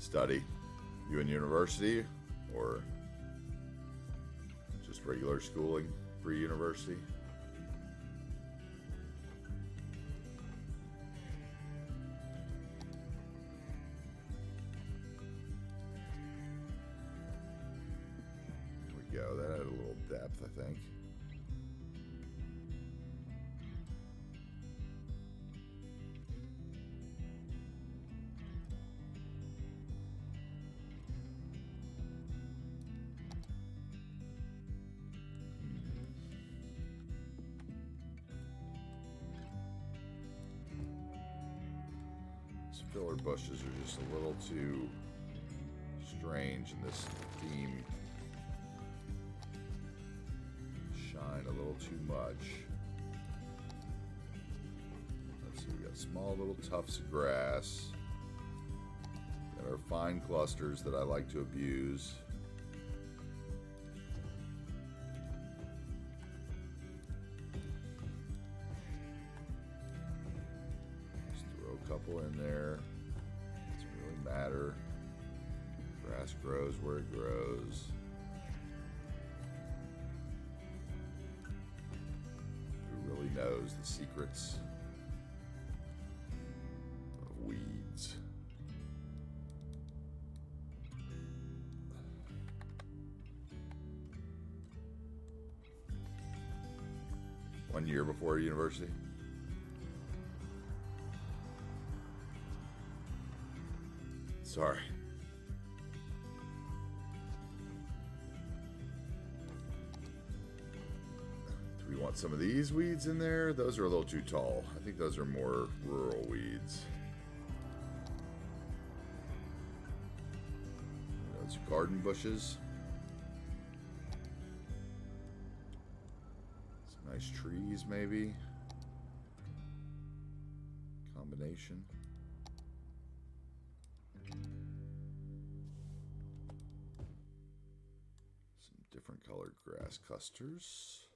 Speaker 1: Study. You in university or just regular schooling, pre-university? There we go. That had a little depth, I think. Filler bushes are just a little too strange in this theme. Shine a little too much. Let's see, we got small little tufts of grass. Got our fine clusters that I like to abuse. Couple in there. Doesn't really matter. Grass grows where it grows. Who really knows the secrets of weeds? One year before university. Sorry. Do we want some of these weeds in there? Those are a little too tall. I think those are more rural weeds. Those garden bushes. Some nice trees, maybe. Combination. Different colored grass clusters.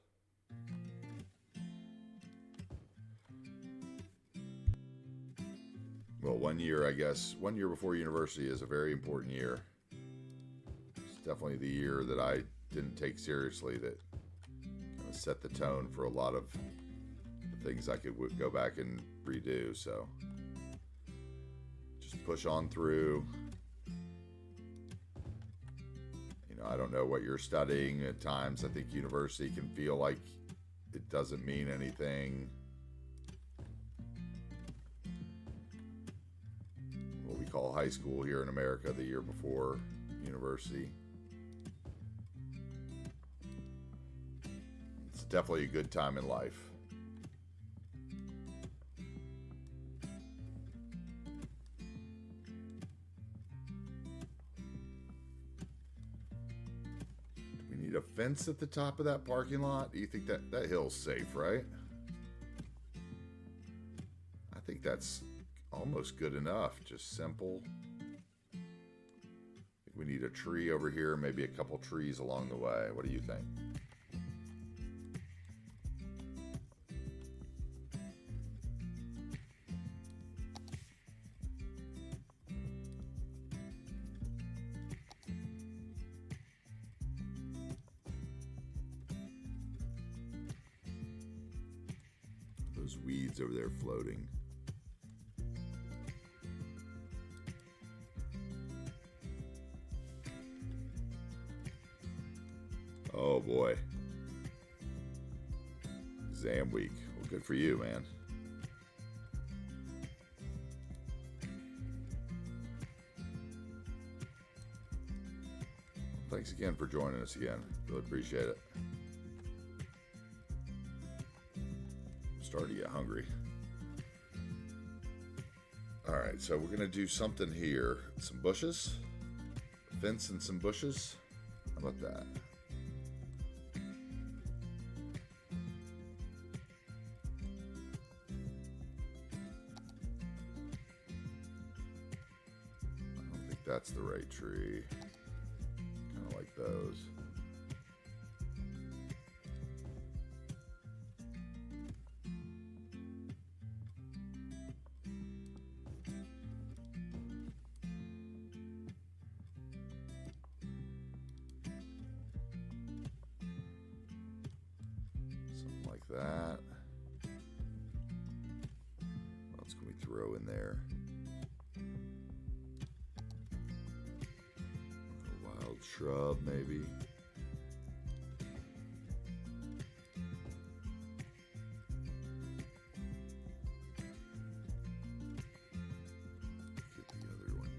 Speaker 1: Well, 1 year, I guess, 1 year before university is a very important year. It's definitely the year that I didn't take seriously, that kind of set the tone for a lot of the things I could go back and redo. So just push on through. I don't know what you're studying. At times, I think university can feel like it doesn't mean anything. What we call high school here in America, the year before university. It's definitely a good time in life. A fence at the top of that parking lot? Do you think that hill's safe, right? I think that's almost good enough. Just simple. I think we need a tree over here, maybe a couple trees along the way. What do you think? Those weeds over there floating. Oh boy. Exam week. Well, good for you, man. Thanks again for joining us again. Really appreciate it. Starting to get hungry. Alright, so we're gonna do something here. Some bushes. Fence and some bushes. How about that? I don't think that's the right tree. Kind of like those. That. What else can we throw in there? A wild shrub, maybe. Get the other one.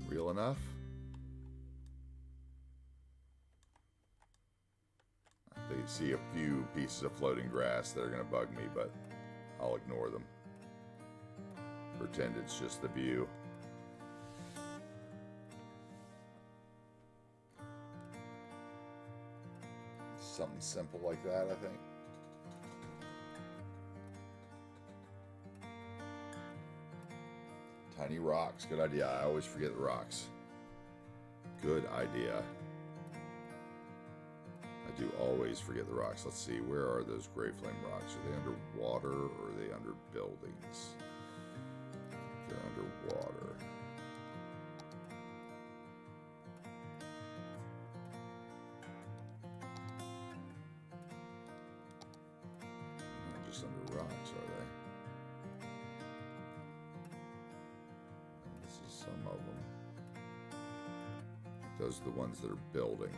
Speaker 1: Real enough? I see a few pieces of floating grass that are going to bug me, but I'll ignore them. Pretend it's just the view. Something simple like that, I think. Tiny rocks, good idea. I always forget the rocks. Good idea. I do always forget the rocks. Let's see, where are those gray flame rocks? Are they underwater or are they under buildings? They're underwater. Not just under rocks, are they? Some of them. Those are the ones that are building.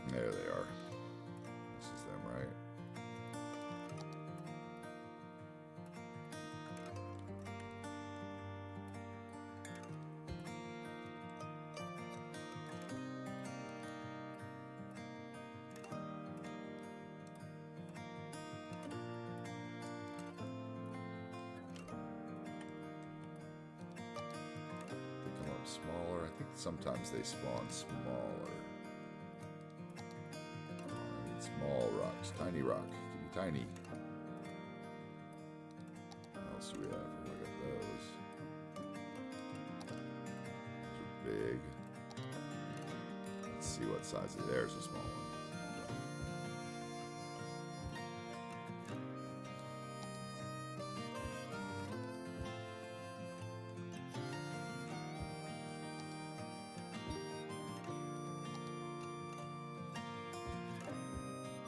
Speaker 1: There they are. This is them, right? They come up smaller. I think sometimes they spawn smaller. Small rocks, tiny rock. Give me tiny. What else do we have? Look at those. Those are big. Let's see what size. There's a small one.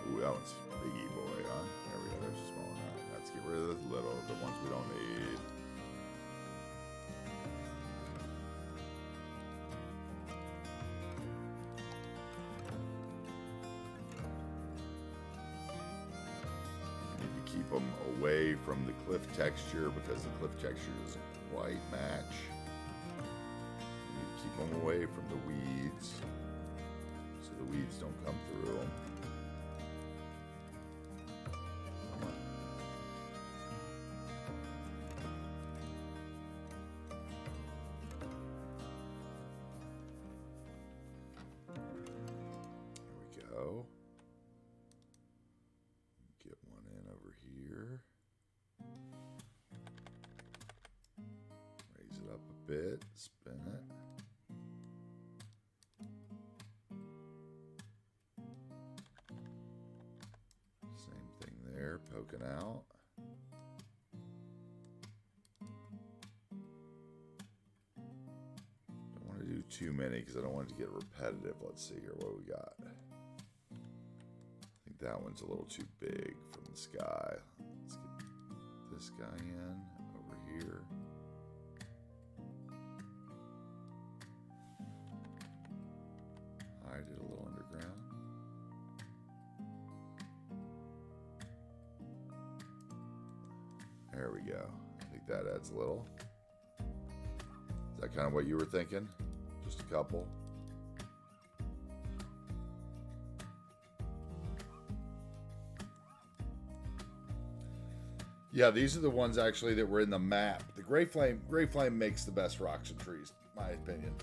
Speaker 1: Ooh, that one's biggie boy, huh? There we go, there's a small one. Right, let's get rid of the little, the ones we don't need. You need to keep them away from the cliff texture because the cliff texture doesn't quite match. You need to keep them away from the weeds so the weeds don't come through them. Get one in over here. Raise it up a bit, spin it. Same thing there, poking out. Don't want to do too many because I don't want it to get repetitive. Let's see here what we got. I think that one's a little too big from the sky. Let's get this guy in over here. Hide it a little underground. There we go. I think that adds a little. Is that kind of what you were thinking? Just a couple? Yeah, these are the ones actually that were in the map. The Gray Flame makes the best rocks and trees, in my opinion.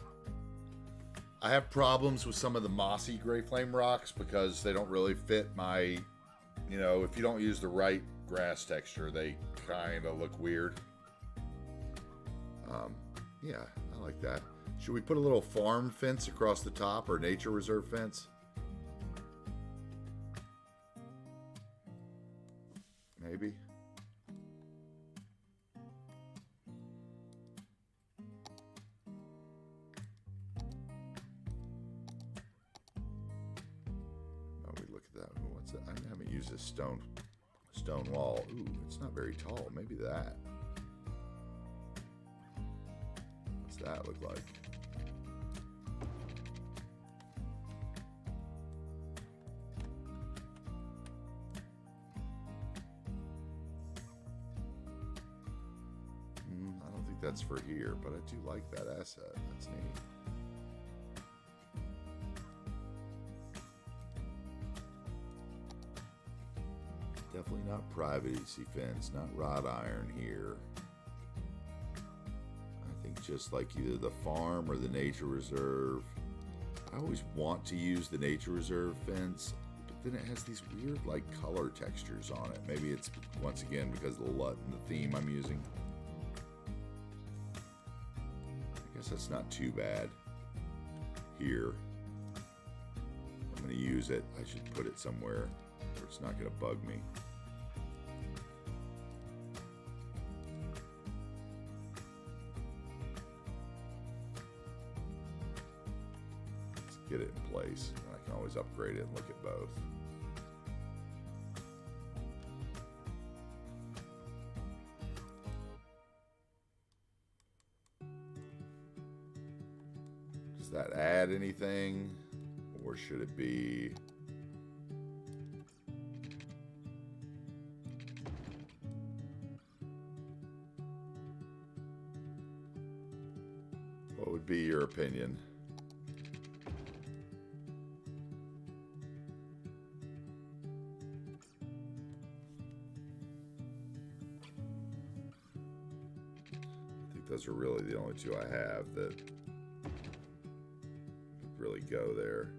Speaker 1: I have problems with some of the mossy Gray Flame rocks because they don't really fit my, you know, if you don't use the right grass texture, they kind of look weird. Yeah, I like that. Should we put a little farm fence across the top or nature reserve fence? Maybe. Oh, we look at that. Ooh, what's that? I haven't used this stone wall. Ooh, it's not very tall. Maybe that. What's that look like? I don't think that's for here, but I do like that asset. That's neat. Definitely not privacy fence, not wrought iron here. I think just like either the farm or the nature reserve. I always want to use the nature reserve fence, but then it has these weird like color textures on it. Maybe it's once again because of the LUT and the theme I'm using. I guess that's not too bad. Here, I'm going to use it. I should put it somewhere where it's not going to bug me. Let's get it in place. And I can always upgrade it and look at both. Does that add anything? Or should it be... What would be your opinion? I think those are really the only two I have that really go there.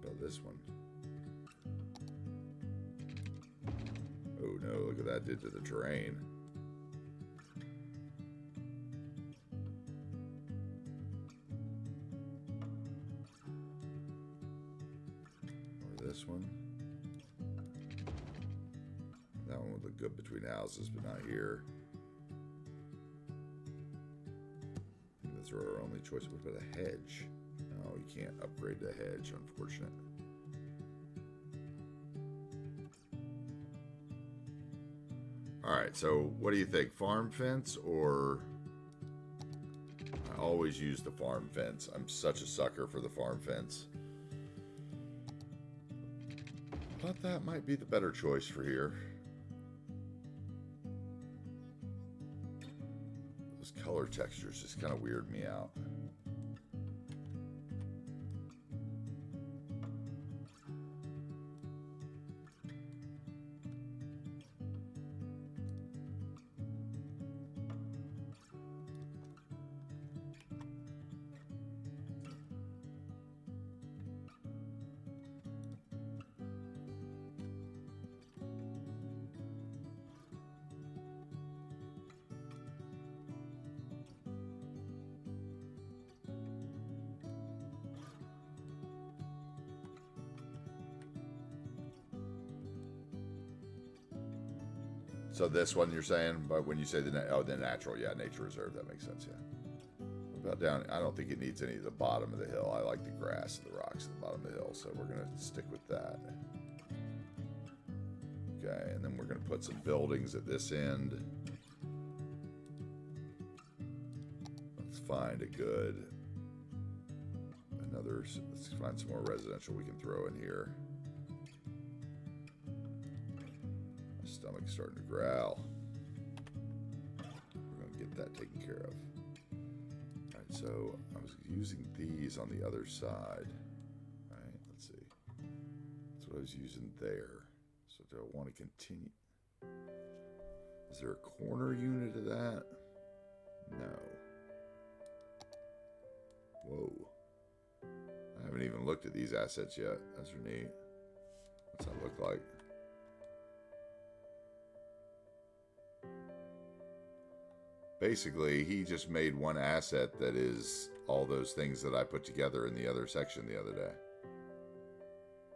Speaker 1: What about this one? Oh no, look what that did to the terrain. Or this one. That one would look good between houses, but not here. Those are our only choice. What about a hedge? No, you can't upgrade the hedge, unfortunate. Alright, so what do you think? Farm fence or... I always use the farm fence. I'm such a sucker for the farm fence. But that might be the better choice for here. Those color textures just kind of weird me out. So this one you're saying, but when you say the natural, yeah, nature reserve, that makes sense, yeah. What about down? I don't think it needs any of the bottom of the hill. I like the grass and the rocks at the bottom of the hill, so we're gonna stick with that. Okay, and then we're gonna put some buildings at this end. Let's find a good let's find some more residential we can throw in here. My stomach's starting to growl. We're gonna get that taken care of. Alright, so I was using these on the other side. Alright, let's see. That's what I was using there. So do I want to continue? Is there a corner unit of that? No. Whoa. I haven't even looked at these assets yet. Those are neat. What's that look like? Basically, he just made one asset that is all those things that I put together in the other section the other day.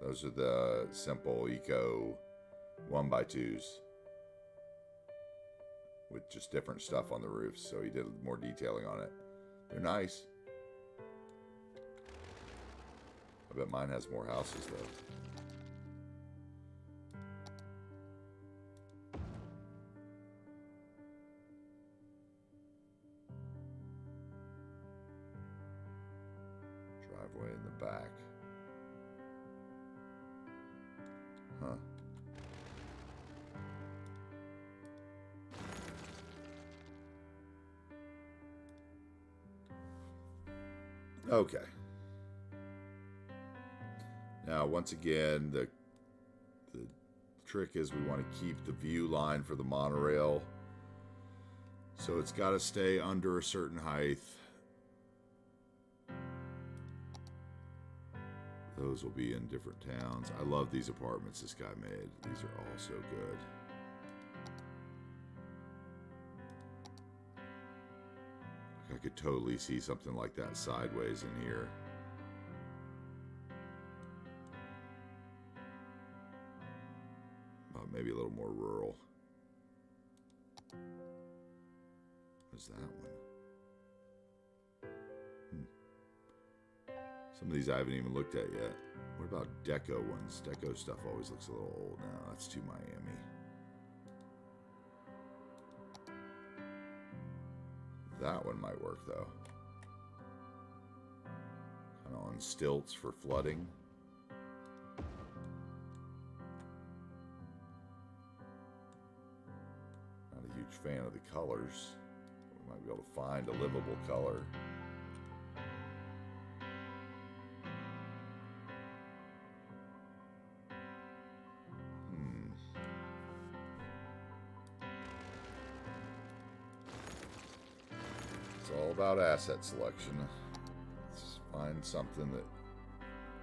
Speaker 1: Those are the simple eco 1x2s with just different stuff on the roofs. So he did more detailing on it. They're nice. I bet mine has more houses, though. Driveway in the back. Huh. Okay. Now, once again, the trick is we want to keep the view line for the monorail. So it's got to stay under a certain height. Those will be in different towns. I love these apartments this guy made. These are all so good. I could totally see something like that sideways in here. Maybe a little more rural. What's that one? Some of these I haven't even looked at yet. What about deco ones? Deco stuff always looks a little old now. That's too Miami. That one might work though. Kind of on stilts for flooding. Fan of the colors. We might be able to find a livable color. It's all about asset selection. Let's find something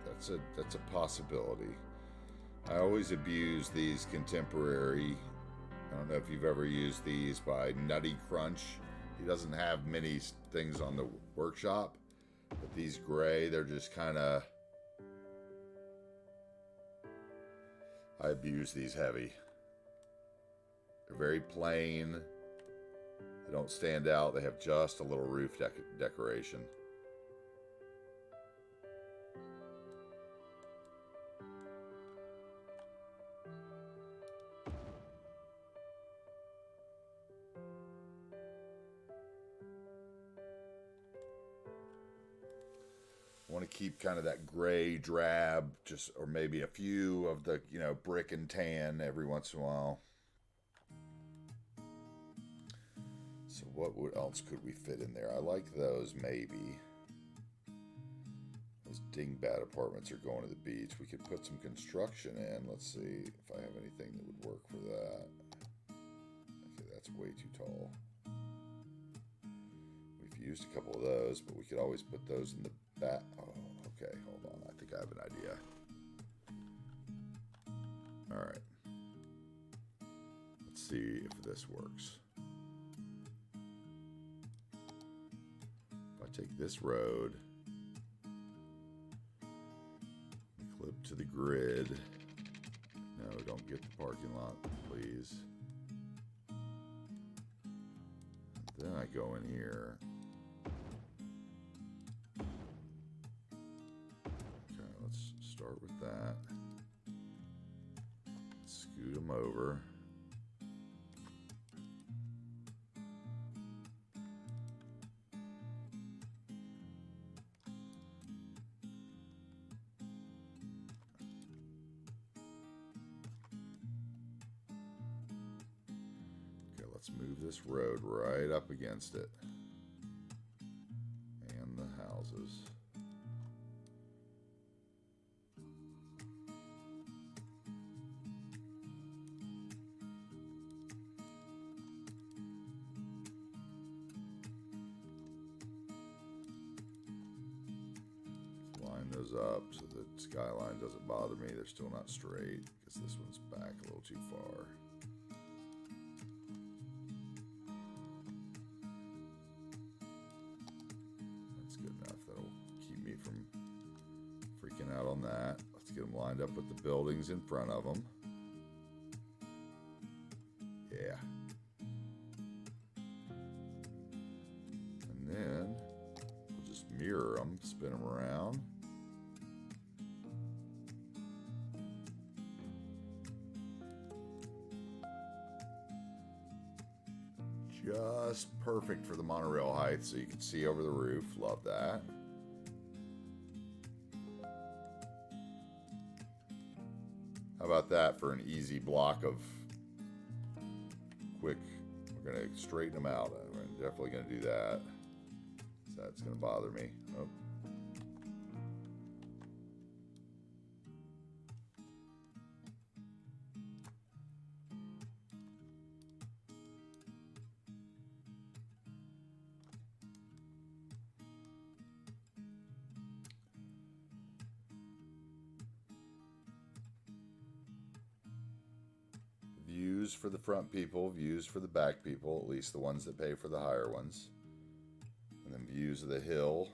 Speaker 1: that's a possibility. I always abuse these contemporary. I don't know if you've ever used these by Nutty Crunch. He doesn't have many things on the workshop, but these gray, they're just kind of... I abuse these heavy. They're very plain. They don't stand out. They have just a little roof decoration. Want to keep kind of that gray drab, just, or maybe a few of the, brick and tan every once in a while. So what else could we fit in there? I like those, maybe. Those dingbat apartments are going to the beach. We could put some construction in. Let's see if I have anything that would work for that. Okay, that's way too tall. We've used a couple of those, but we could always put those in the back. Oh, okay, hold on. I think I have an idea. All right. Let's see if this works. If I take this road, clip to the grid. No, don't get the parking lot, please. then I go in here. Okay, let's start with that. Scoot them over. Let's move this road right up against it. And the houses. Line those up so the skyline doesn't bother me. They're still not straight because this one's back a little too far. Out on that. Let's get them lined up with the buildings in front of them. Yeah. And then we'll just mirror them, spin them around. Just perfect for the monorail height so you can see over the roof. Love that. How about that for an easy block of quick? We're going to straighten them out. We're definitely going to do that. So that's going to bother me. Oh. Views for the front people, views for the back people, at least the ones that pay for the higher ones. And then views of the hill,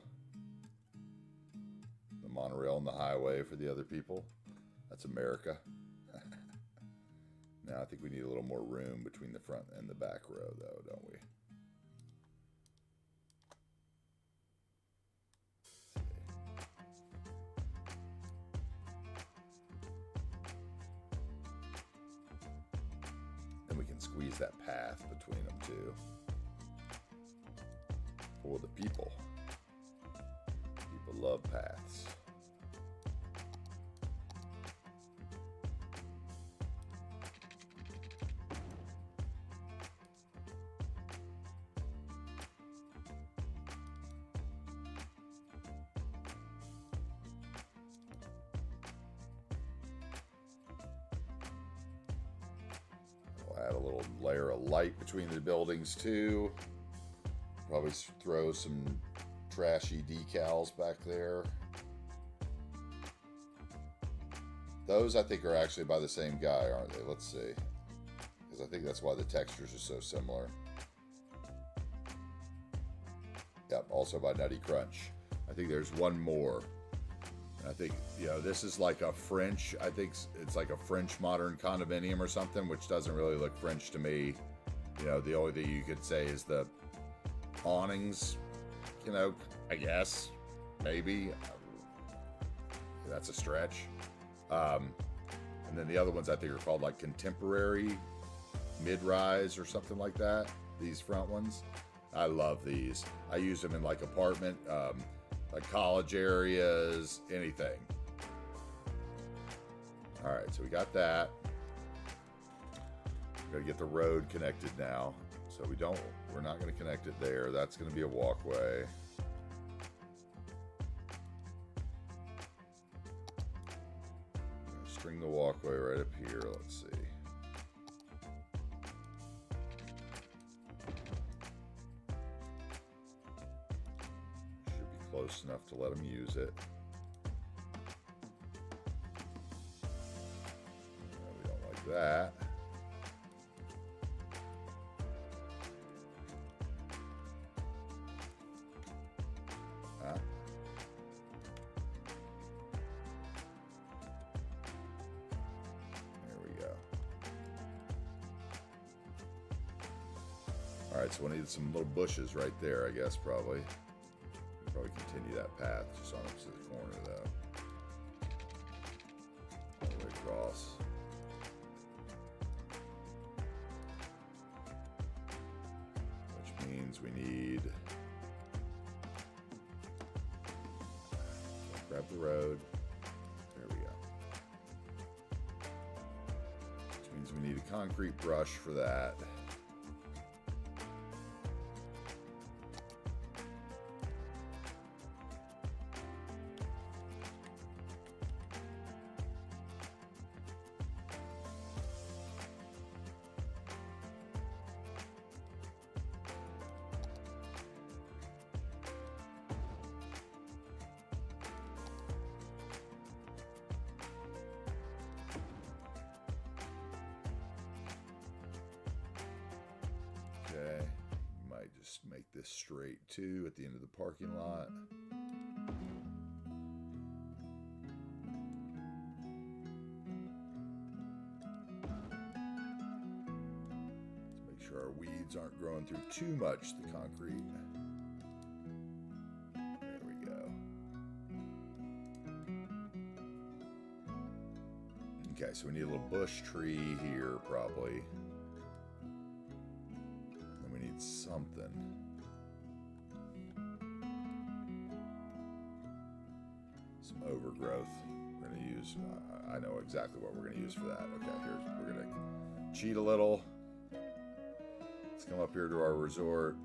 Speaker 1: the monorail and the highway for the other people. That's America. Now I think we need a little more room between the front and the back row though, don't we? Squeeze that path between them too. For the people. People love paths. Add a little layer of light between the buildings too. Probably throw some trashy decals back there. Those I think are actually by the same guy, aren't they? Let's see. Because I think that's why the textures are so similar. Yep, also by Nutty Crunch. I think there's one more. I think, you know, this is like a French, I think it's like a French modern condominium or something, which doesn't really look French to me. You know, the only thing you could say is the awnings, you know, I guess, maybe. That's a stretch. And then the other ones I think are called like contemporary mid-rise or something like that. These front ones. I love these. I use them in like apartment, like college areas, anything. All right, so we got that. We're gonna get the road connected now. So we're not gonna connect it there. That's gonna be a walkway. String the walkway right up here, let's see. Close enough to let them use it. We don't like that. There we go. All Alright, so we'll need some little bushes right there, I guess, probably. Probably continue that path just on up to the corner, though. All the way across. Which means we need... grab the road. There we go. Which means we need a concrete brush for that. Okay, might just make this straight too at the end of the parking lot. Let's make sure our weeds aren't growing through too much the concrete. There we go. Okay, so we need a little bush tree here probably. Something. Some overgrowth we're going to use. I know exactly what we're going to use for that. Okay, we're going to cheat a little. Let's come up here to our resort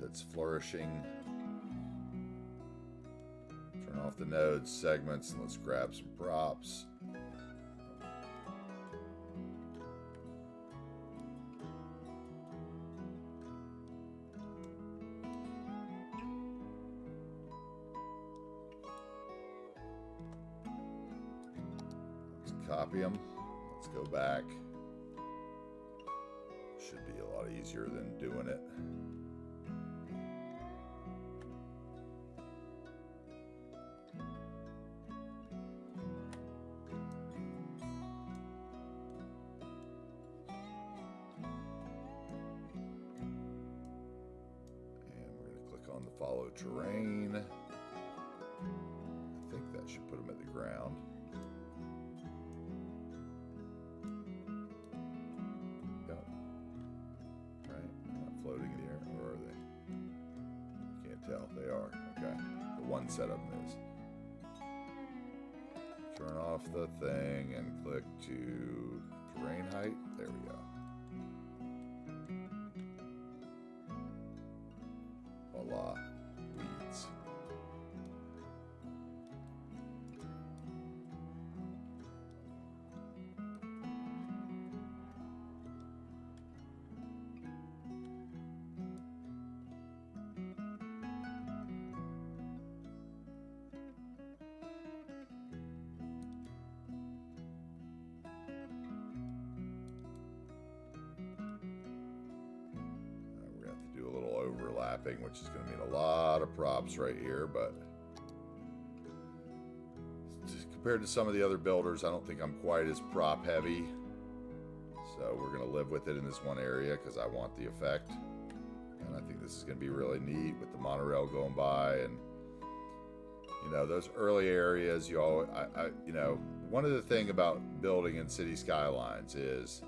Speaker 1: that's flourishing. Turn off the nodes, segments, and let's grab some props. Copy them. Let's go back. Should be a lot easier than doing it. And we're going to click on the follow terrain. I think that should put them at the ground. They are. Okay. The one set of them is. Turn off the thing and click to terrain height. There we go. Voila. Weeds. Overlapping, which is going to mean a lot of props right here, but compared to some of the other builders, I don't think I'm quite as prop heavy, so we're going to live with it in this one area because I want the effect, and I think this is going to be really neat with the monorail going by. And you know, those early areas, you know, one of the thing about building in city skylines is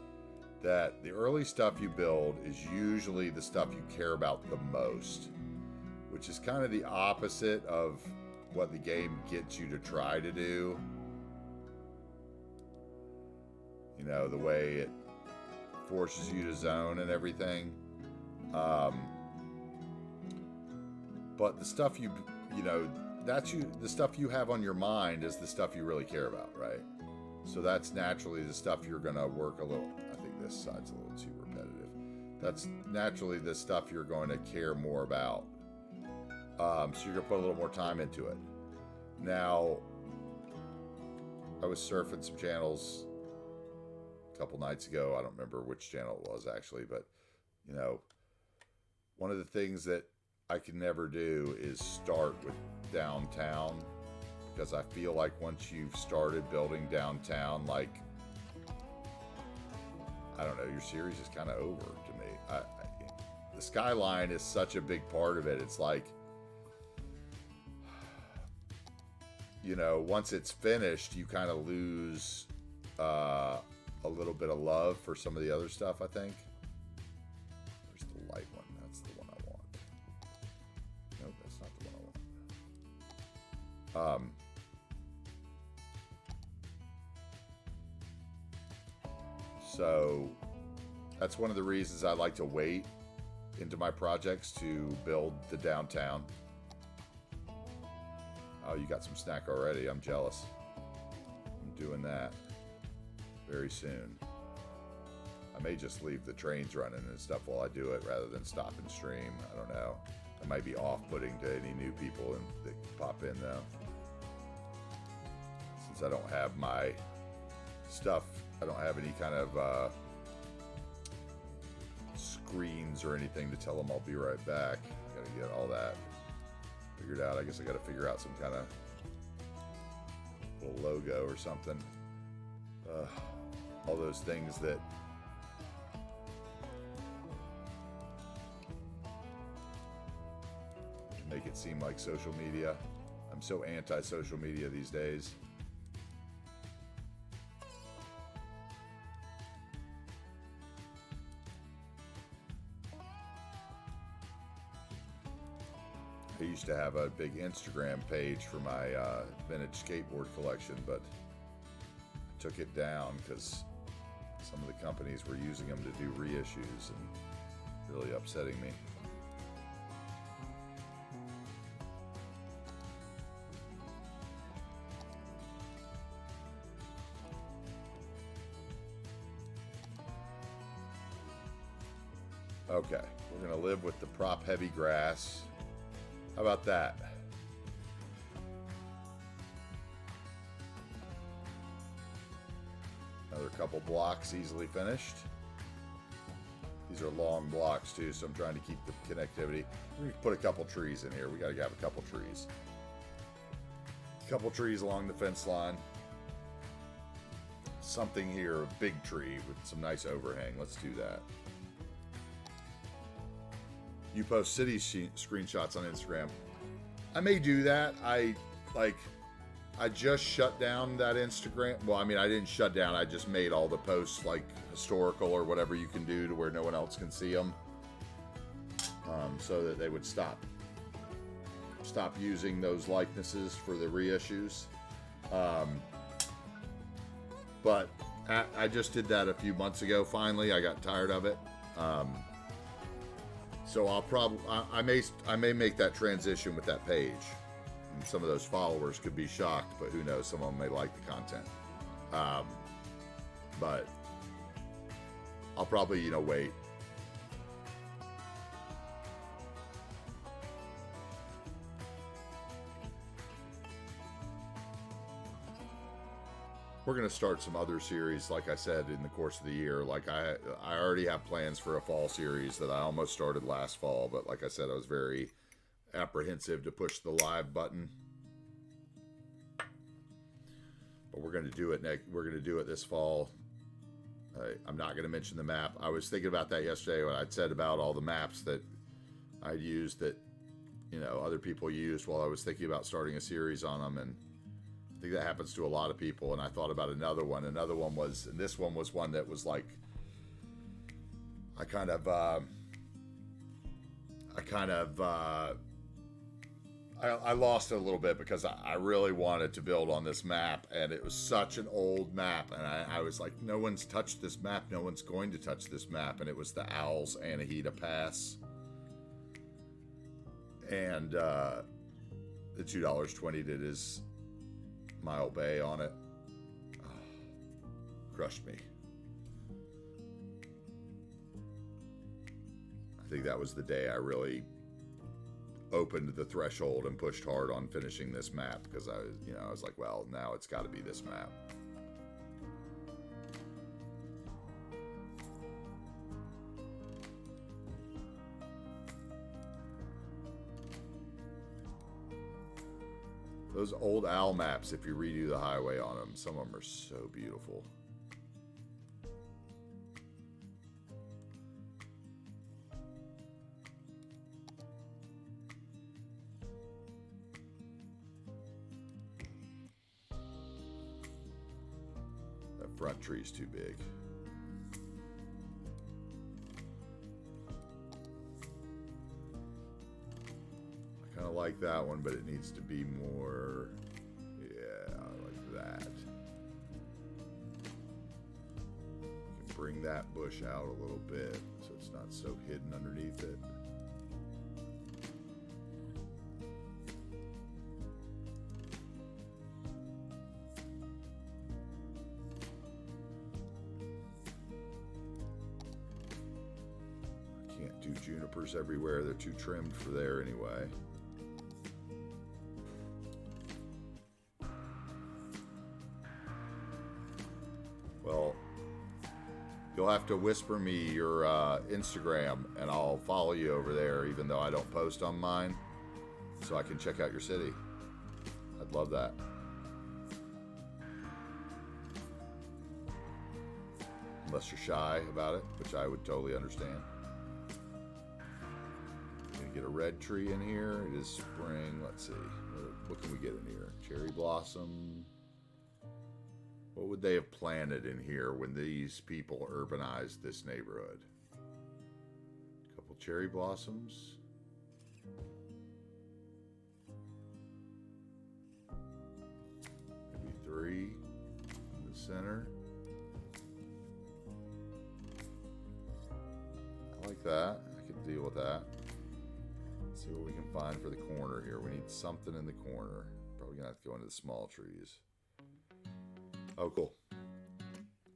Speaker 1: that the early stuff you build is usually the stuff you care about the most, which is kind of the opposite of what the game gets you to try to do. You know, the way it forces you to zone and everything. But the stuff you know, the stuff you have on your mind is the stuff you really care about, right? So that's naturally the stuff you're going to work a little. This side's a little too repetitive. That's naturally the stuff you're going to care more about. So you're going to put a little more time into it. Now, I was surfing some channels a couple nights ago. I don't remember which channel it was actually, but you know, one of the things that I can never do is start with downtown, because I feel like once you've started building downtown, like, I don't know, your series is kind of over to me. the skyline is such a big part of it. It's like, you know, once it's finished, you kind of lose a little bit of love for some of the other stuff, I think. Where's the light one? That's the one I want. Nope, that's not the one I want. So that's one of the reasons I like to wait into my projects to build the downtown. Oh, you got some snack already. I'm jealous. I'm doing that very soon. I may just leave the trains running and stuff while I do it rather than stop and stream. I don't know. It might be off-putting to any new people that pop in though. Since I don't have my stuff, I don't have any kind of screens or anything to tell them I'll be right back. Gotta get all that figured out. I guess I gotta figure out some kind of little logo or something. All those things that make it seem like social media. I'm so anti-social media these days. I used to have a big Instagram page for my vintage skateboard collection, but I took it down because some of the companies were using them to do reissues and really upsetting me. Okay, we're gonna live with the prop heavy grass. How about that? Another couple blocks easily finished. These are long blocks too, so I'm trying to keep the connectivity. We're gonna put a couple trees in here. We gotta have a couple trees. A couple trees along the fence line. Something here, a big tree with some nice overhang. Let's do that. You post city screenshots on Instagram. I may do that. I just shut down that Instagram. Well, I mean, I didn't shut down. I just made all the posts like historical or whatever you can do to where no one else can see them, so that they would stop using those likenesses for the reissues. But I just did that a few months ago. Finally, I got tired of it. So I'll probably, I may make that transition with that page. And some of those followers could be shocked, but who knows? Some of them may like the content. But I'll probably, wait. We're going to start some other series, like I said, in the course of the year. Like I already have plans for a fall series that I almost started last fall, but like I said, I was very apprehensive to push the live button. But we're going to do it we're going to do it this fall. I'm not going to mention the map. I was thinking about that yesterday when I'd said about all the maps that I used that, other people used while I was thinking about starting a series on them, and I think that happens to a lot of people. And I thought about another one. Another one was, and this one was one that was like, I lost it a little bit because I really wanted to build on this map, and it was such an old map, and I was like, no one's touched this map, no one's going to touch this map, and it was the Owls Anahita Pass, and the $2.20 did his Mile Bay on it. Crushed me. I think that was the day I really opened the threshold and pushed hard on finishing this map, because I was like, well, now it's got to be this map. Those old owl maps, if you redo the highway on them, some of them are so beautiful. front tree's too big. I kind of like that one, but it needs to be more, yeah, like that. You can bring that bush out a little bit so it's not so hidden underneath it. Can't do junipers everywhere. They're too trimmed for there anyway. Well, you'll have to whisper me your Instagram and I'll follow you over there, even though I don't post on mine, so I can check out your city. I'd love that. Unless you're shy about it, which I would totally understand. Get a red tree in here. It is spring. Let's see. What can we get in here? Cherry blossom. What would they have planted in here when these people urbanized this neighborhood? A couple cherry blossoms. Maybe 3 in the center. I like that. I could deal with that. See what we can find for the corner here. We need something in the corner. Probably gonna have to go into the small trees. Oh, cool.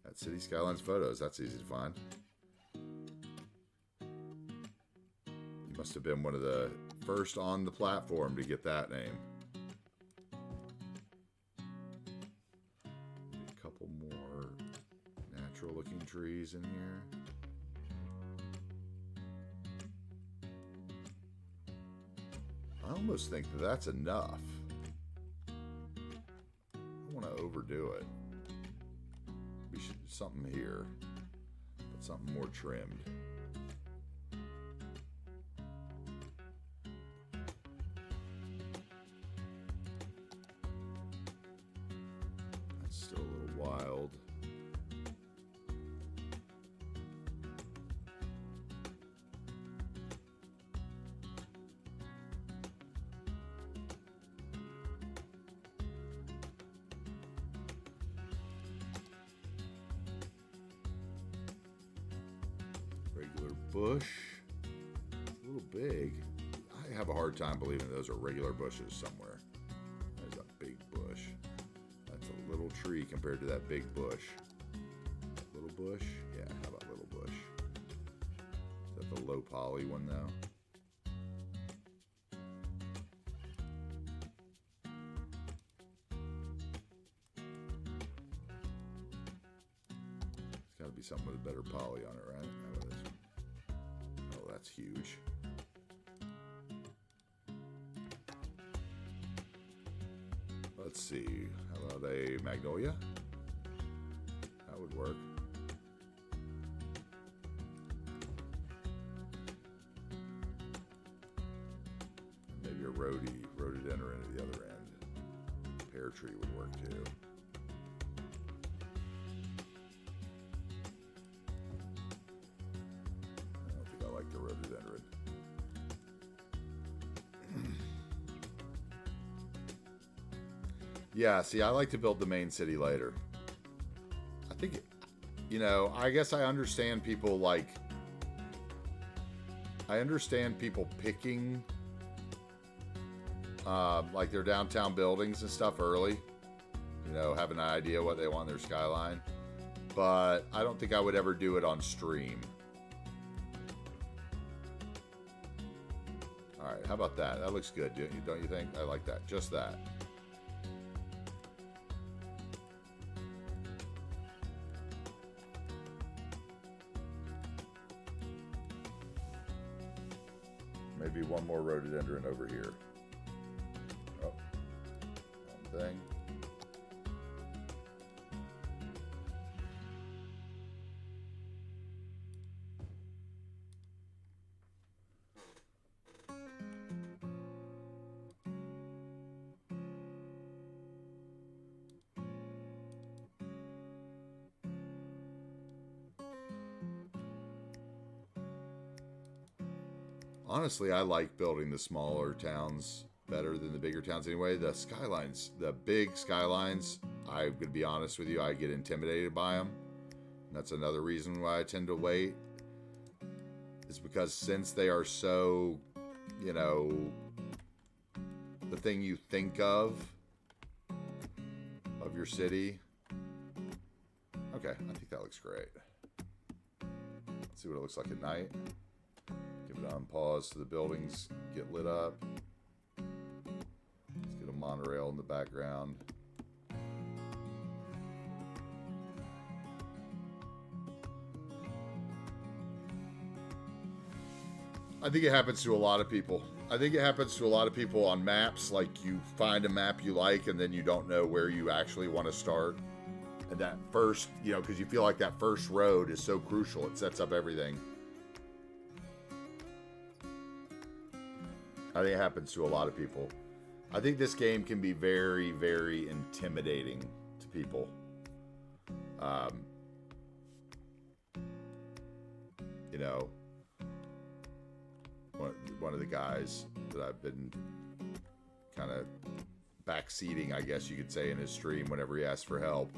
Speaker 1: That's City Skylines photos. That's easy to find. You must have been one of the first on the platform to get that name. Maybe a couple more natural looking trees in here. I almost think that that's enough. I don't want to overdo it. We should do something here, but something more trimmed. That's still a little wild. Regular bush. It's a little big. I have a hard time believing those are regular bushes somewhere. There's a big bush. That's a little tree compared to that big bush. Little bush? Yeah, how about little bush? Is that the low poly one now? It's got to be something with a better poly on it, right? How about this one? Oh, that's huge. Let's see. How about a magnolia? That would work. Maybe a rhododendron at the other end. Pear tree would work too. I don't think I like the rhododendron. Yeah, see, I like to build the main city later. I think, you know, I guess I understand people picking like their downtown buildings and stuff early, you know, having an idea what they want in their skyline, but I don't think I would ever do it on stream. All right, how about that? That looks good, don't you think? I like that, just that. Maybe one more rhododendron over here. Oh, one thing. Honestly, I like building the smaller towns better than the bigger towns anyway. The skylines, the big skylines, I'm going to be honest with you, I get intimidated by them. And that's another reason why I tend to wait. Is because since they are so, you know, the thing you think of your city. Okay, I think that looks great. Let's see what it looks like at night. Give it on pause so the buildings get lit up. Let's get a monorail in the background. I think it happens to a lot of people. I think it happens to a lot of people on maps. Like, you find a map you like and then you don't know where you actually want to start. And that first, you know, because you feel like that first road is so crucial. It sets up everything. I think it happens to a lot of people. I think this game can be very, very intimidating to people. You know, one of the guys that I've been kind of backseating, I guess you could say, in his stream whenever he asks for help.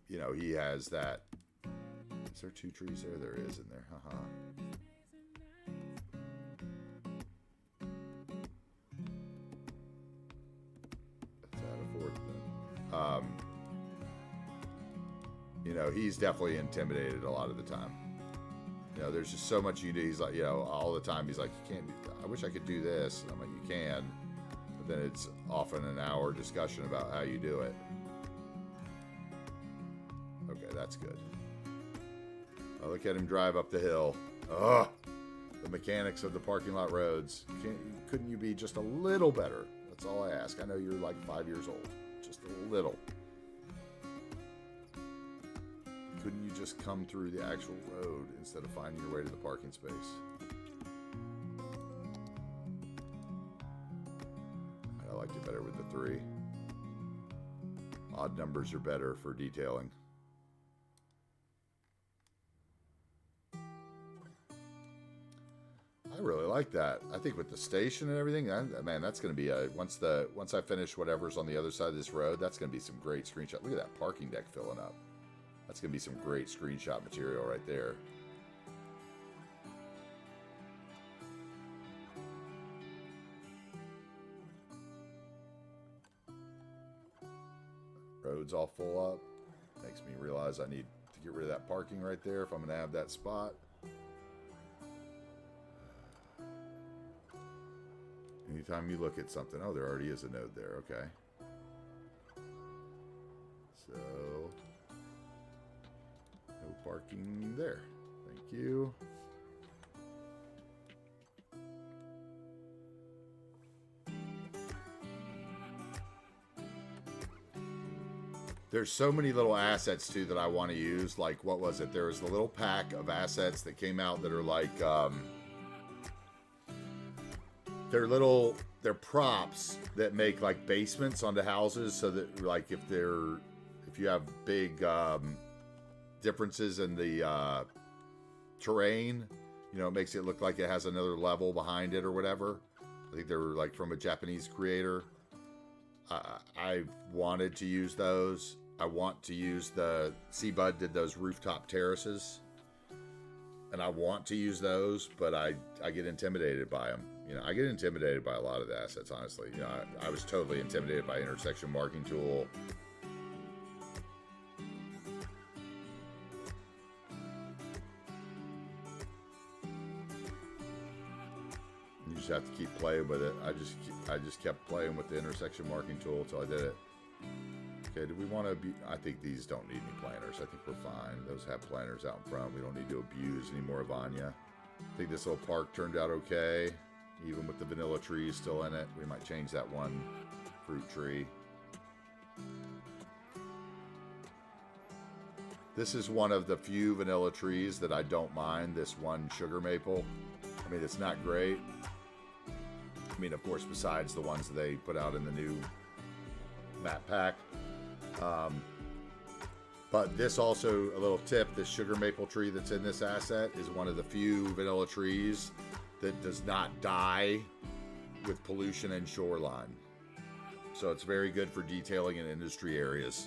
Speaker 1: You know, he has that. Is there 2 trees there? There is in there. Haha. Let's add a 4th then. You know, he's definitely intimidated a lot of the time. You know, there's just so much you do. He's like, you know, all the time he's like, you can't do, I wish I could do this. And I'm like, you can. But then it's often an hour discussion about how you do it. Okay, that's good. Oh, look at him drive up the hill. Ugh. The mechanics of the parking lot roads. Couldn't you be just a little better? That's all I ask. I know you're like 5 years old. Just a little. Couldn't you just come through the actual road instead of finding your way to the parking space? I liked it better with the 3. Odd numbers are better for detailing. I really like that. I think with the station and everything, man, that's going to be a once I finish whatever's on the other side of this road, that's going to be some great screenshot. Look at that parking deck filling up. That's going to be some great screenshot material right there. Road's all full up. Makes me realize I need to get rid of that parking right there if I'm going to have that spot. Anytime you look at something, oh, there already is a node there. Okay. So, no parking there. Thank you. There's so many little assets too that I want to use. Like, what was it? There was the little pack of assets that came out that are like, they're props that make like basements onto houses, so that like if you have big differences in the terrain, you know, it makes it look like it has another level behind it or whatever. I think they were like from a Japanese creator. I wanted to use those. I want to use the Seabud did those rooftop terraces, and I want to use those, but I get intimidated by them. You know, I get intimidated by a lot of the assets, honestly. You know, I was totally intimidated by intersection marking tool. You just have to keep playing with it. I just kept playing with the intersection marking tool until I did it. Okay, do we want to be... I think these don't need any planters. I think we're fine. Those have planters out in front. We don't need to abuse any more of Anya. I think this little park turned out okay. Even with the vanilla trees still in it. We might change that one fruit tree. This is one of the few vanilla trees that I don't mind. This one sugar maple. I mean, it's not great. I mean, of course, besides the ones that they put out in the new map pack. But this also, a little tip, this sugar maple tree that's in this asset is one of the few vanilla trees that does not die with pollution and shoreline. So it's very good for detailing in industry areas.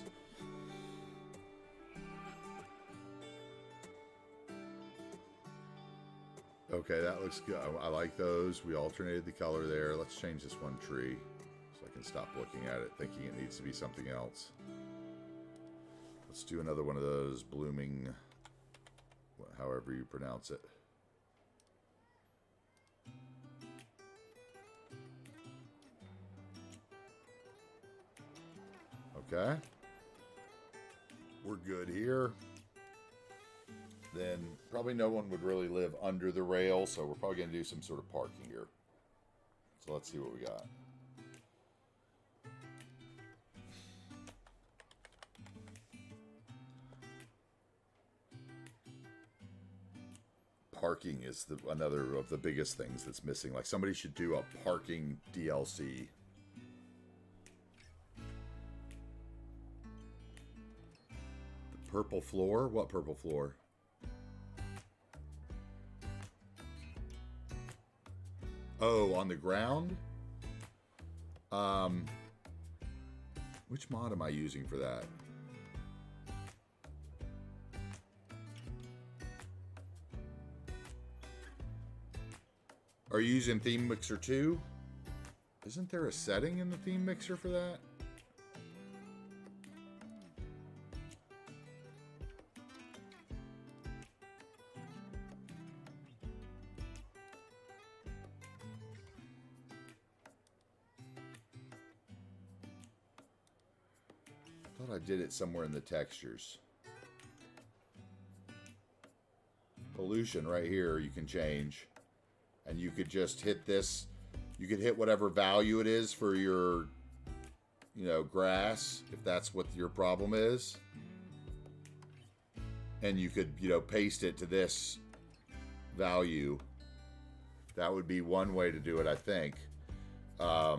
Speaker 1: Okay, that looks good. I like those. We alternated the color there. Let's change this one tree so I can stop looking at it thinking it needs to be something else. Let's do another one of those blooming, however you pronounce it. Okay. We're good here. Then probably no one would really live under the rail, so we're probably going to do some sort of parking here. So let's see what we got. Parking is another of the biggest things that's missing. Like somebody should do a parking DLC. The purple floor? What purple floor? Oh, on the ground? Which mod am I using for that? Are you using Theme Mixer 2? Isn't there a setting in the Theme Mixer for that? I thought I did it somewhere in the textures. Pollution right here you can change. And you could just hit this. You could hit whatever value it is for your, grass, if that's what your problem is. And you could, paste it to this value. That would be one way to do it, I think. I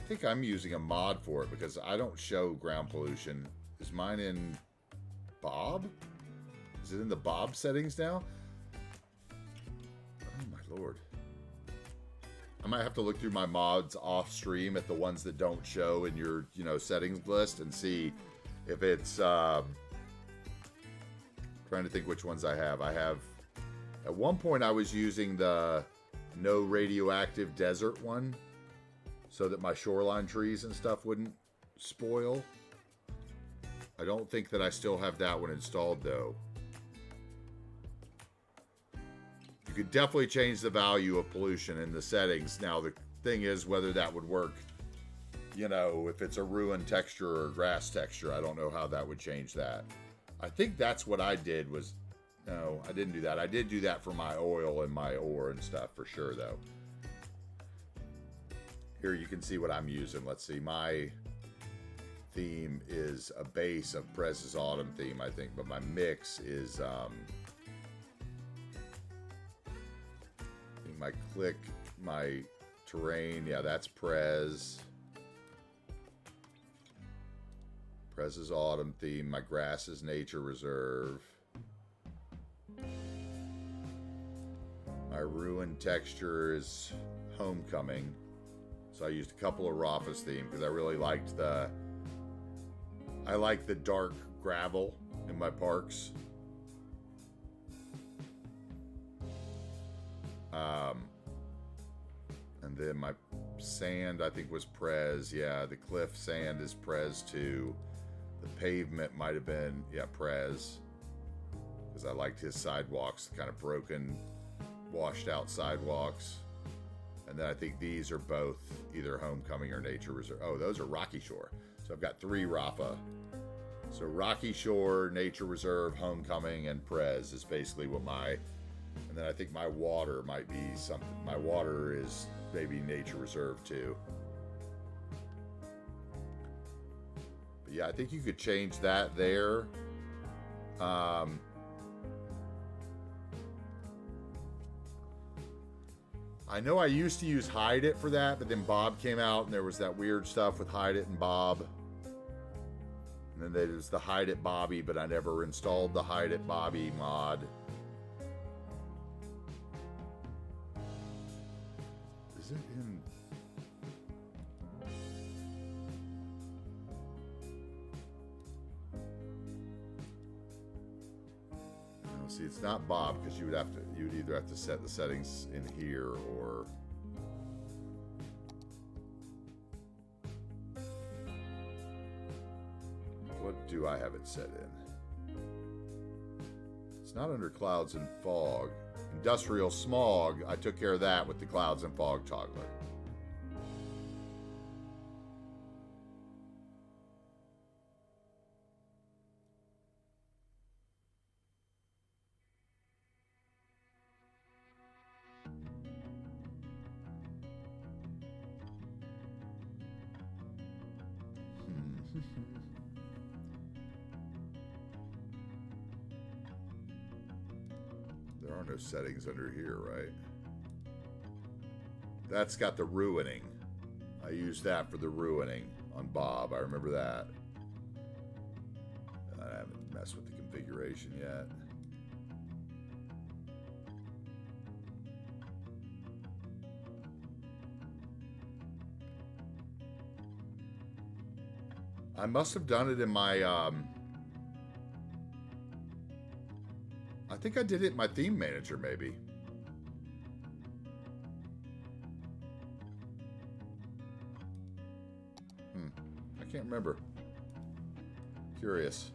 Speaker 1: think I'm using a mod for it because I don't show ground pollution. Is mine in Bob? Is it in the Bob settings now? Lord. I might have to look through my mods off stream at the ones that don't show in your, settings list and see if it's, trying to think which ones I have. At one point I was using the no radioactive desert one so that my shoreline trees and stuff wouldn't spoil. I don't think that I still have that one installed though. You could definitely change the value of pollution in the settings. Now, the thing is whether that would work, if it's a ruined texture or grass texture. I don't know how that would change that. I think that's what I did was... No, I didn't do that. I did do that for my oil and my ore and stuff for sure, though. Here you can see what I'm using. Let's see. My theme is a base of Prez's Autumn theme, I think. But my mix is... my click, my terrain, yeah, that's Prez's Autumn theme. My grass is Nature Reserve. My ruined texture is Homecoming. So I used a couple of Rafa's theme because I really liked the dark gravel in my parks. And then my sand, I think, was Prez. Yeah, the cliff sand is Prez too. The pavement might have been, Prez. Because I liked his sidewalks, kind of broken, washed out sidewalks. And then I think these are both either Homecoming or Nature Reserve. Oh, those are Rocky Shore. So I've got 3 Rafa. So Rocky Shore, Nature Reserve, Homecoming, and Prez is basically what my... And then I think my water might be something. My water is maybe Nature Reserve too. But yeah, I think you could change that there. I know I used to use Hide It for that, but then Bob came out and there was that weird stuff with Hide It and Bob. then there's the Hide It Bobby, but I never installed the Hide It Bobby mod. Is it in? No, see, it's not Bob, because you would either have to set the settings in here or. What do I have it set in? It's not under clouds and fog. Industrial smog, I took care of that with the clouds and fog toggler. There are no settings under here, right? That's got the ruining. I used that for the ruining on Bob. I remember that. I haven't messed with the configuration yet. I must have done it in my I think I did it in my theme manager, maybe. I can't remember. Curious.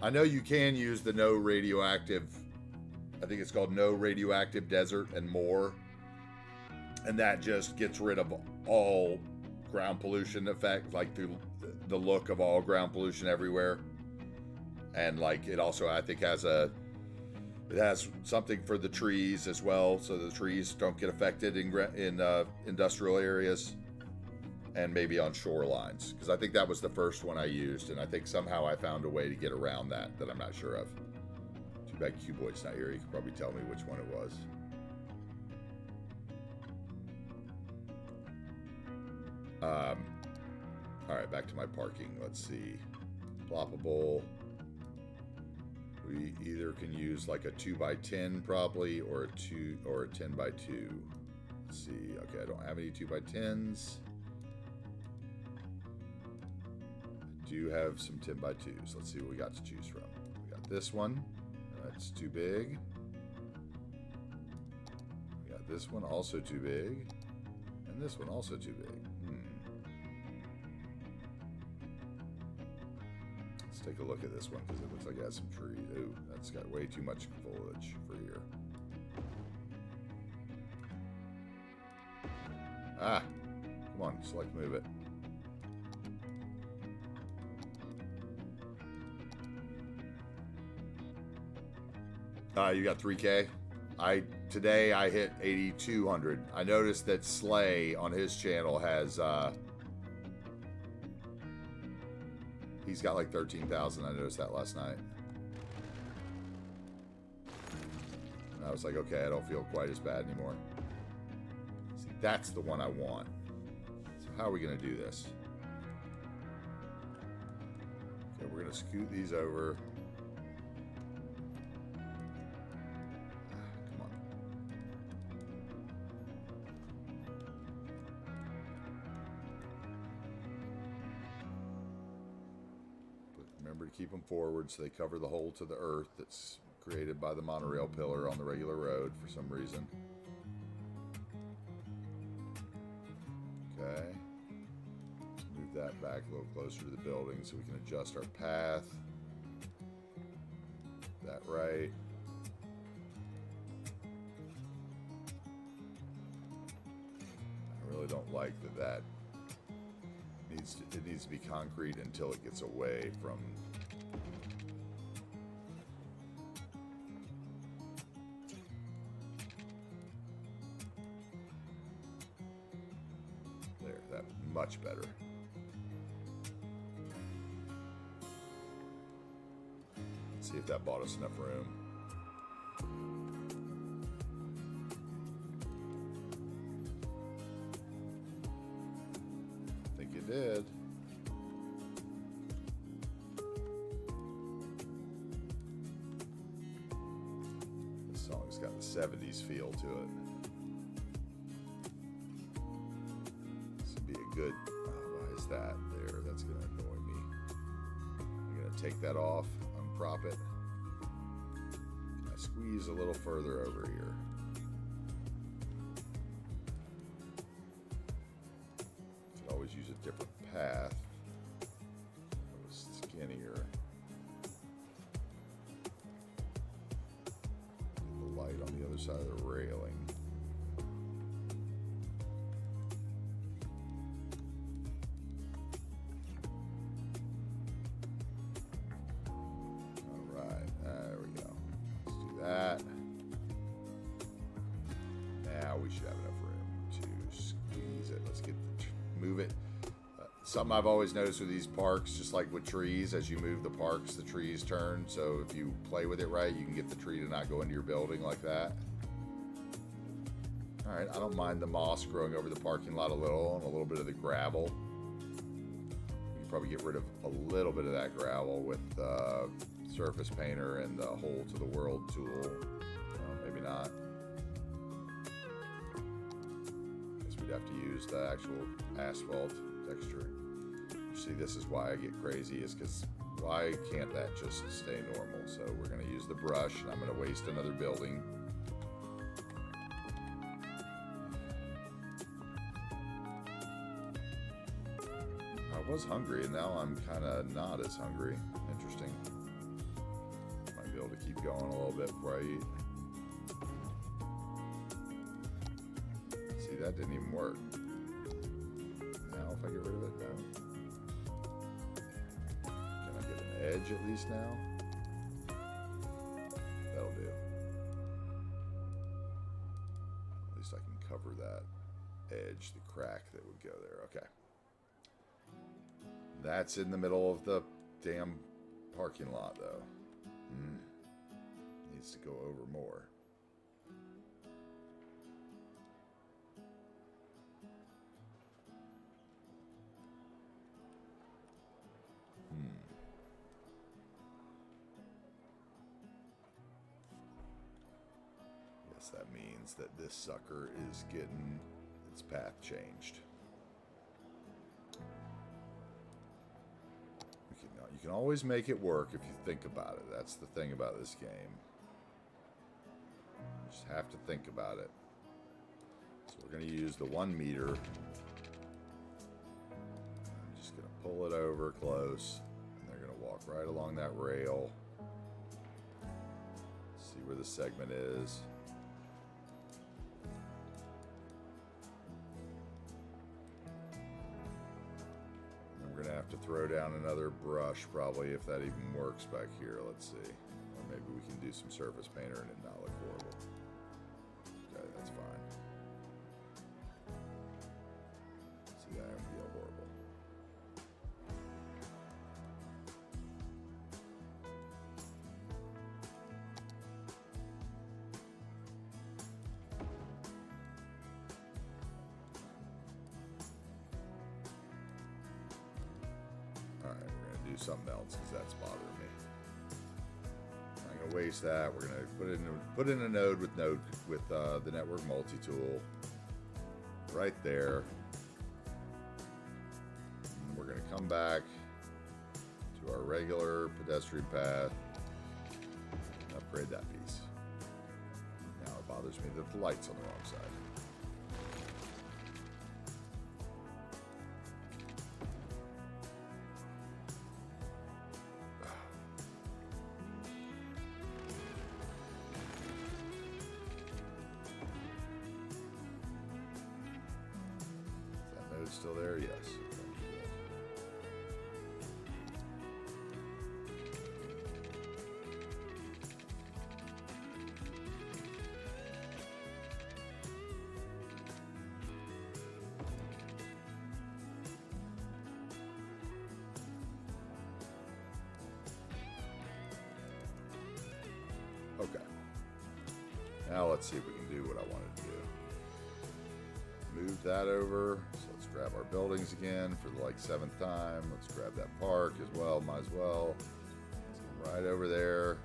Speaker 1: I know you can use the no radioactive, I think it's called no radioactive desert and more. And that just gets rid of all ground pollution effect, like the look of all ground pollution everywhere. And like it also, I think, it has something for the trees as well, so the trees don't get affected in industrial areas and maybe on shorelines. Because I think that was the first one I used, and I think somehow I found a way to get around that I'm not sure of. Too bad Cuboid's not here. He could probably tell me which one it was. All right, back to my parking. Let's see. Ploppable. We either can use like a 2x10 probably, or a 10x2. Let's see. Okay, I don't have any 2x10s. I do have some 10x2s. Let's see what we got to choose from. We got this one. That's too big. We got this one, also too big. And this one, also too big. Let's take a look at this one because it looks like it has some trees. Ooh, that's got way too much foliage for here. Ah, come on, select move it. You got 3K. Today I hit 8,200. I noticed that Slay on his channel has he's got like 13,000. I noticed that last night. And I was like, okay, I don't feel quite as bad anymore. See, that's the one I want. So how are we going to do this? Okay, we're going to scoot these over. Come on. Remember to keep them forward so they cover the hole to the earth that's created by the monorail pillar on the regular road for some reason. Okay. Move that back a little closer to the building so we can adjust our path. That right. I really don't like that it needs to be concrete until it gets away from there. That much better. Let's see if that bought us enough room. Did. song's got the 70s feel to it. This would be a good. Why is that there? That's going to annoy me. I'm going to take that off, unprop it. I squeeze a little further over here. Could always use a different path. It was skinnier. The light on the other side of the railing. Something I've always noticed with these parks, just like with trees, as you move the parks, the trees turn. So if you play with it right, you can get the tree to not go into your building like that. All right, I don't mind the moss growing over the parking lot a little, and a little bit of the gravel. You can probably get rid of a little bit of that gravel with surface painter and the Hole to the World tool. Maybe not. Guess we'd have to use the actual asphalt texture. See, this is why I get crazy, is because why can't that just stay normal? So we're going to use the brush, and I'm going to waste another building. I was hungry, and now I'm kind of not as hungry. Interesting. Might be able to keep going a little bit before I eat. See, that didn't even work. Now if I get rid of it, no. Can I get an edge at least now? That'll do. At least I can cover that edge, the crack that would go there. Okay. That's in the middle of the damn parking lot, though. Needs to go over more. Yes, that means that this sucker is getting its path changed. You can always make it work if you think about it. That's the thing about this game. You just have to think about it. So we're going to use the 1 meter. I'm just going to pull it over close. And they're going to walk right along that rail. See where the segment is. We're going to have to throw down another brush, probably, if that even works back here. Let's see. Or maybe we can do some surface painter and it not look horrible. Okay, that's fine. See, that would feel horrible. Something else, because that's bothering me. I'm gonna waste that. We're gonna put in a node with the network multi-tool right there. And we're gonna come back to our regular pedestrian path and upgrade that piece. Now it bothers me that the light's on the wrong side. Still there? Yes. Okay. Now let's see if we can do what I wanted to do. Move that over. So let's grab our buildings again for the 7th time. Let's grab that park as well. Might as well. Let's get right over there.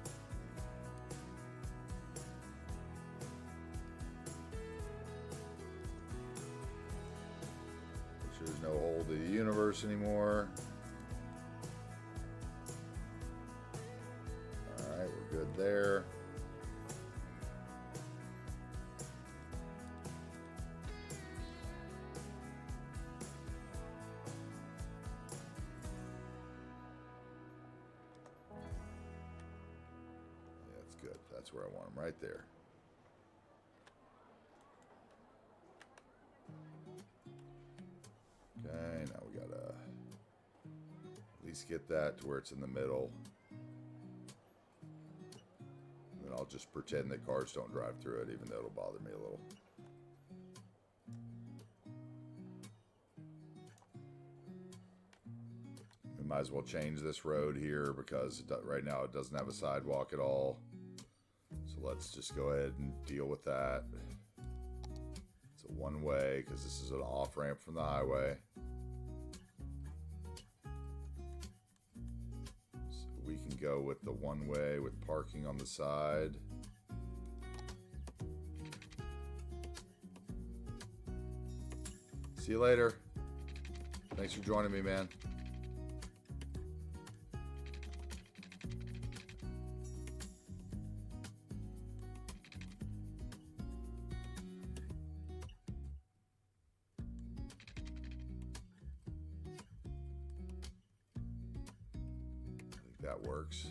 Speaker 1: no hold of the universe anymore. Alright, we're good there. Yeah, that's good. That's where I want them, right there. Okay, now we gotta at least get that to where it's in the middle. And then I'll just pretend that cars don't drive through it, even though it'll bother me a little. We might as well change this road here because right now it doesn't have a sidewalk at all. So let's just go ahead and deal with that. It's a one-way because this is an off-ramp from the highway. So we can go with the one-way with parking on the side. See you later. Thanks for joining me, man. That works.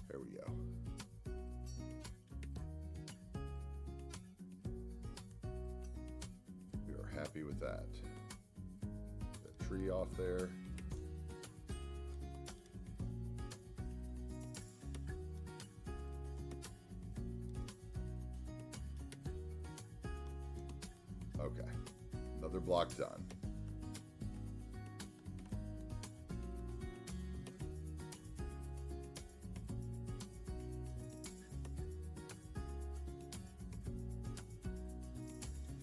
Speaker 1: There we go. We are happy with that. That tree off there. Okay, another block done.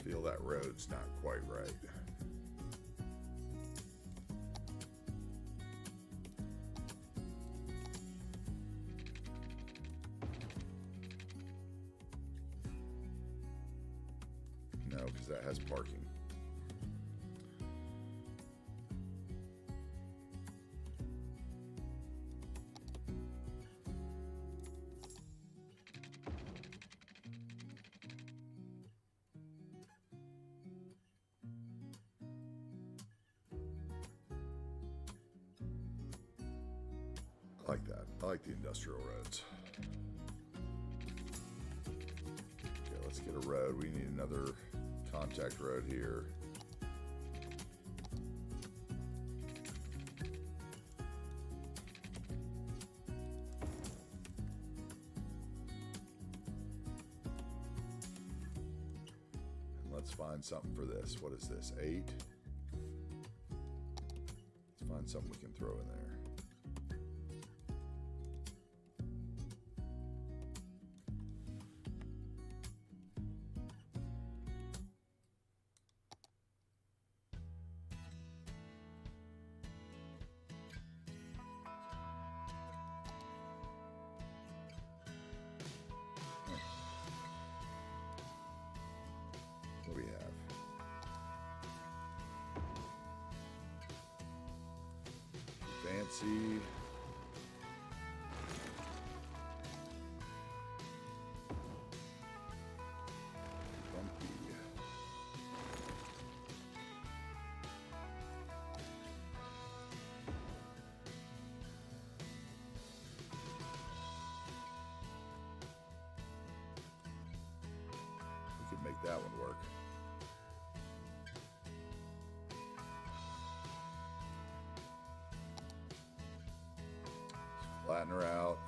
Speaker 1: Feel that road's not quite right. No, because that has parking. I like that. I like the industrial roads. Okay, let's get a road. We need another contact road here. And let's find something for this. What is this? 8? Let's find something we can throw in there. What do we have? Fancy. Bumpy. We could make that one work. Flatten her out.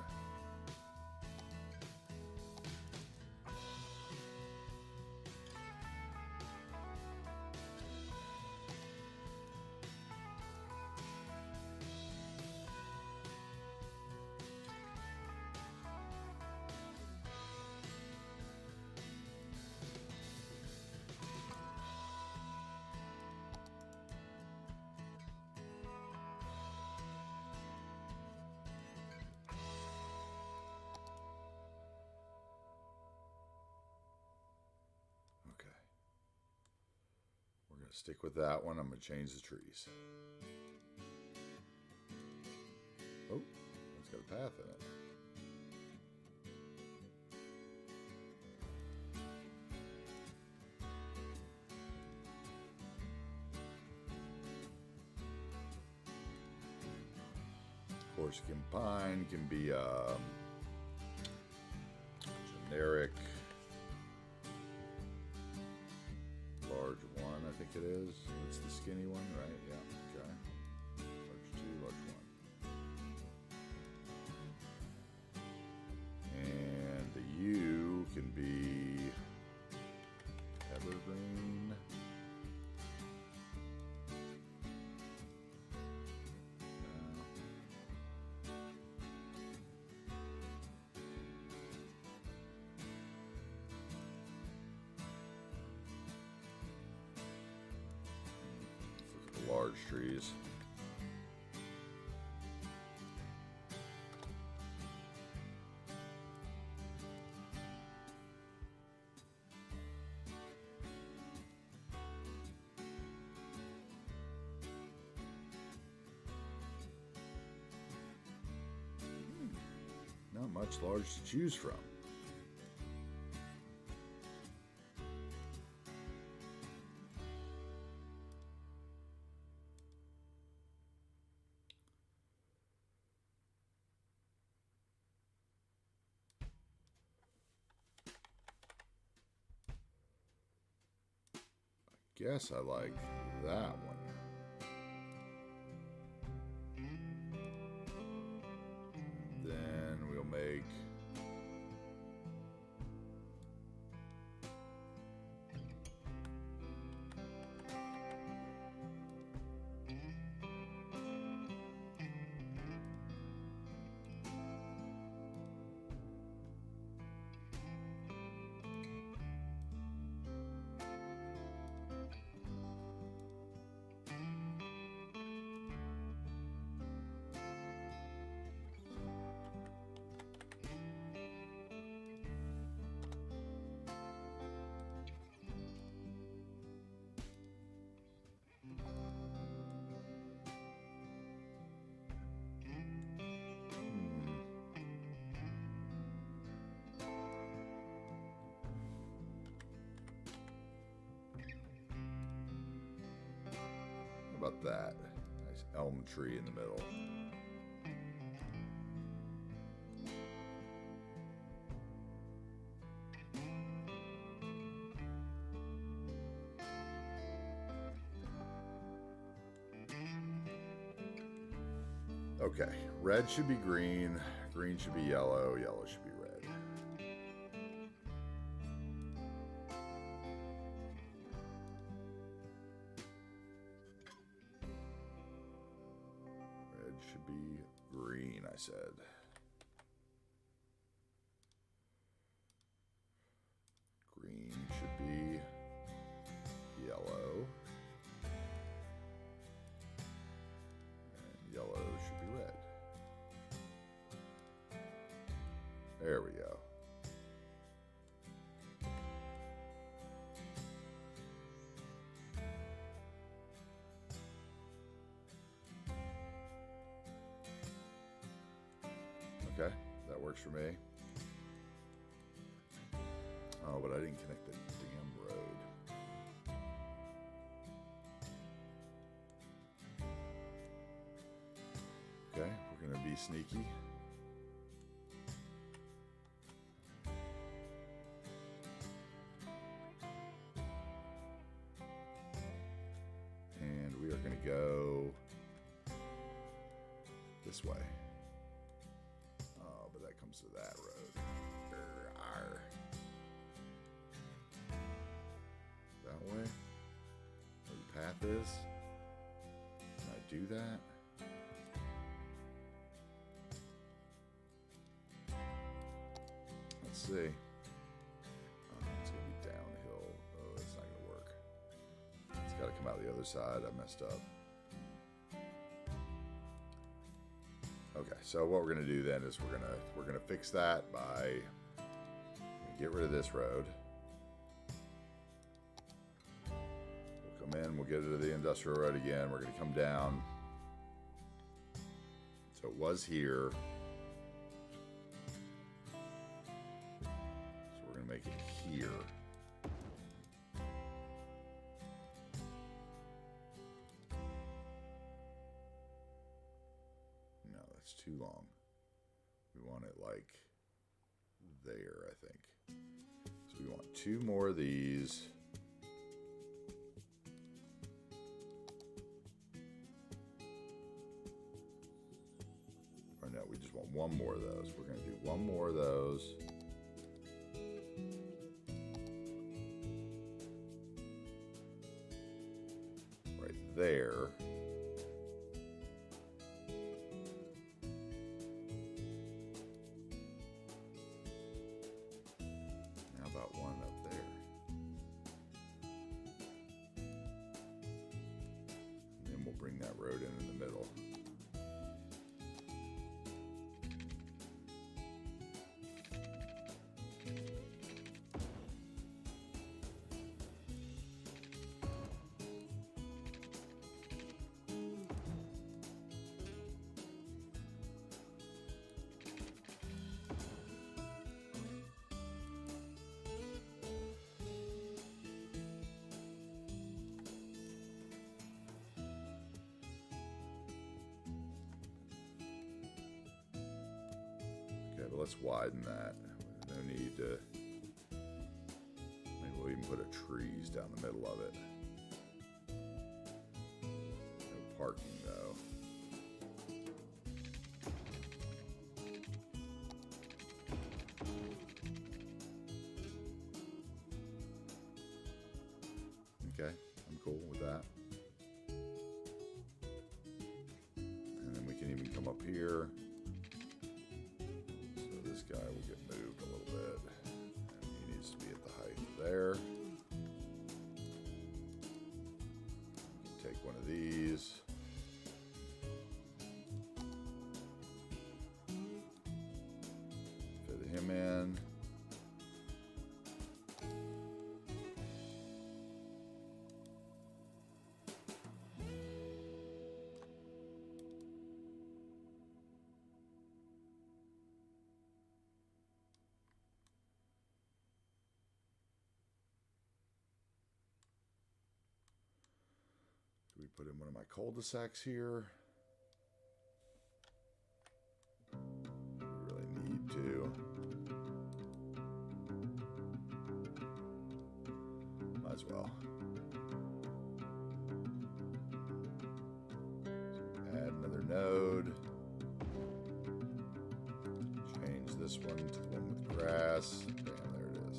Speaker 1: gonna stick with that one. I'm gonna change the trees. Oh, it's got a path in it. Corsican pine can be generic large one, I think it is. It's the skinny one, right? Yeah, okay. Large 2, large 1. And the U can be evergreen. Large trees. Not much large to choose from. Guess I like that one. Then we'll make how about that? Nice elm tree in the middle. Okay, red should be green, green should be yellow, yellow should be red. Red should be green, I said. Green should be yellow. And yellow should be red. There we go. Okay, that works for me. Oh, but I didn't connect the damn road. Okay, we're gonna be sneaky. And we are gonna go this way. Oh, but that comes to that road. Arr. That way? Where the path is? Can I do that? Let's see. It's gonna be downhill. Oh, that's not gonna work. It's gotta come out the other side. I messed up. Okay, so what we're gonna do then is we're gonna fix that by get rid of this road. We'll Come in, we'll get to the Industrial Road again. We're going to come down. So it was here. So we're going to make it here. No, that's too long. We want it like there, I think. So we want 2 more of these. Or no, we just want 1 more of those. We're going to do 1 more of those. Right there. How about 1 up there? And then we'll bring that road in the middle. Okay, but let's widen that. No need to. Maybe we'll even put a trees down the middle of it. No parking though. Okay, I'm cool with that. And then we can even come up here. This guy will get moved a little bit. And he needs to be at the height there. Take one of these. Fit him in. We put in one of my cul-de-sacs here. We really need to. Might as well. So add another node. Change this one to the one with grass. Bam, there it is.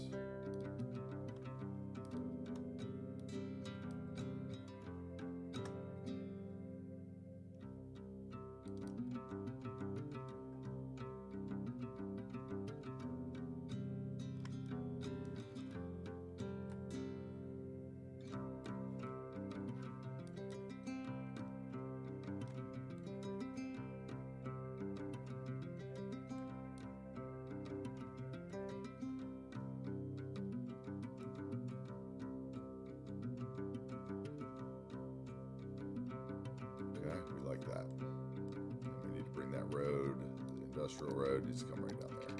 Speaker 1: We like that. And we need to bring that road, the Industrial Road, needs to come right down there.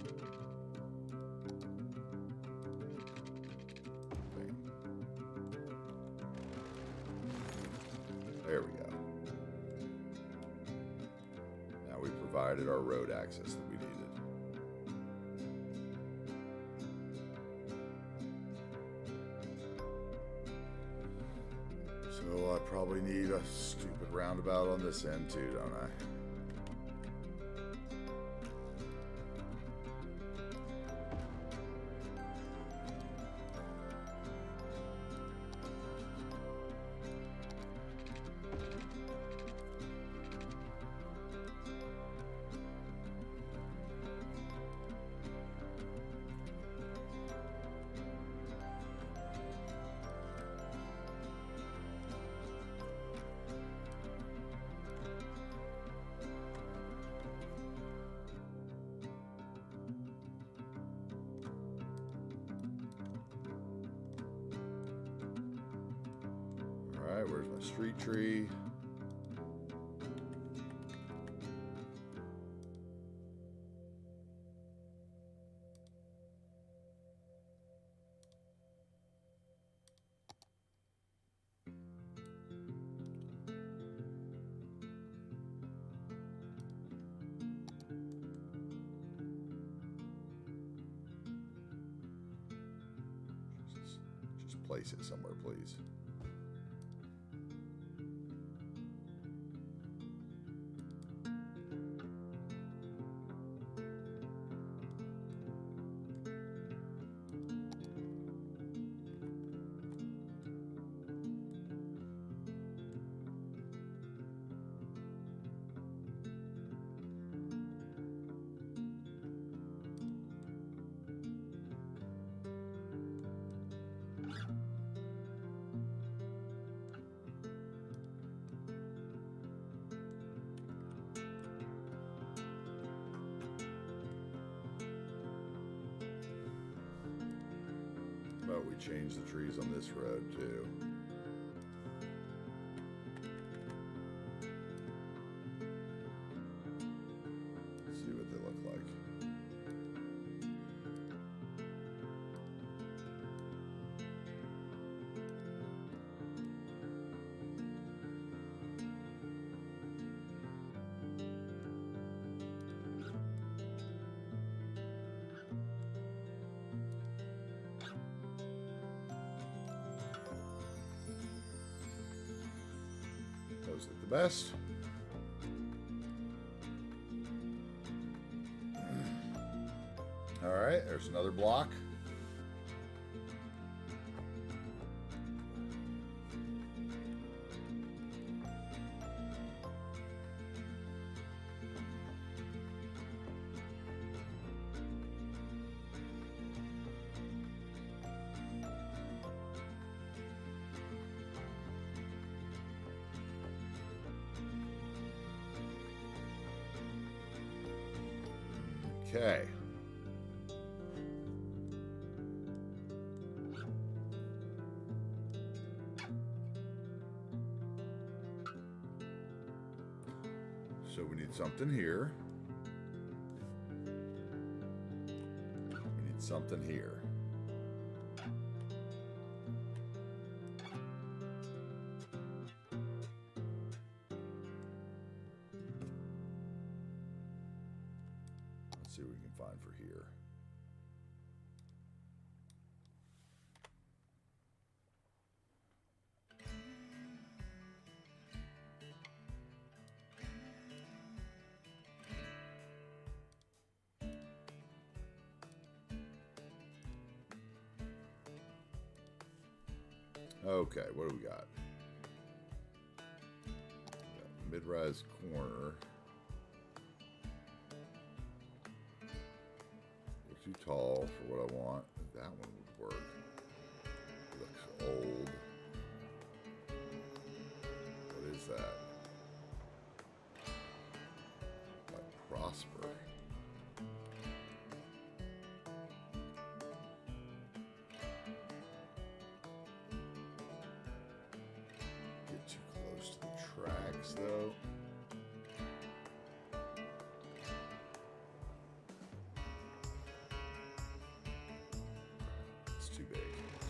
Speaker 1: Bam. There we go. Now we provided our road access that we needed. So I probably need a stupid roundabout on this end too, don't I? Alright, where's my street tree? Just place it somewhere, please. But we changed the trees on this road too. Let's see what they look like. Those look the best. All right, there's another block. Okay. So we need something here. We need something here. Let's see what we can find for here. Okay, what do we got? Mid-rise corner. Too tall for what I want. That one would work. Looks old. What is that? By Prosper. Get too close to the tracks though. Too big,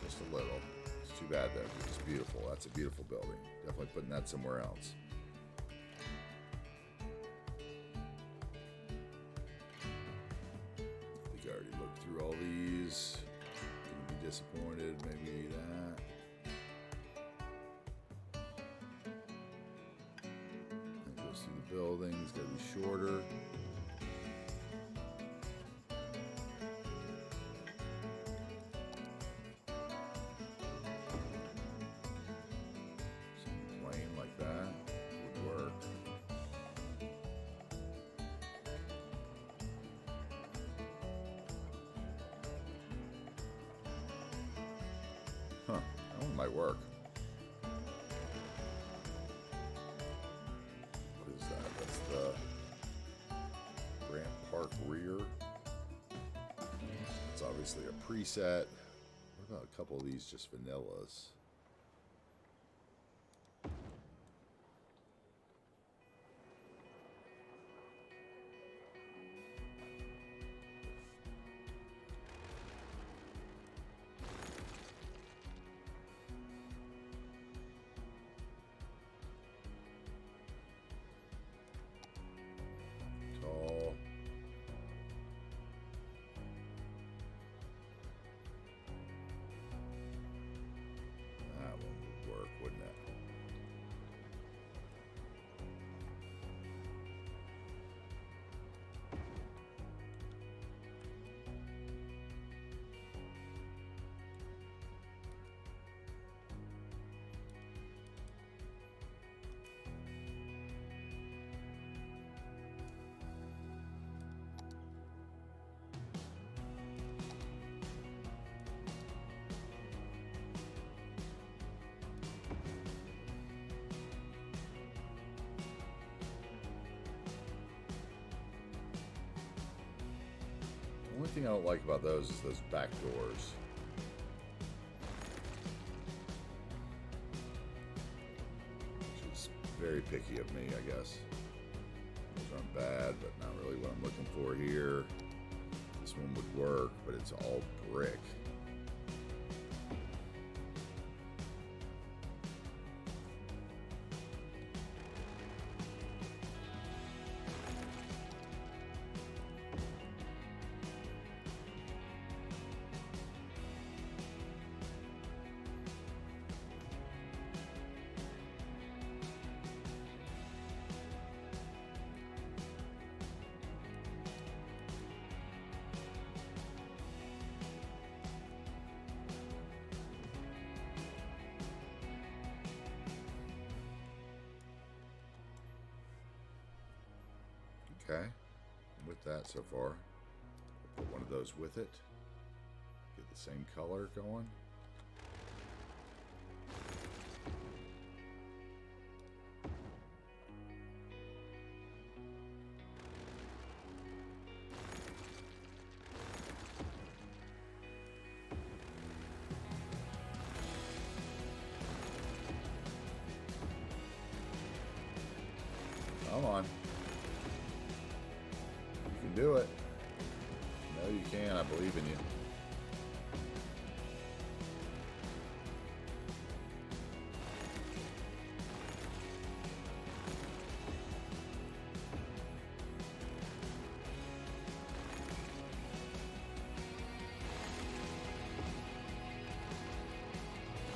Speaker 1: just a little. It's too bad though, because it's beautiful. That's a beautiful building. Definitely putting that somewhere else. I think I already looked through all these. Gonna be disappointed, maybe that. And goes through the buildings, gotta be shorter. Huh, that one might work. What is that? That's the Grant Park rear. It's obviously a preset. What about a couple of these just vanillas? only thing I don't like about those is those back doors. Which is very picky of me, I guess. Those aren't bad, but not really what I'm looking for here. This one would work, but it's all brick. Okay, with that so far, put one of those with it, get the same color going. Come on. Do it. No, you can. I believe in you.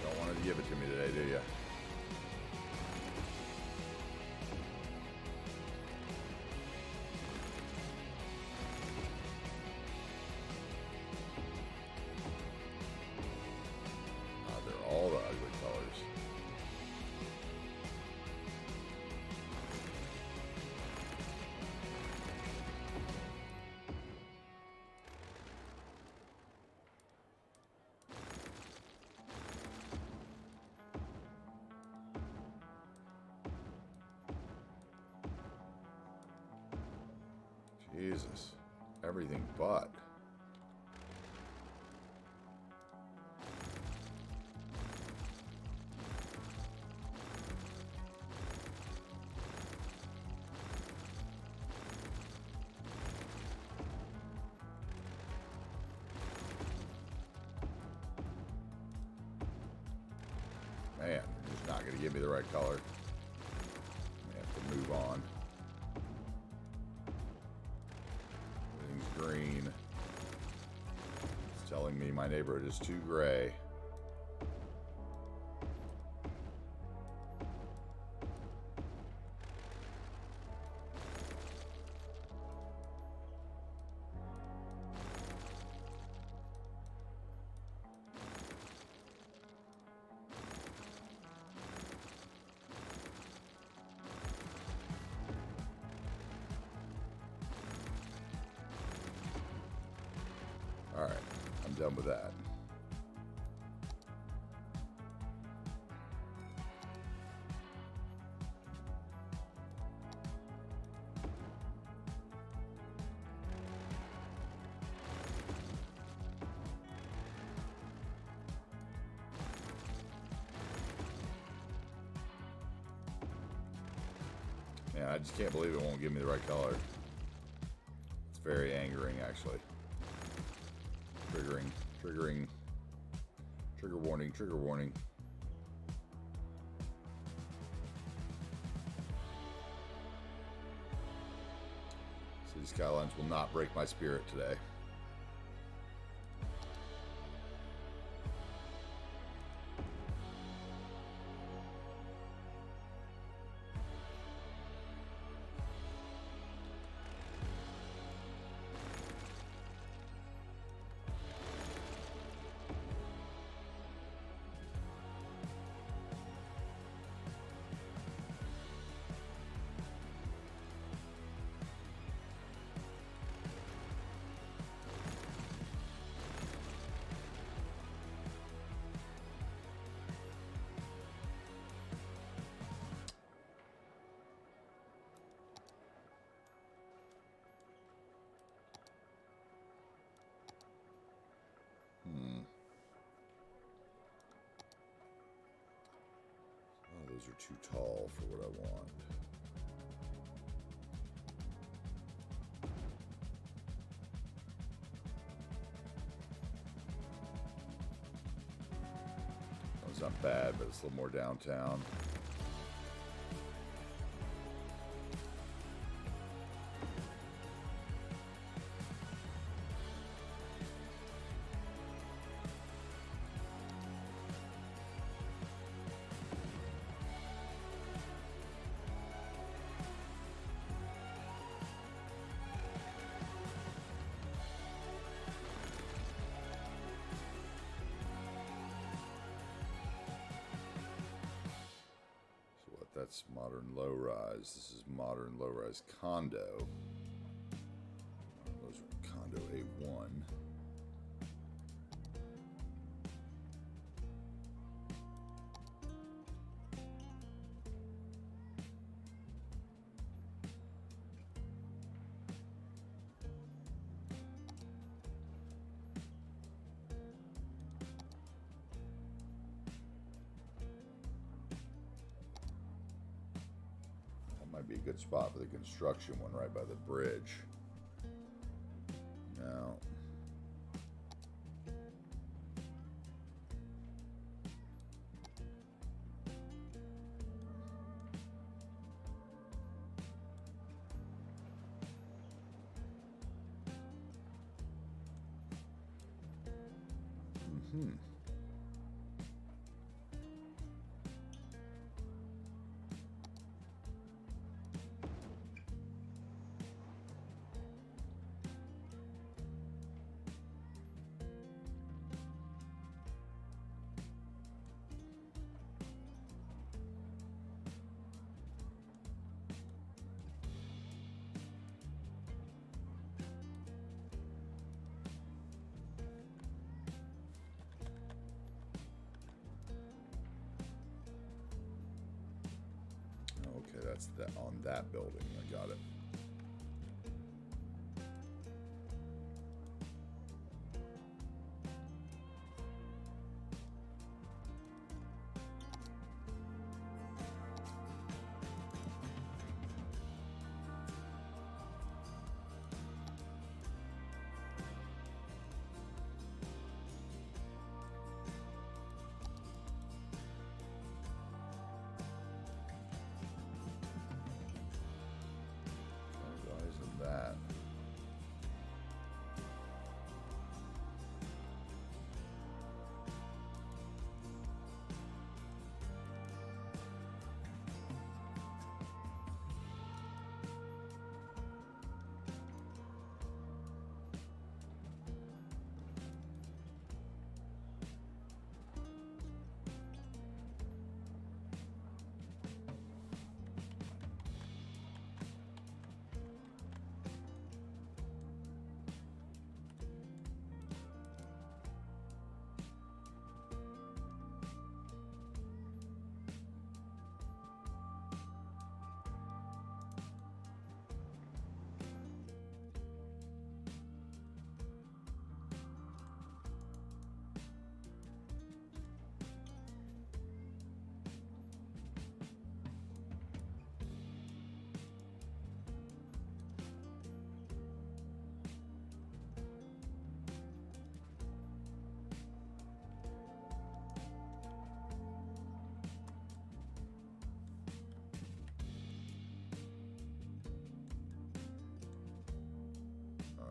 Speaker 1: Don't want to give it to me today, do you? All the ugly colors. Jesus, everything but. Man, it's not going to give me the right color. I have to move on. Everything's green. It's telling me my neighborhood is too gray. Alright, I'm done with that. Yeah, I just can't believe it won't give me the right color. It's very angering, actually. Triggering. Trigger warning. City Skylines will not break my spirit today. Those are too tall for what I want. It's not bad, but it's a little more downtown. That's modern low-rise. This is modern low-rise condo. Those are condo A1. Might be a good spot for the construction one right by the bridge. Now, okay, that's that on that building. I got it. That.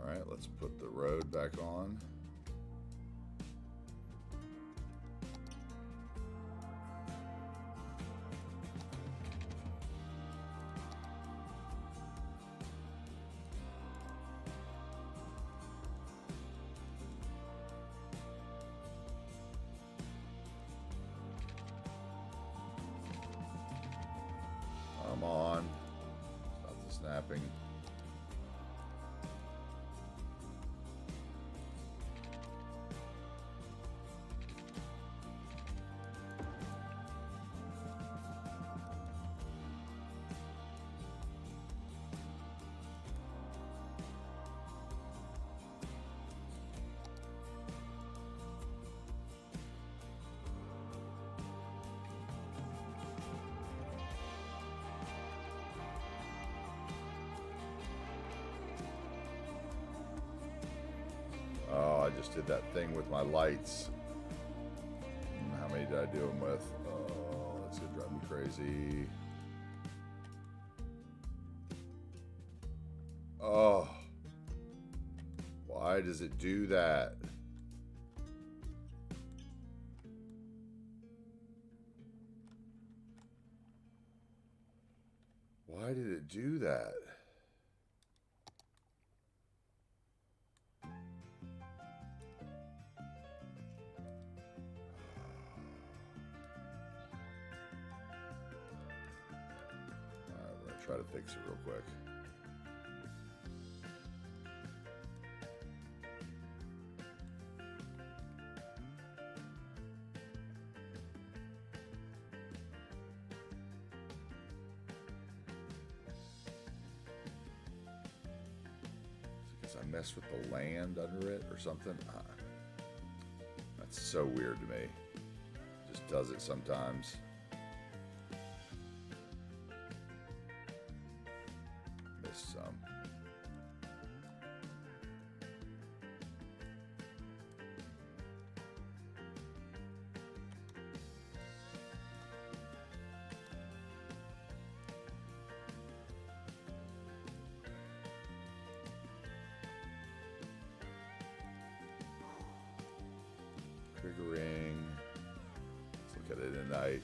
Speaker 1: All right, let's put the road back on. I'm on. Stop the snapping. just did that thing with my lights. How many did I do them with? Oh, that's gonna drive me crazy. Oh, why does it do that? Why did it do that? I'm gonna try to fix it real quick. I messed with the land under it or something. That's so weird to me. Just does it sometimes. Missed some. Triggering. Let's look at it tonight.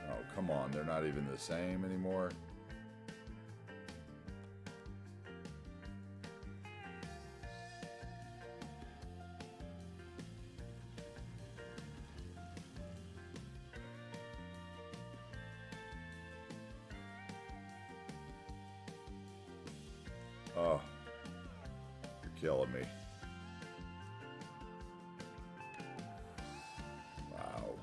Speaker 1: Oh, come on. They're not even the same anymore. Oh, you're killing me. Wow.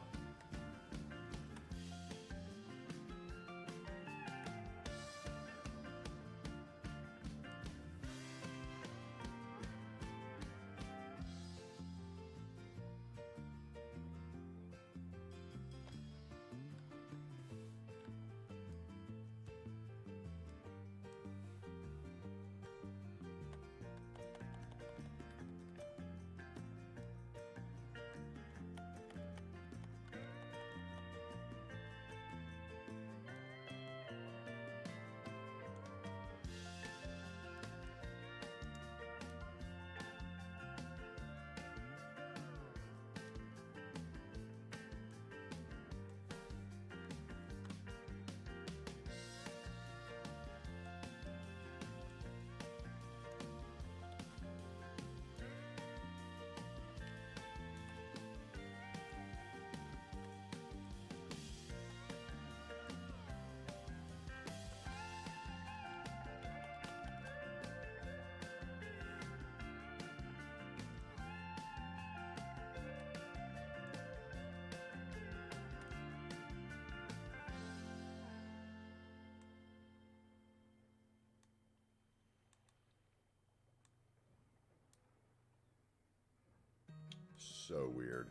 Speaker 1: So weird.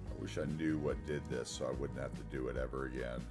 Speaker 1: I wish I knew what did this so I wouldn't have to do it ever again.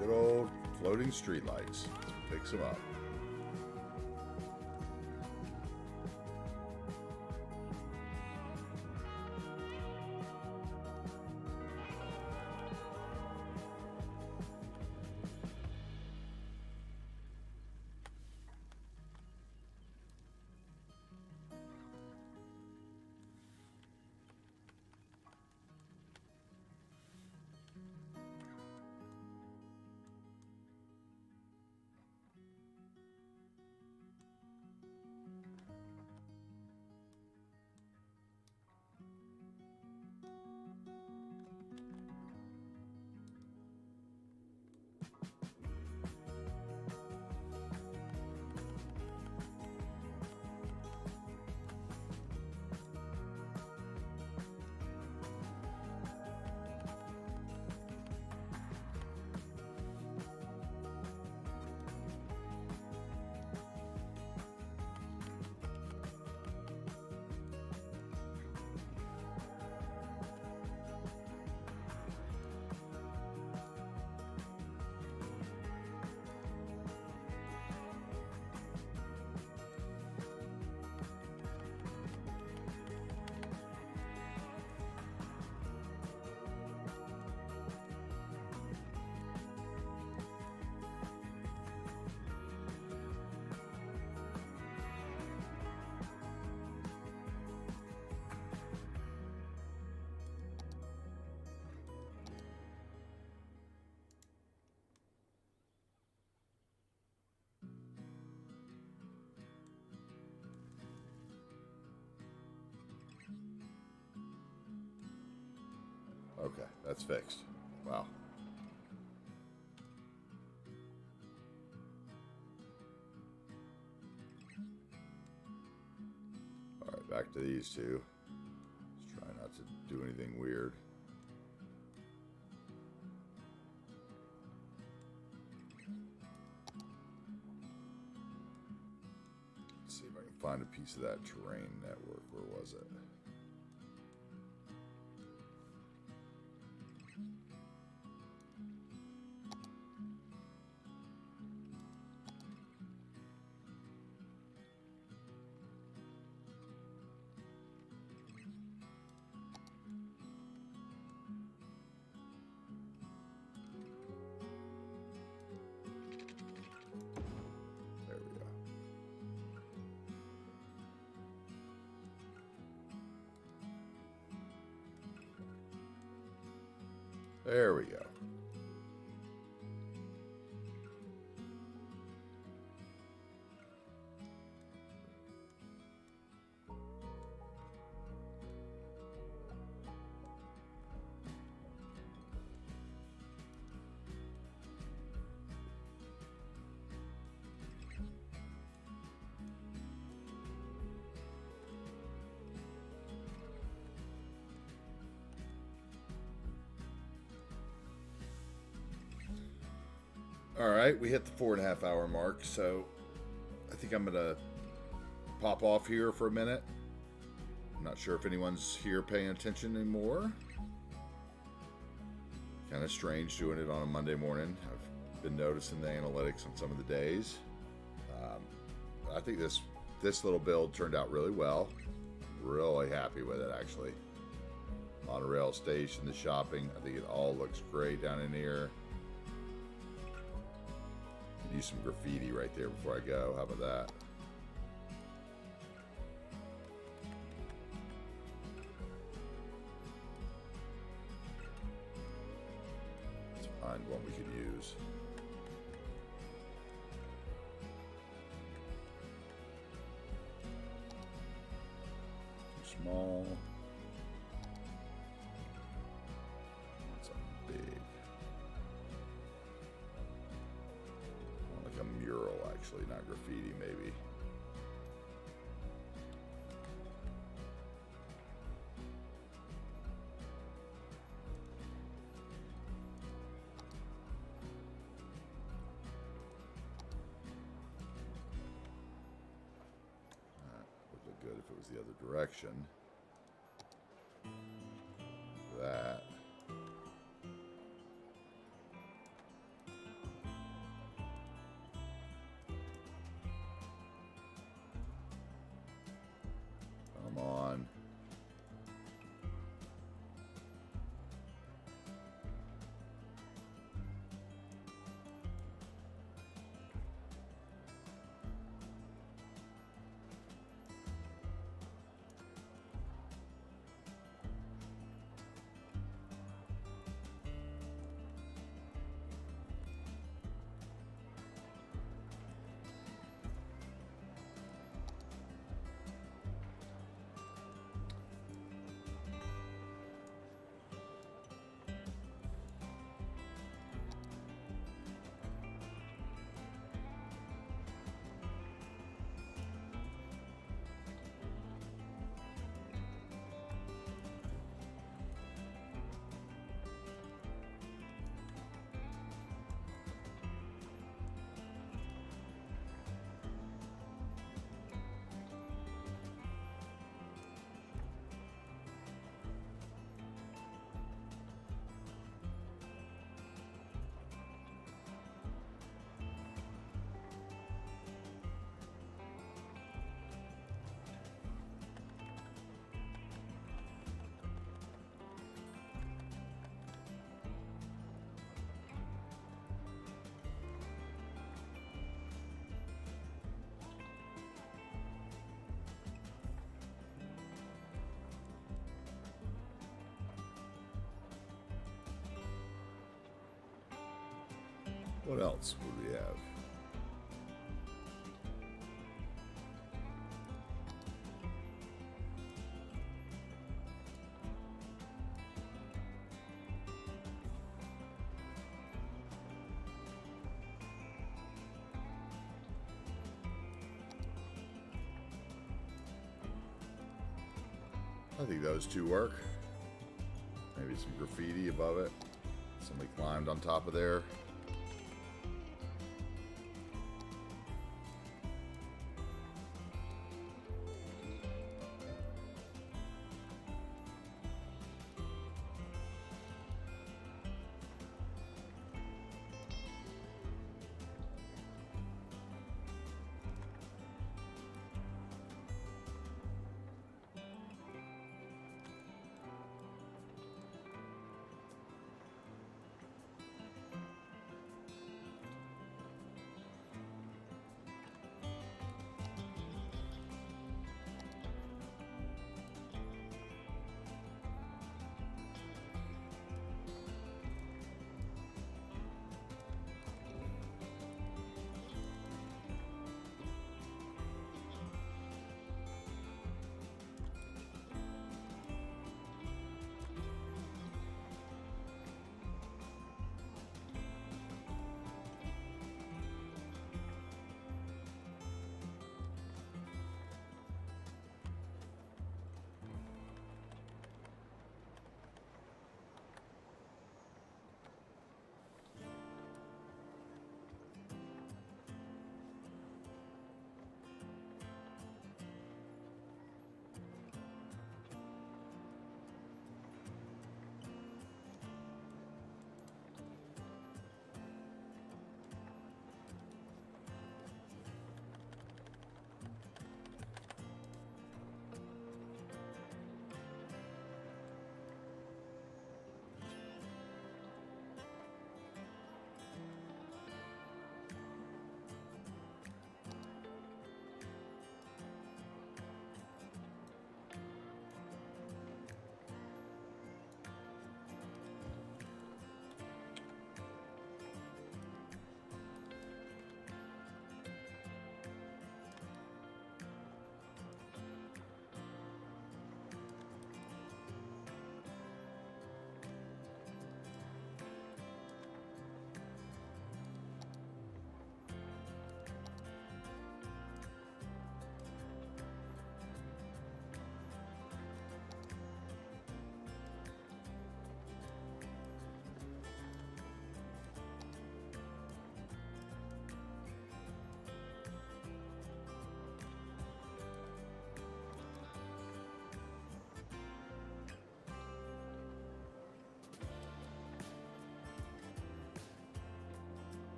Speaker 1: Good old floating streetlights. Fix them up. Okay, that's fixed. Wow. All right, back to these two. Let's try not to do anything weird. Let's see if I can find a piece of that terrain network. Where was it? There we go. All right, we hit the 4.5 hour mark, so I think I'm gonna pop off here for a minute. I'm not sure if anyone's here paying attention anymore. Kind of strange doing it on a Monday morning. I've been noticing the analytics on some of the days. I think this little build turned out really well. Really happy with it, actually. Monorail Station, the shopping, I think it all looks great down in here. Do some graffiti right there before I go. How about that? Let's find one we could use. Too small. Something big. Like a mural, actually, not graffiti, maybe. Would look good if it was the other direction. That. What else would we have? I think those two work. Maybe some graffiti above it. Somebody climbed on top of there.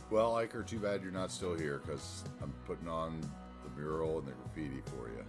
Speaker 1: Well, Iker, too bad you're not still here because I'm putting on the mural and the graffiti for you.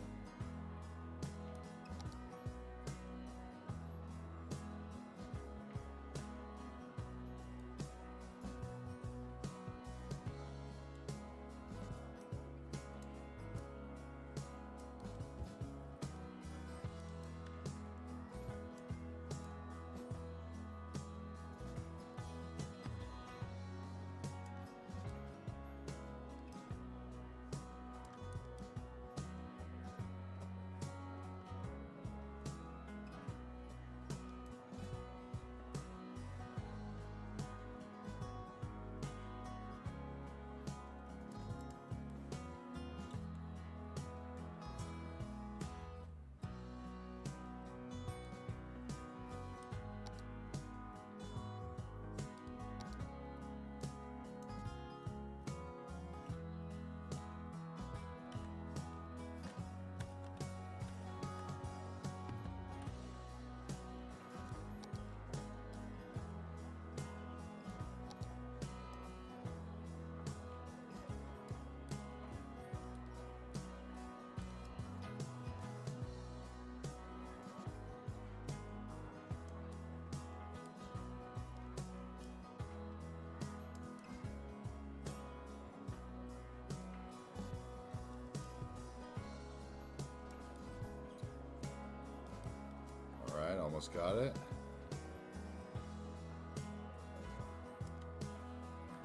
Speaker 1: Alright, almost got it.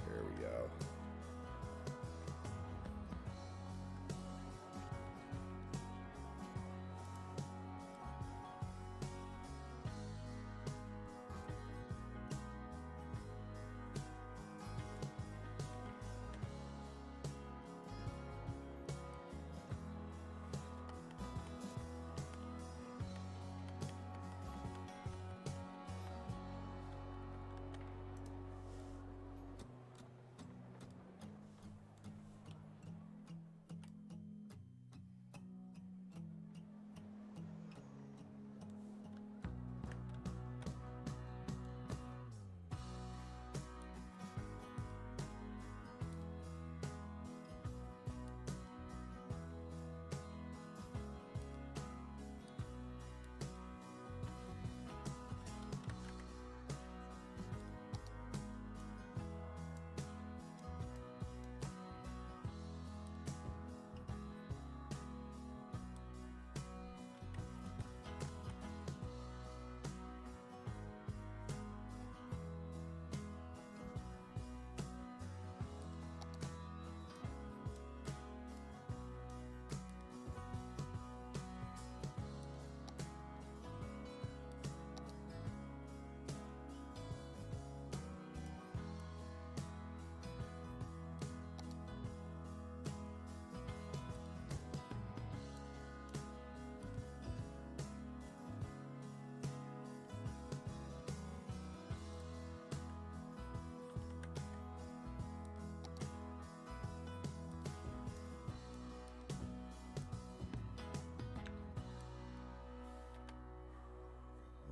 Speaker 1: There we go.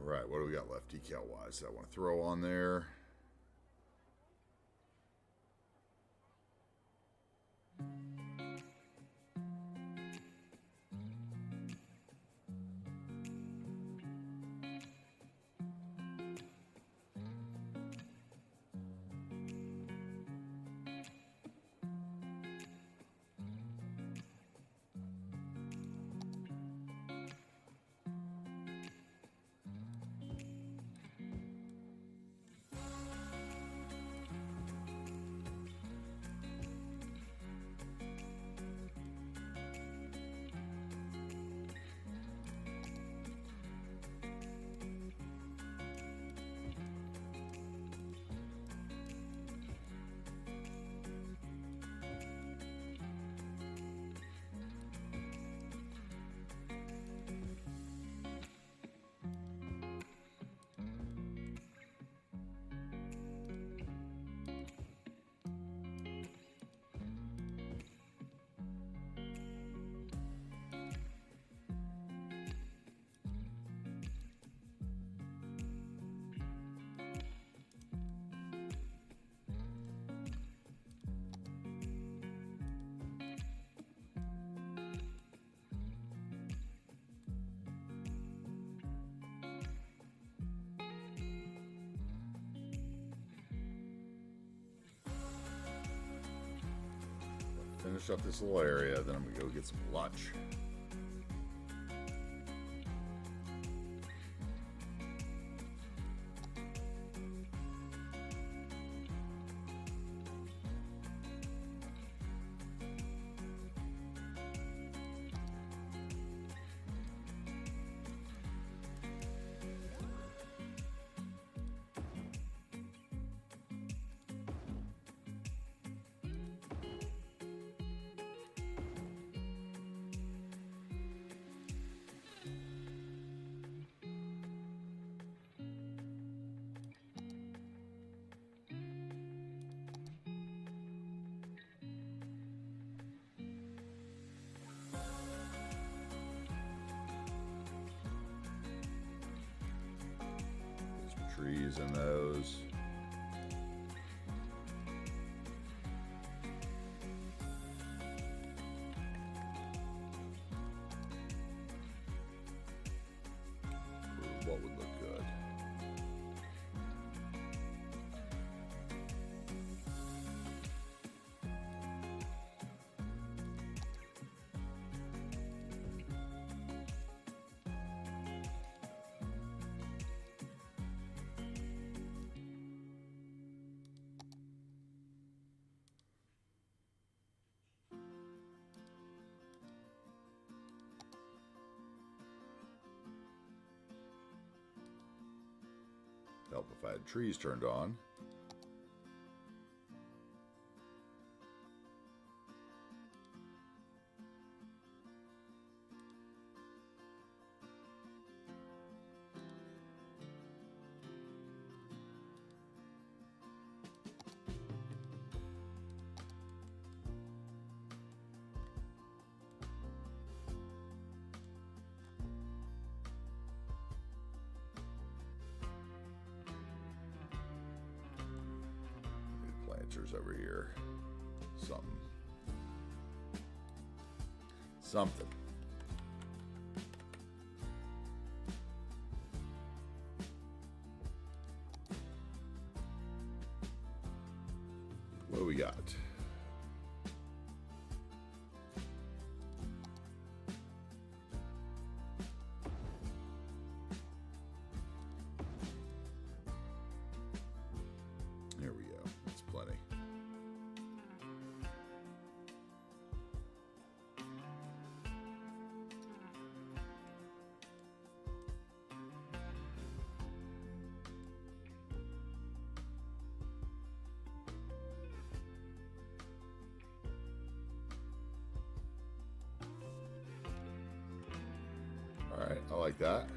Speaker 1: Right, what do we got left decal wise that I want to throw on there? finish up this little area, then I'm gonna go get some lunch. Trees in those. What would look good? Help if I had trees turned on. Over here. Something. What do we got? There we go. That's plenty. All right, I like that.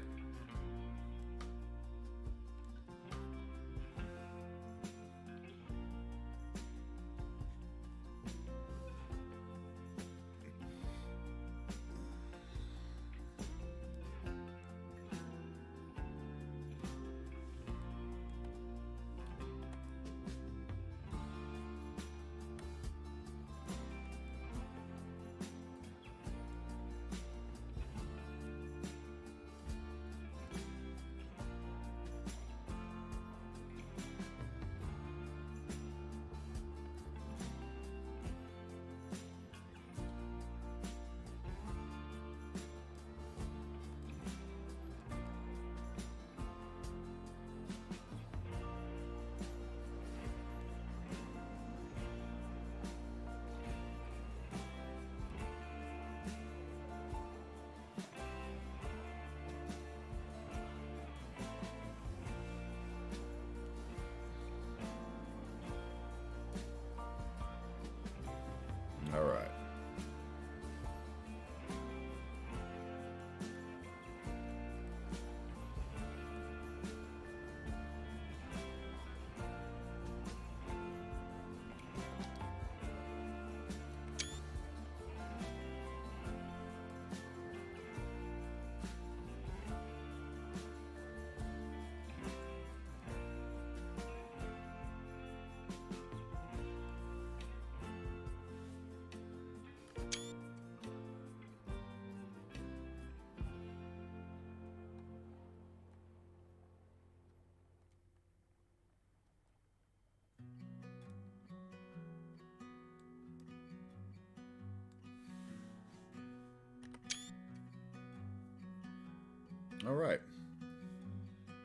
Speaker 1: All right.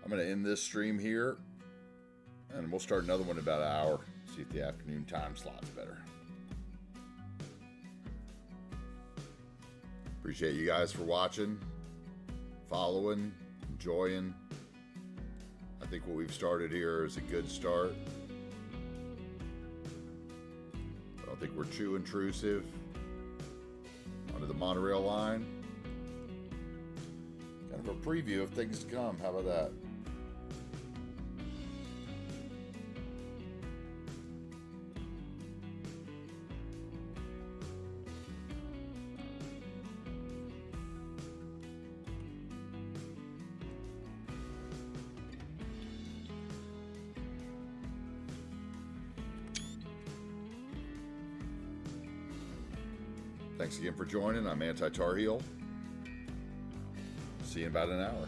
Speaker 1: I'm going to end this stream here, and we'll start another one in about an hour. See if the afternoon time slot's better. Appreciate you guys for watching, following, enjoying. I think what we've started here is a good start. I don't think we're too intrusive onto the monorail line. Kind of a preview of things to come. How about that? Thanks again for joining. I'm AntiTarheel. See you in about an hour.